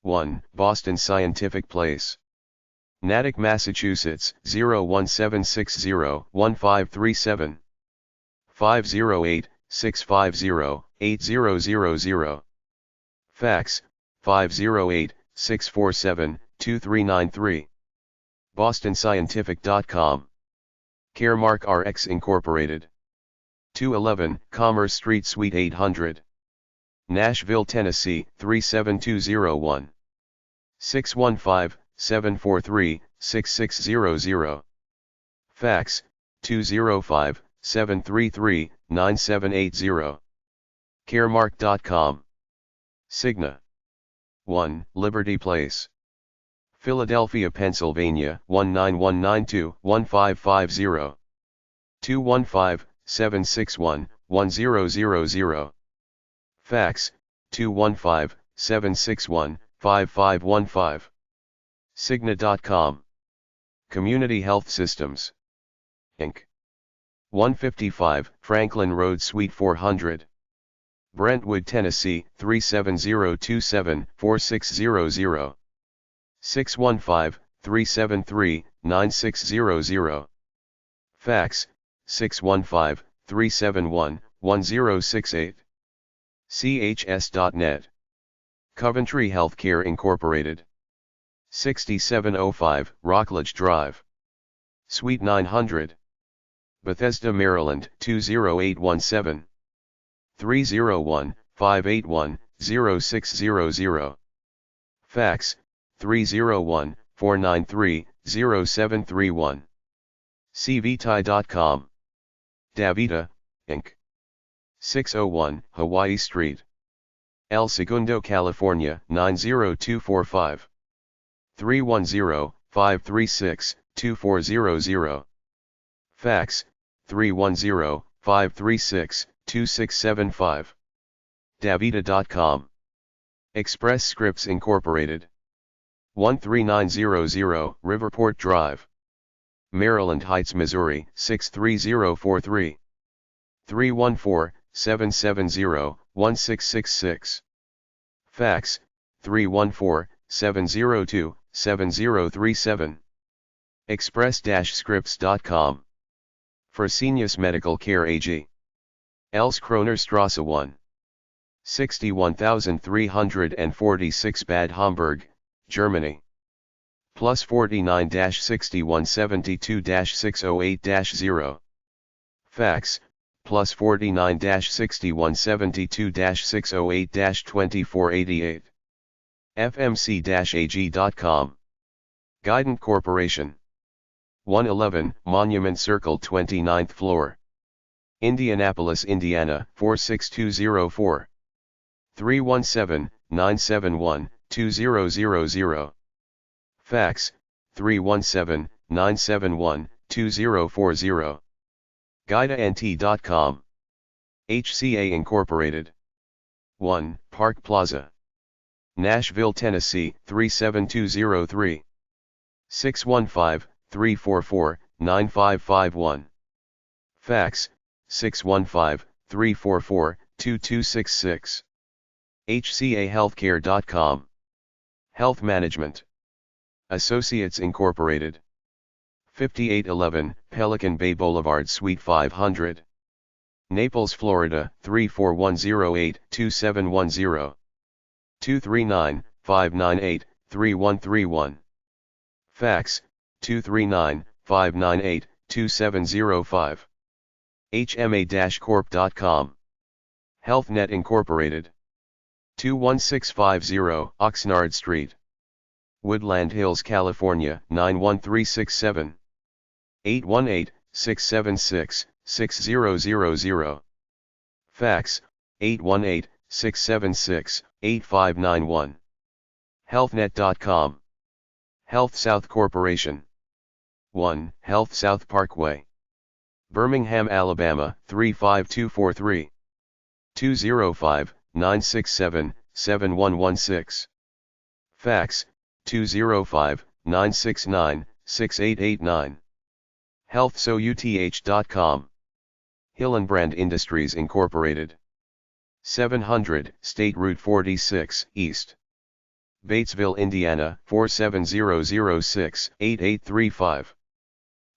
1 Boston Scientific Place, Natick, Massachusetts, 01760-1537. 508-650-8000. Fax, 508-647-2393. BostonScientific.com. Caremark RX Incorporated. 211 Commerce Street, Suite 800. Nashville, Tennessee, 37201. 615-743-6600. Fax, 205-733-9780. Caremark.com. Cigna. 1 Liberty Place, Philadelphia, Pennsylvania, 19192-1550. 215-761-1000. Fax, 215-761-5515. Cigna.com. Community Health Systems, Inc. 155 Franklin Road, Suite 400. Brentwood, Tennessee, 37027-4600. 615-373-9600. Fax, 615-371-1068. chs.net. Coventry Healthcare Incorporated. 6705 Rockledge Drive, Suite 900. Bethesda, Maryland, 20817. 301-581-0600. Fax, 301-493-0731. cvti.com. Davita, Inc. 601 Hawaii Street, El Segundo, California, 90245. 310-536-2400. Fax, 310-536-2675. Davita.com. Express Scripts Incorporated. 13900 Riverport Drive, Maryland Heights, Missouri, 63043. 314-770-1666. Fax, 314-702-7037. Express-scripts.com. Fresenius Medical Care AG. Elskronerstrasse 1. 61346 Bad Homburg, Germany. Plus 49-6172-608-0. Fax, plus 49-6172-608-2488. fmc-ag.com. Guidant Corporation. 111 Monument Circle 29th floor. Indianapolis, Indiana 46204. 317-971-2000. Fax, 317-971-2040. GuidaNT.com. HCA Incorporated. 1 Park Plaza. Nashville, Tennessee 37203. 615-344-9551. Fax, 615-344-2266. HCAHealthcare.com. Health Management Associates Incorporated. 5811 Pelican Bay Boulevard, Suite 500. Naples, Florida 34108-2710. 239-598-3131. Fax, 239-598-2705. HMA-corp.com. HealthNet Incorporated. 21650 Oxnard Street. Woodland Hills, California 91367. 818-676-6000. Fax, 818-676-8591. HealthNet.com. Health South Corporation. 1 Health South Parkway. Birmingham, Alabama 35243. 205-967-7116. Fax, 205-969-6889. HealthSouth.com. Hillenbrand Industries Incorporated. 700 State Route 46 East. Batesville, Indiana 47006-8835.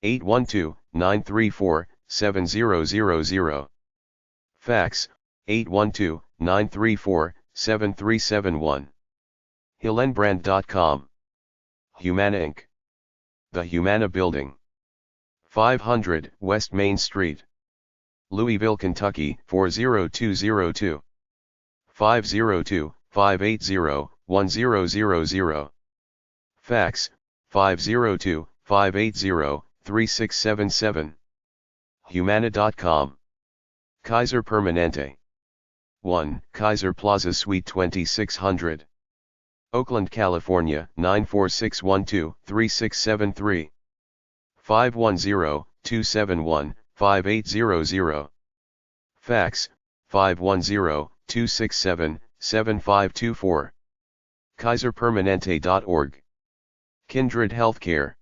812-934-7000. Fax, 812-934-7371. Hillenbrand.com. Humana Inc. The Humana Building. 500 West Main Street. Louisville, Kentucky 40202. 502-580-1000. Fax, 502-580-3677. Humana.com. Kaiser Permanente. 1 Kaiser Plaza Suite 2600. Oakland, California 94612-3673. 510-271-5800. Fax, 510-267-7524. KaiserPermanente.org. Kindred Healthcare.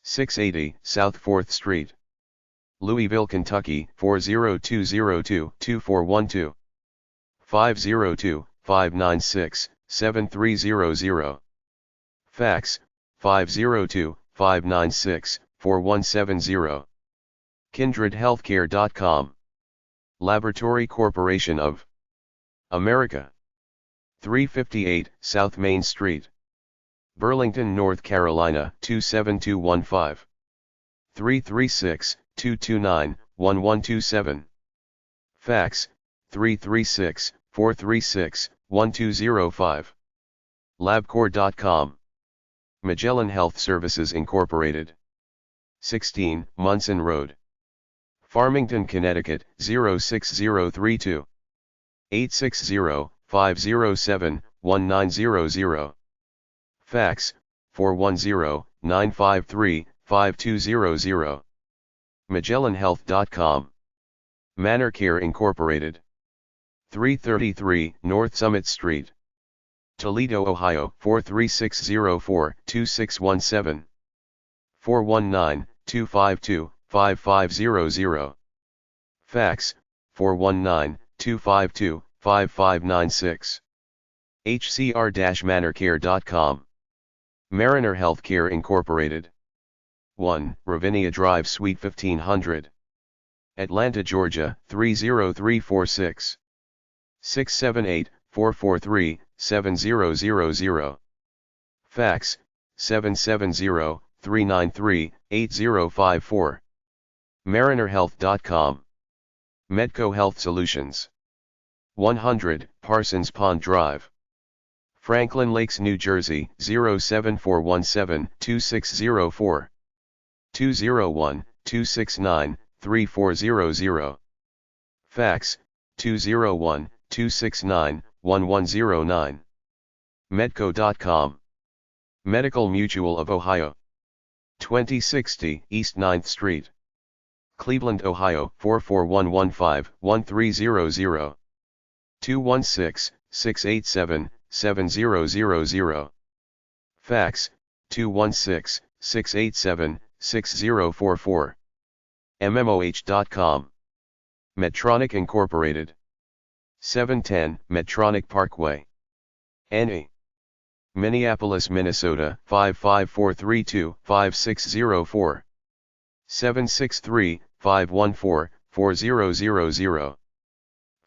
680 South 4th Street. Louisville, Kentucky 40202-2412. 502-596-7300. Fax, 502-596-4170. KindredHealthcare.com. Laboratory Corporation of America. 358 South Main Street. Burlington, North Carolina 27215. 336-229-1127. Fax, 336-436-1205. Labcorp.com. Magellan Health Services Incorporated. 16 Munson Road. Farmington, Connecticut 06032. 860-507-1900. Fax, 410-953-5200. MagellanHealth.com. Manor Care Incorporated. 333 North Summit Street. Toledo, Ohio 43604-2617. 419-252-5500. Fax, 419-252-5596. hcr-manorcare.com. Mariner Healthcare Incorporated. 1 Ravinia Drive Suite 1500. Atlanta, Georgia 30346. 678-443-7000. Fax 770-393-8054. marinerhealth.com. Medco Health Solutions. 100 Parsons Pond Drive, Franklin Lakes, New Jersey 07417-2604. 201-269-3400. Fax 201-269-1109. Medco.com. Medical Mutual of Ohio. 2060 East 9th Street, Cleveland, Ohio 44115-1300. 216-687-7000. Fax 216-687-6044. MMOH.com. Medtronic Incorporated. 710 Medtronic Parkway, NE. Minneapolis, Minnesota 55432-5604. 763-514-4000.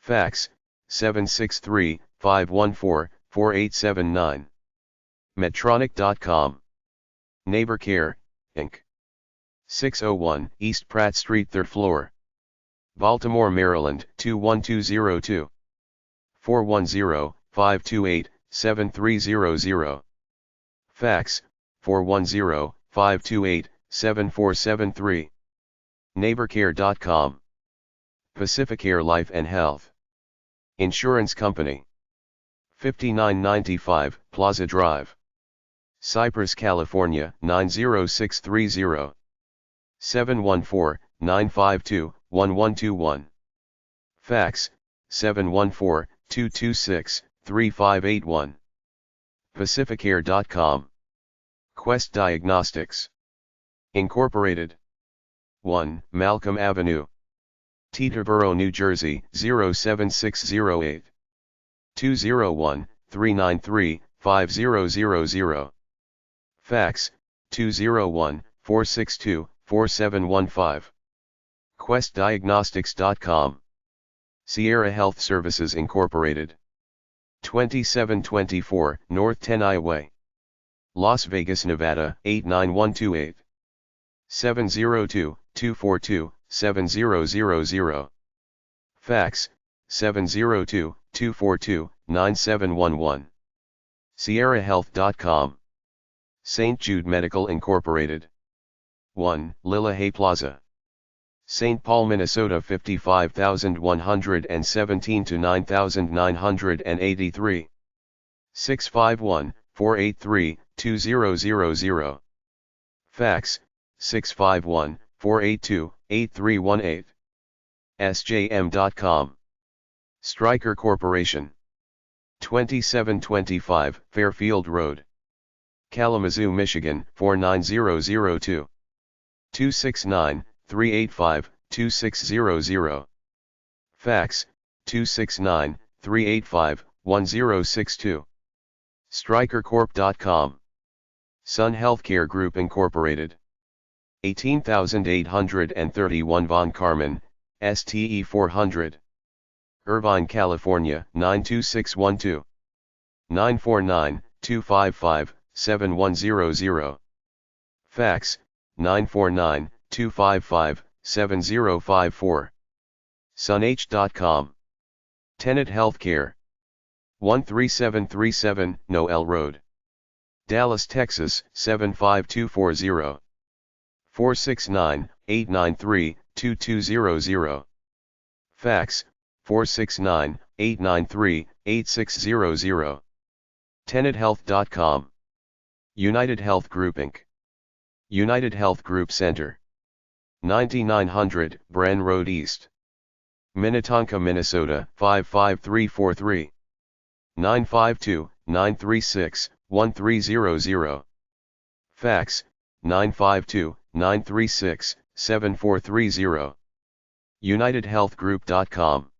Fax 763-514-4879. Medtronic.com. Neighbor Care, Inc. 601 East Pratt Street, 3rd floor, Baltimore, Maryland 21202. 410-528-7300. Fax 410-528-7473. NeighborCare.com. Pacificare Life and Health Insurance Company. 5995 Plaza Drive, Cypress, California 90630. 714-952-1121. Fax 714-226-3581. Pacificare.com. Quest Diagnostics Incorporated. 1 Malcolm Avenue, Teterboro, New Jersey 07608. 201-393-5000. Fax 201-462-4715. QuestDiagnostics.com. Sierra Health Services Incorporated. 2724 North 10I Way, Las Vegas, Nevada 89128. 702-242-7000. Fax 702-242-9711. SierraHealth.com. St. Jude Medical Incorporated. 1 Lilla Hay Plaza, St. Paul, Minnesota 55117 to 9983. 651-483-2000. Fax 651-482-8318. sjm.com. Stryker Corporation. 2725 Fairfield Road, Kalamazoo, Michigan 49002. 269-385-2600. Fax 269-385-1062. StrykerCorp.com. Sun Healthcare Group Incorporated. 18831 Von Carmen, STE 400. Irvine, California 92612. 949-255-7100. Fax 949-255-7054. sunh.com. Tenet Healthcare. 13737 Noel Road, Dallas, Texas 75240. 469-893-2200. Fax 469-893-8600. TenetHealth.com. United Health Group Inc. United Health Group Center. 9900 Bren Road East, Minnetonka, Minnesota 55343. 952-936-1300. Fax 952-936-7430. UnitedHealthGroup.com.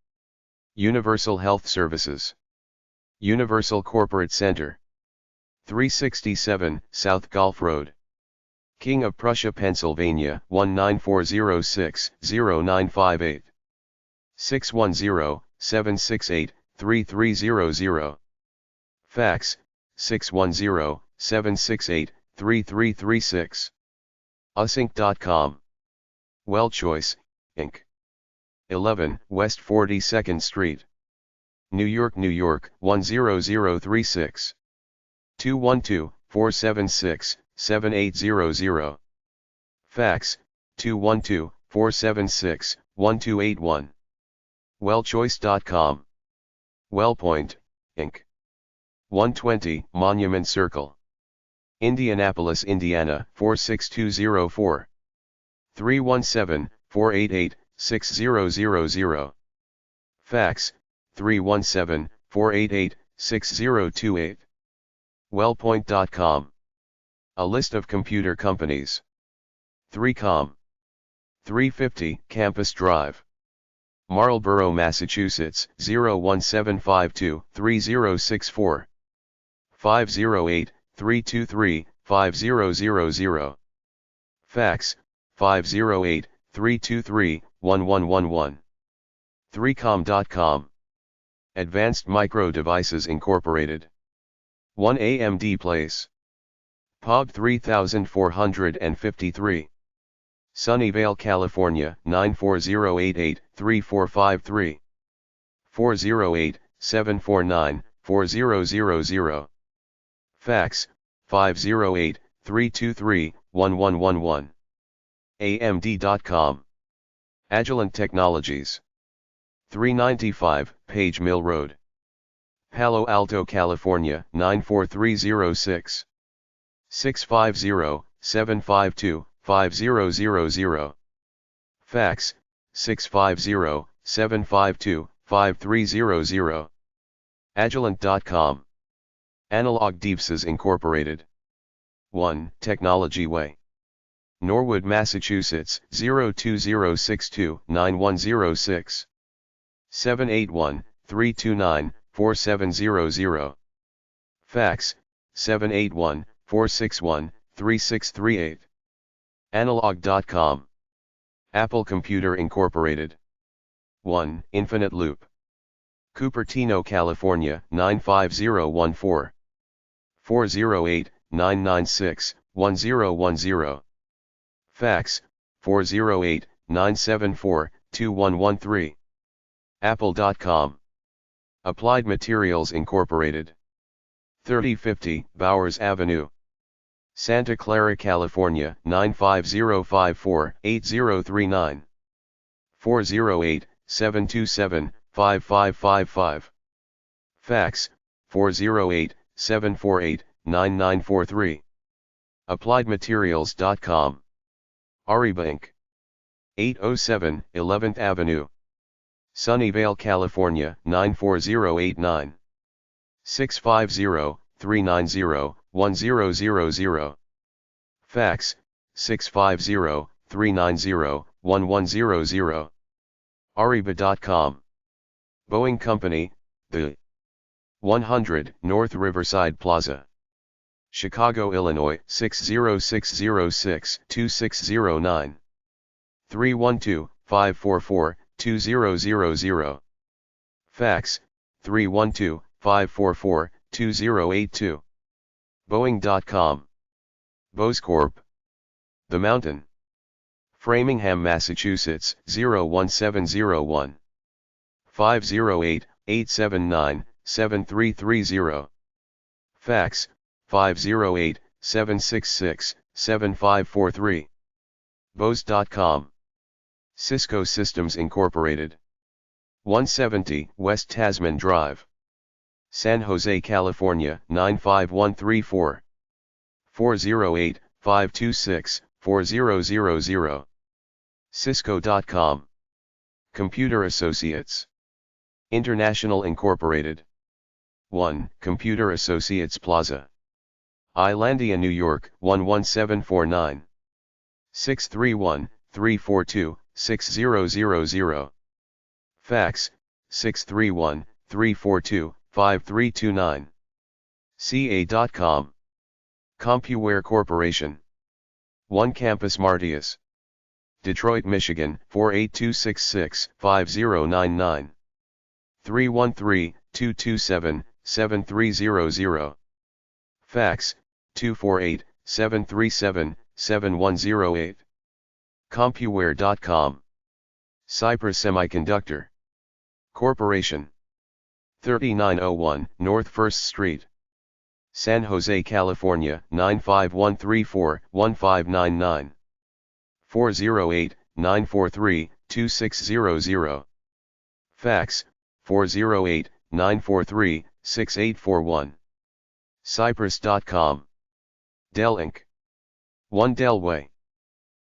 Universal Health Services. Universal Corporate Center. 367 South Gulf Road. King of Prussia, Pennsylvania 19406-0958. 610-768-3300. Fax, 610-768-3336. Usinc.com. WellChoice, Inc. 11 West 42nd Street. New York, New York 10036. 212-476-7800. Fax, 212-476-1281. WellChoice.com. WellPoint, Inc. 120 Monument Circle. Indianapolis, Indiana 46204. 317-488-6000. Fax, 317-488-6028. WellPoint.com. A list of computer companies. 3Com. 350 Campus Drive. Marlborough, Massachusetts 01752-3064. 508-323-5000. Fax, 508-323-1111. 3Com.com. Advanced Micro Devices Incorporated. 1 AMD Place. POG 3453. Sunnyvale, California 94088-3453. 408-749-4000. Fax, 508-323-1111. AMD.com. Agilent Technologies. 395 Page Mill Road. Palo Alto, California 94306. 650-752-5000. Fax, 650-752-5300. Agilent.com. Analog Devices Incorporated. 1 Technology Way. Norwood, Massachusetts 02062-9106. 781-329-4700. Fax, 781-461-3638. Analog.com. Apple Computer Incorporated. 1 Infinite Loop. Cupertino, California 95014. 408-996-1010. Fax, 408-974-2113. Apple.com. Applied Materials Incorporated. 3050 Bowers Avenue. Santa Clara, California 95054-8039. 408-727-5555. Fax, 408-748-9943. AppliedMaterials.com. Ariba Inc. 807 11th Avenue. Sunnyvale, California 94089. 650-390-1000. Fax, 650-390-1100. Ariba.com. Boeing Company, the 100 North Riverside Plaza. Chicago, Illinois 60606-2609. 312-544-2000. Fax, 312-544-2082. Boeing.com. Bose Corp. The Mountain. Framingham, Massachusetts 01701. 508-879-7330. Fax, 508-766-7543. Bose.com. Cisco Systems Incorporated. 170 West Tasman Drive. San Jose, California 95134. 408-526-4000. Cisco.com. Computer Associates International Incorporated. 1 Computer Associates Plaza. Islandia, New York 11749. 631-342-6900. 6000. Fax, 631-342-5329. ca.com. CompuWare Corporation. One Campus Martius. Detroit, Michigan, 48266-5099. 313-227-7300. Fax, 248-737-7108. CompuWare.com. Cypress Semiconductor Corporation. 3901 North 1st Street. San Jose, California, 95134-1599. 408-943-2600. Fax, 408-943-6841. Cypress.com. Dell Inc. 1 Dell Way.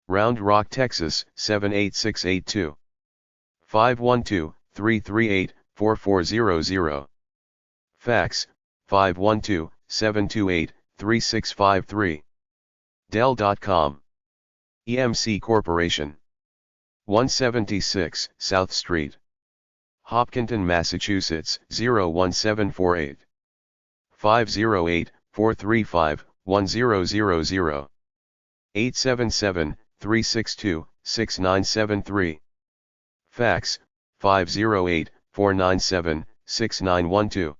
Round Rock, Texas, 78682. 512-338-4400. Fax, 512-728-3653. Dell.com. EMC Corporation. 176 South Street. Hopkinton, Massachusetts, 01748. 508-435-1000. 877-362-6973. Fax, 508-497-6912.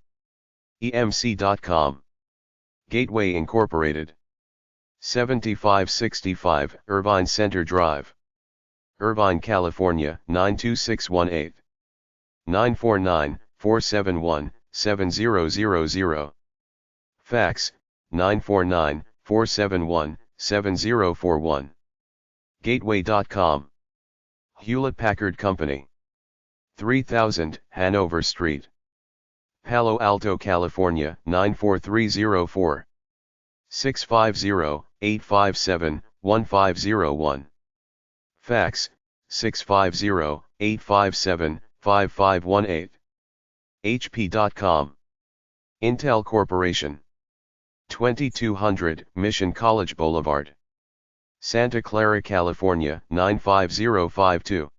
EMC.com. Gateway Incorporated. 7565 Irvine Center Drive. Irvine, California, 92618. 949-471-7000. Fax, 949-471-7041. Gateway.com. Hewlett-Packard Company. 3000 Hanover Street. Palo Alto, California, 94304. 650-857-1501. Fax, 650-857-5518. HP.com. Intel Corporation. 2200 Mission College Boulevard. Santa Clara, California, 95052.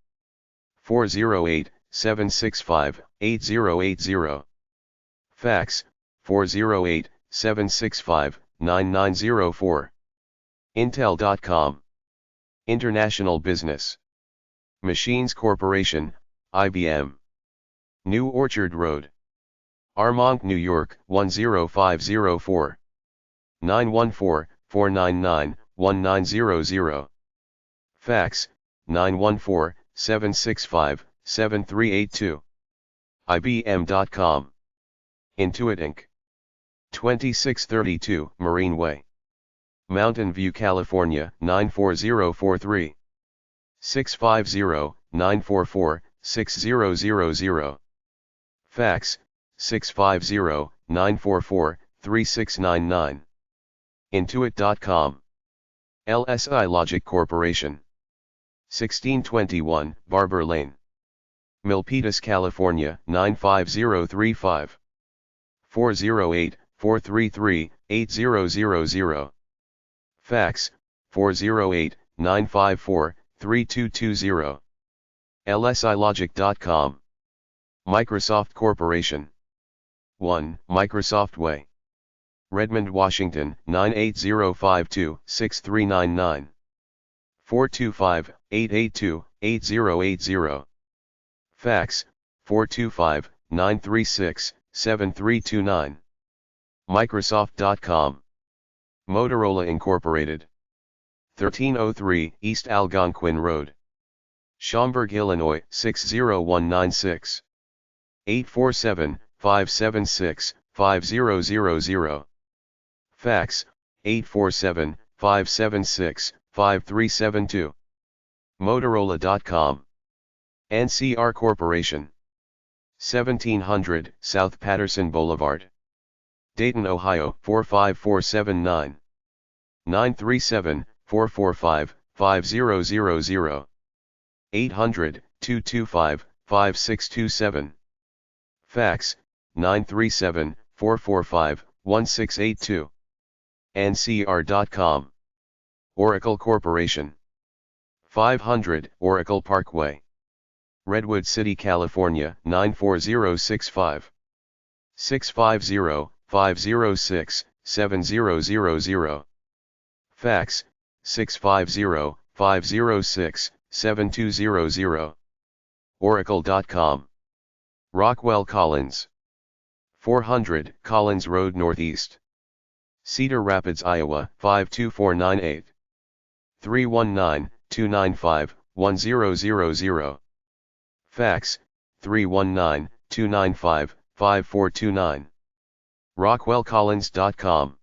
408-765-8080. Fax, 408-765-9904. Intel.com. International Business. Machines Corporation, IBM. New Orchard Road. Armonk, New York, 10504. 914-499-1900. Fax, 914-765-7382. IBM.com. Intuit Inc. 2632 Marine Way. Mountain View, California, 94043. 650-944-6000. Fax, 650-944-3699. Intuit.com. LSI Logic Corporation. 1621 Barber Lane. Milpitas, California, 95035. 408-433-8000. Fax, 408-954-3220. LSIlogic.com. Microsoft Corporation. 1 Microsoft Way. Redmond, Washington, 98052-6399. 425-882-8080. Fax, 425-936-7329. Microsoft.com. Motorola Incorporated. 1303 East Algonquin Road. Schaumburg, Illinois, 60196. 847-576-5000. Fax, 847-576-5372. Motorola.com. NCR Corporation. 1700 South Patterson Boulevard. Dayton, Ohio, 45479. 937-445-5000. 800-225-5627. Fax, 937-445-1682. NCR.com. Oracle Corporation. 500 Oracle Parkway, Redwood City, California 94065. 650-506-7000. Fax, 650-506-7200. Oracle.com. Rockwell Collins. 400 Collins Road Northeast, Cedar Rapids, Iowa 52498. 319-295-1000. Fax, 319-295-5429. RockwellCollins.com.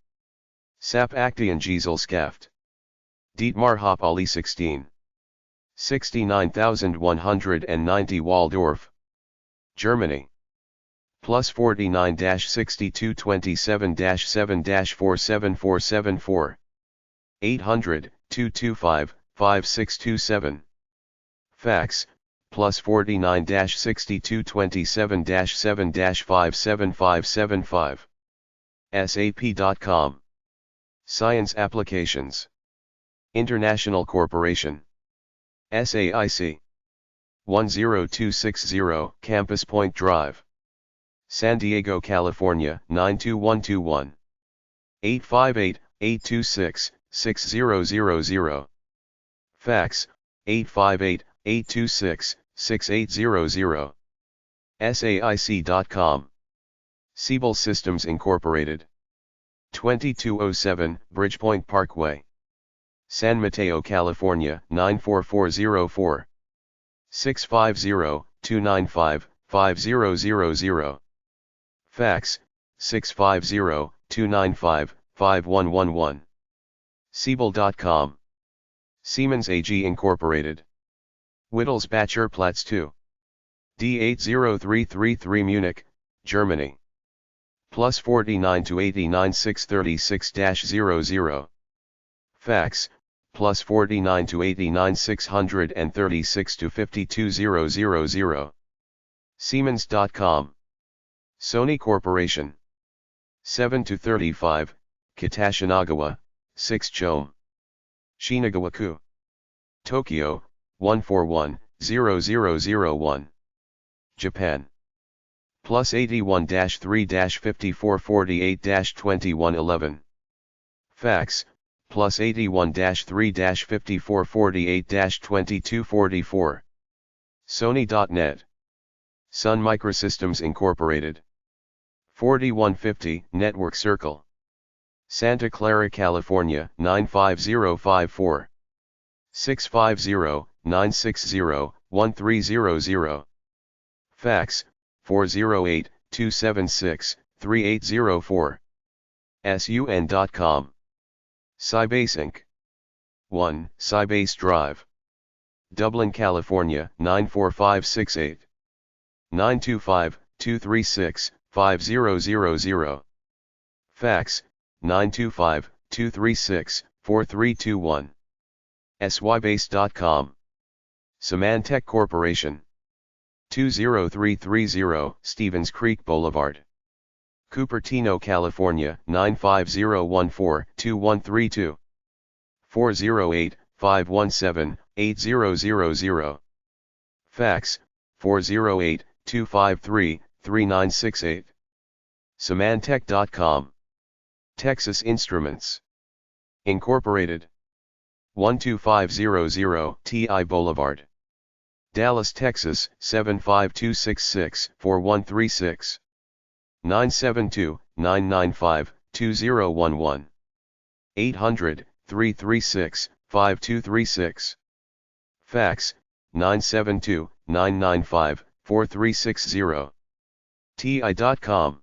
Sap Actian Gieselskaft. Dietmar Hopp Ali 16. 69190 Waldorf, Germany. Plus 49-6227-7-47474. 800-225-5627. Fax, plus 49-6227-7-57575. SAP.com. Science Applications. International Corporation. SAIC. 10260 Campus Point Drive, San Diego, California 92121. 858-826-6000. Fax, 858-826-6800. SAIC.com. Siebel Systems Incorporated. 2207 Bridgepoint Parkway, San Mateo, California 94404. 650-295-5000. Fax, 650-295-5111. Siebel.com. Siemens AG Incorporated. Wittelsbacher-Platz 2. D80333 Munich, Germany. Plus 49-89-636-00. Fax, plus 49-89-636-52000. Siemens.com. Sony Corporation. 7-35, Kitashinagawa, 6 Chome, Shinagawa-ku, Tokyo, 141-0001. Japan. Plus 81-3-5448-2111. Fax, plus 81-3-5448-2244. Sony.net. Sun Microsystems Incorporated. 4150 Network Circle, Santa Clara, California 95054. 650-960-1300. Fax, 408-276-3804. sun.com. Sybase Inc. 1 Sybase Drive, Dublin, California 94568. 925-236-5000. Fax, 925-236-4321. Sybase.com. Symantec Corporation. 20330 Stevens Creek Boulevard, Cupertino, California 95014-2132. 408-517-8000. Fax, 408-253-3968. Symantec.com. Texas Instruments Incorporated. 12500 TI Boulevard, Dallas, Texas 75266-4136. 972-995-2011. 800-336-5236. Fax, 972-995-4360. TI.com.